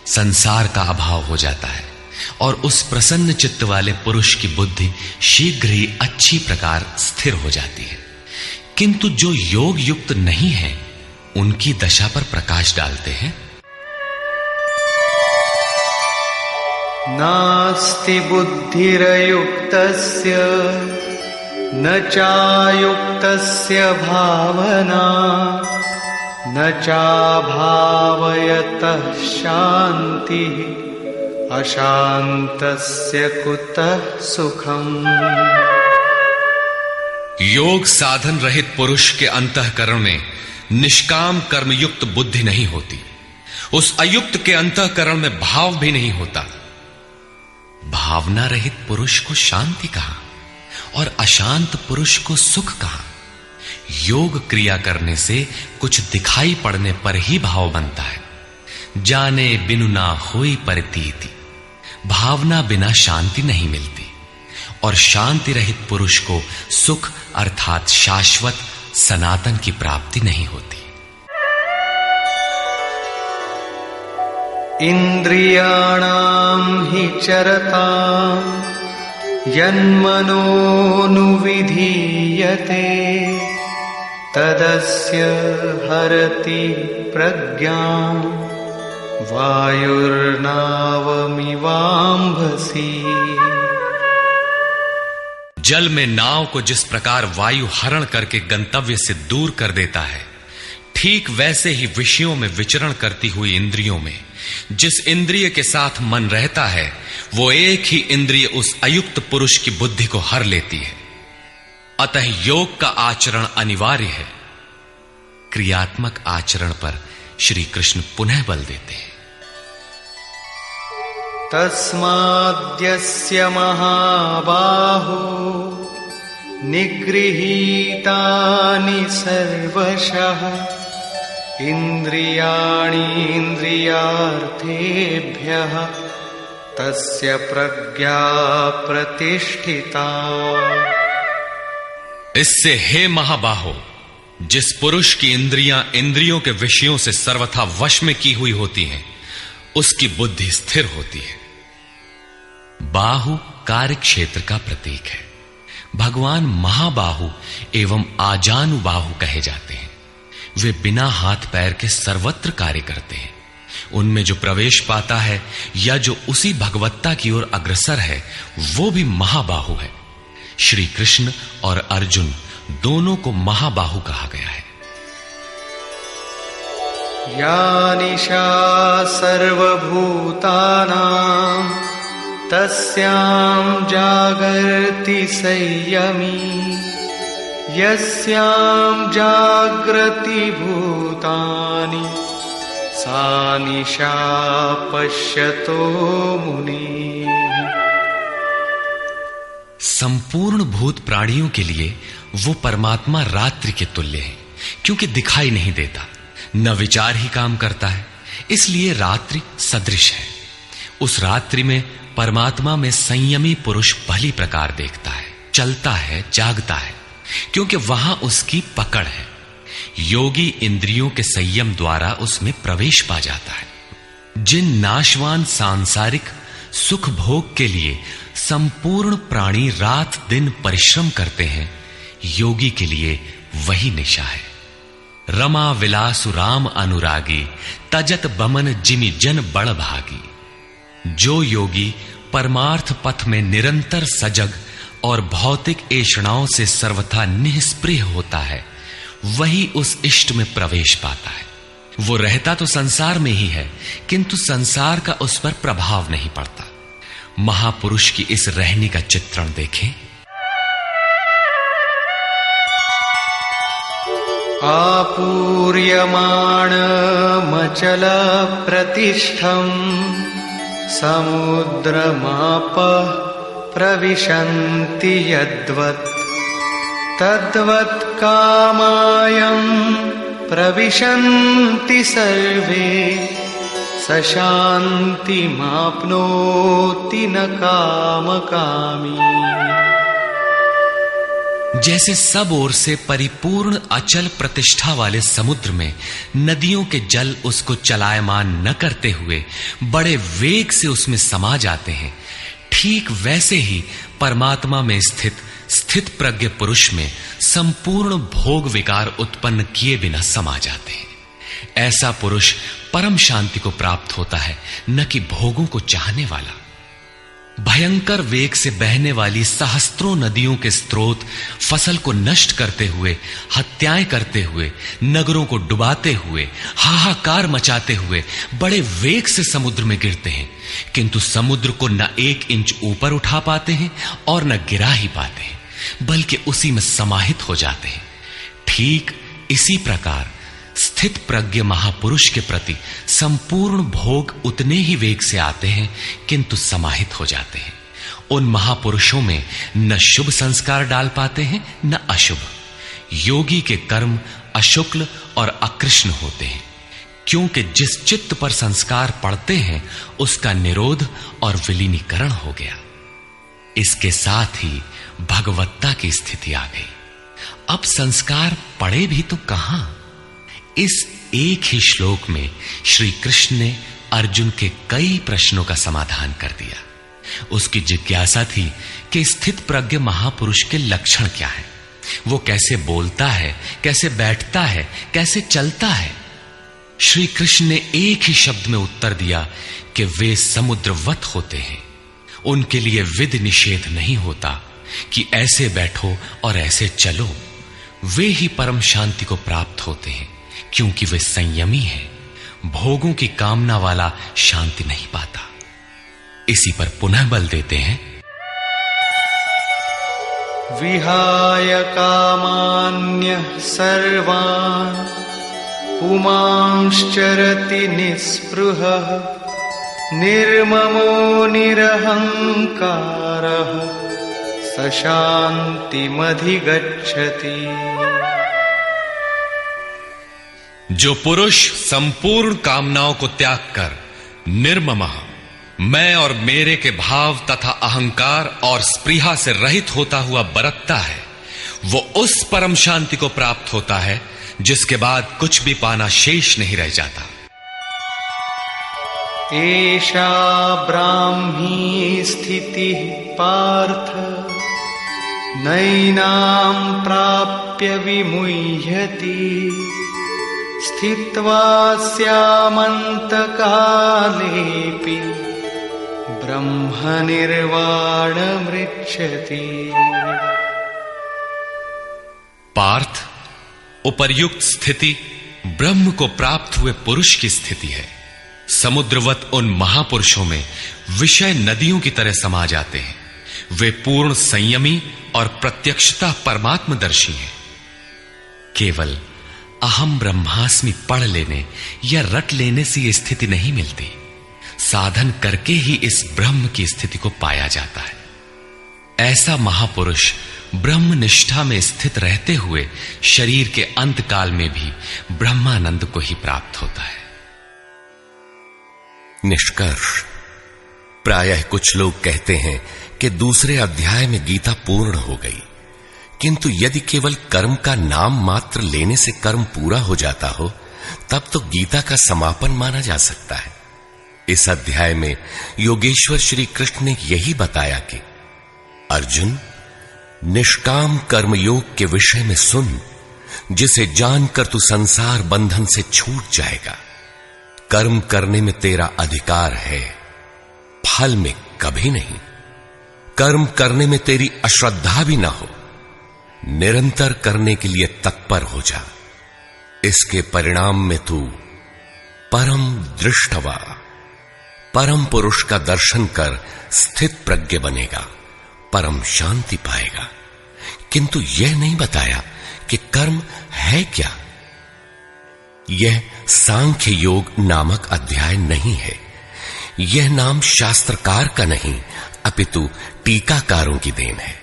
संसार का अभाव हो जाता है और उस प्रसन्न चित्त वाले पुरुष की बुद्धि शीघ्र ही अच्छी प्रकार स्थिर हो जाती है। किंतु जो योग युक्त नहीं है उनकी दशा पर प्रकाश डालते हैं। नास्ति बुद्धिरयुक्तस्य न चायुक्तस्य भावना न चाभावयतः शान्तिः अशान्तस्य कुतः सुखम्। योग साधन रहित पुरुष के अंतःकरण में निष्काम कर्मयुक्त बुद्धि नहीं होती। उस अयुक्त के अंतःकरण में भाव भी नहीं होता। भावना रहित पुरुष को शांति कहां और अशांत पुरुष को सुख कहां। योग क्रिया करने से कुछ दिखाई पड़ने पर ही भाव बनता है। जाने बिनु ना होई प्रतीति, भावना बिना शांति नहीं मिलती। और शांति रहित पुरुष को सुख अर्थात शाश्वत सनातन की प्राप्ति नहीं होती। इंद्रियाणां हि चरतां यन्मनोनुविधीयते तदस्य हरति प्रज्ञां वायुर्नावमिवाम्भसि। जल में नाव को जिस प्रकार वायु हरण करके गंतव्य से दूर कर देता है, ठीक वैसे ही विषयों में विचरण करती हुई इंद्रियों में जिस इंद्रिय के साथ मन रहता है, वो एक ही इंद्रिय उस अयुक्त पुरुष की बुद्धि को हर लेती है। अतः योग का आचरण अनिवार्य है। क्रियात्मक आचरण पर श्री कृष्ण पुनः बल देते हैं। तस्माद्यस्य महाबाहो निगृहीतानि सर्वशः इंद्रियाणीन्द्रियार्थेभ्यः तस्य प्रज्ञा प्रतिष्ठिता। इससे हे महाबाहो, जिस पुरुष की इंद्रियां इंद्रियों के विषयों से सर्वथा वश में की हुई होती हैं, उसकी बुद्धि स्थिर होती है। बाहु कार्य क्षेत्र का प्रतीक है। भगवान महाबाहु एवं आजानुबाहु कहे जाते हैं। वे बिना हाथ पैर के सर्वत्र कार्य करते हैं। उनमें जो प्रवेश पाता है या जो उसी भगवत्ता की ओर अग्रसर है, वो भी महाबाहु है। श्री कृष्ण और अर्जुन दोनों को महाबाहु कहा गया है। या निशा सर्वभूतानां तस्यां जागर्ति संयमी यस्यां जागृति भूतानि सा निशा पश्यतो मुनि। संपूर्ण भूत प्राणियों के लिए वो परमात्मा रात्रि के तुल्य है, क्योंकि दिखाई नहीं देता, न विचार ही काम करता है, इसलिए रात्रि सदृश है। उस रात्रि में परमात्मा में संयमी पुरुष भली प्रकार देखता है, चलता है, जागता है, क्योंकि वहां उसकी पकड़ है। योगी इंद्रियों के संयम द्वारा उसमें प्रवेश पा जाता है। जिन नाशवान सांसारिक सुख भोग के लिए संपूर्ण प्राणी रात दिन परिश्रम करते हैं, योगी के लिए वही निशा है। रमा विलासु राम अनुरागी तजत बमन जिमि जन बड़ भागी। जो योगी परमार्थ पथ में निरंतर सजग और भौतिक ऐषणाओं से सर्वथा निष्प्रिय होता है, वही उस इष्ट में प्रवेश पाता है। वो रहता तो संसार में ही है, किंतु संसार का उस पर प्रभाव नहीं पड़ता। महापुरुष की इस रहनी का चित्रण देखें। आपूर्यमाणमचल प्रतिष्ठं समुद्रमाप प्रविशन्ति यद्वत् तद्वत् कामायं प्रविशन्ति सर्वे स शान्तिमाप्नोति न कामकामी। जैसे सब ओर से परिपूर्ण अचल प्रतिष्ठा वाले समुद्र में नदियों के जल उसको चलायमान न करते हुए बड़े वेग से उसमें समा जाते हैं, ठीक वैसे ही परमात्मा में स्थित प्रज्ञ पुरुष में संपूर्ण भोग विकार उत्पन्न किए बिना समा जाते हैं। ऐसा पुरुष परम शांति को प्राप्त होता है, न कि भोगों को चाहने वाला। भयंकर वेग से बहने वाली सहस्त्रों नदियों के स्रोत फसल को नष्ट करते हुए, हत्याएं करते हुए, नगरों को डुबाते हुए, हाहाकार मचाते हुए बड़े वेग से समुद्र में गिरते हैं, किंतु समुद्र को न 1 इंच ऊपर उठा पाते हैं और न गिरा ही पाते हैं, बल्कि उसी में समाहित हो जाते हैं। ठीक इसी प्रकार स्थित प्रज्ञ महापुरुष के प्रति संपूर्ण भोग उतने ही वेग से आते हैं, किंतु समाहित हो जाते हैं। उन महापुरुषों में न शुभ संस्कार डाल पाते हैं न अशुभ। योगी के कर्म अशुक्ल और अकृष्ण होते हैं, क्योंकि जिस चित्त पर संस्कार पड़ते हैं उसका निरोध और विलीनीकरण हो गया। इसके साथ ही भगवत्ता की स्थिति आ गई। अब संस्कार पड़े भी तो कहां? इस एक ही श्लोक में श्री कृष्ण ने अर्जुन के कई प्रश्नों का समाधान कर दिया। उसकी जिज्ञासा थी कि स्थित प्रज्ञ महापुरुष के लक्षण क्या है, वो कैसे बोलता है, कैसे बैठता है, कैसे चलता है। श्री कृष्ण ने एक ही शब्द में उत्तर दिया कि वे समुद्रवत होते हैं। उनके लिए विधि निषेध नहीं होता कि ऐसे बैठो और ऐसे चलो। वे ही परम शांति को प्राप्त होते हैं, क्योंकि वे संयमी हैं। भोगों की कामना वाला शांति नहीं पाता। इसी पर पुनः बल देते हैं, विहाय कामान्यः सर्वान् पुमांश्चरति निःस्पृहः निर्ममो निरहंकारः स शान्तिमधिगच्छति। जो पुरुष संपूर्ण कामनाओं को त्याग कर निर्ममः, मैं और मेरे के भाव तथा अहंकार और स्पृहा से रहित होता हुआ बरतता है, वो उस परम शांति को प्राप्त होता है जिसके बाद कुछ भी पाना शेष नहीं रह जाता। एषा ब्राह्मी स्थितिः पार्थ नैनां प्राप्य विमुह्यति स्थित्वा स्यामन्तकालेऽपि ब्रह्मनिर्वाणमृच्छति। पार्थ, उपर्युक्त स्थिति ब्रह्म को प्राप्त हुए पुरुष की स्थिति है। समुद्रवत उन महापुरुषों में विषय नदियों की तरह समा जाते हैं। वे पूर्ण संयमी और प्रत्यक्षता परमात्मदर्शी हैं। केवल अहम ब्रह्मास्मि पढ़ लेने या रट लेने से यह स्थिति नहीं मिलती। साधन करके ही इस ब्रह्म की स्थिति को पाया जाता है। ऐसा महापुरुष ब्रह्म निष्ठा में स्थित रहते हुए शरीर के अंत काल में भी ब्रह्मानंद को ही प्राप्त होता है। निष्कर्ष, प्रायः कुछ लोग कहते हैं कि दूसरे अध्याय में गीता पूर्ण हो गई, किंतु यदि केवल कर्म का नाम मात्र लेने से कर्म पूरा हो जाता हो तब तो गीता का समापन माना जा सकता है। इस अध्याय में योगेश्वर श्री कृष्ण ने यही बताया कि अर्जुन, निष्काम कर्मयोग के विषय में सुन, जिसे जानकर तू संसार बंधन से छूट जाएगा। कर्म करने में तेरा अधिकार है, फल में कभी नहीं। कर्म करने में तेरी अश्रद्धा भी ना हो, निरंतर करने के लिए तत्पर हो जा। इसके परिणाम में तू परम दृष्टवा, परम पुरुष का दर्शन कर स्थित प्रज्ञ बनेगा, परम शांति पाएगा। किंतु यह नहीं बताया कि कर्म है क्या। यह सांख्य योग नामक अध्याय नहीं है। यह नाम शास्त्रकार का नहीं अपितु टीकाकारों की देन है।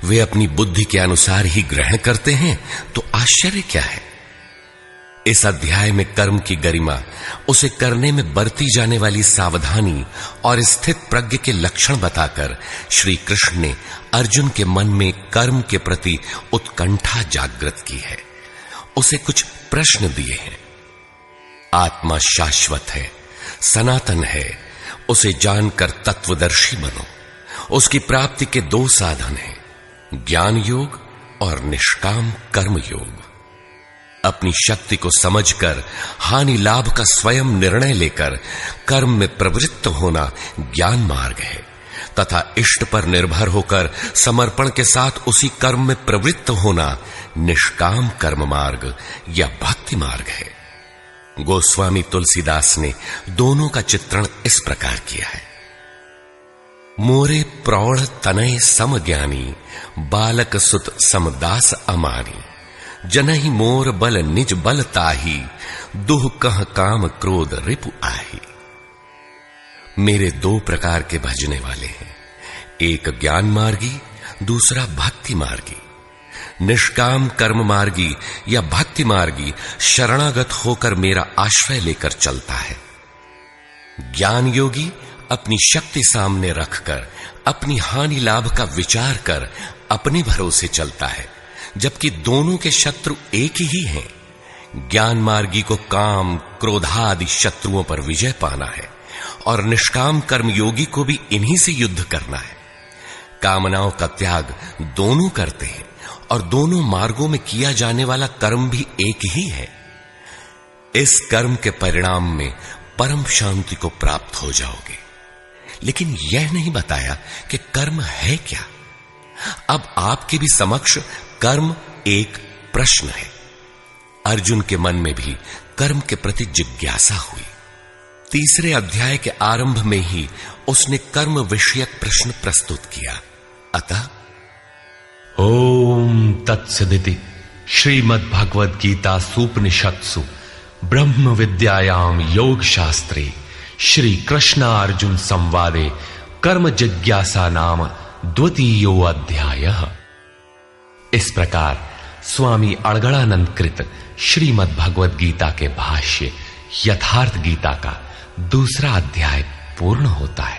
वे अपनी बुद्धि के अनुसार ही ग्रहण करते हैं, तो आश्चर्य क्या है। इस अध्याय में कर्म की गरिमा, उसे करने में बरती जाने वाली सावधानी और स्थित प्रज्ञ के लक्षण बताकर श्री कृष्ण ने अर्जुन के मन में कर्म के प्रति उत्कंठा जागृत की है। उसे कुछ प्रश्न दिए हैं। आत्मा शाश्वत है, सनातन है, उसे जानकर तत्वदर्शी बनो। उसकी प्राप्ति के 2 साधन हैं, ज्ञान योग और निष्काम कर्म योग। अपनी शक्ति को समझकर हानि लाभ का स्वयं निर्णय लेकर कर्म में प्रवृत्त होना ज्ञान मार्ग है, तथा इष्ट पर निर्भर होकर समर्पण के साथ उसी कर्म में प्रवृत्त होना निष्काम कर्म मार्ग या भक्ति मार्ग है। गोस्वामी तुलसीदास ने दोनों का चित्रण इस प्रकार किया है। मोरे प्रौढ़ तनय सम ज्ञानी, बालक सुत समदास अमानी, जनहि मोर बल निज बल ताही, दुह कह काम क्रोध रिपु आही। मेरे दो प्रकार के भजने वाले हैं, एक ज्ञान मार्गी, दूसरा भक्ति मार्गी। निष्काम कर्म मार्गी या भक्ति मार्गी शरणागत होकर मेरा आश्रय लेकर चलता है। ज्ञान योगी अपनी शक्ति सामने रखकर अपनी हानि लाभ का विचार कर अपने भरोसे चलता है, जबकि दोनों के शत्रु एक ही हैं। ज्ञान मार्गी को काम क्रोधादि शत्रुओं पर विजय पाना है और निष्काम कर्म योगी को भी इन्हीं से युद्ध करना है। कामनाओं का त्याग दोनों करते हैं और दोनों मार्गों में किया जाने वाला कर्म भी एक ही है। इस कर्म के परिणाम में परम शांति को प्राप्त हो जाओगे। लेकिन यह नहीं बताया कि कर्म है क्या। अब आपके भी समक्ष कर्म एक प्रश्न है। अर्जुन के मन में भी कर्म के प्रति जिज्ञासा हुई। तीसरे अध्याय के आरंभ में ही उसने कर्म विषयक प्रश्न प्रस्तुत किया। अतः ओम तत्सदिति श्रीमद् भगवद गीता सूपनिषत्सु ब्रह्म विद्यायाम योग शास्त्रे श्री कृष्णार्जुन संवादे कर्म जिज्ञासा नाम द्वितीयो अध्यायः। इस प्रकार स्वामी अड़गड़ानंद कृत श्रीमद् भगवद गीता के भाष्य यथार्थ गीता का दूसरा अध्याय पूर्ण होता है।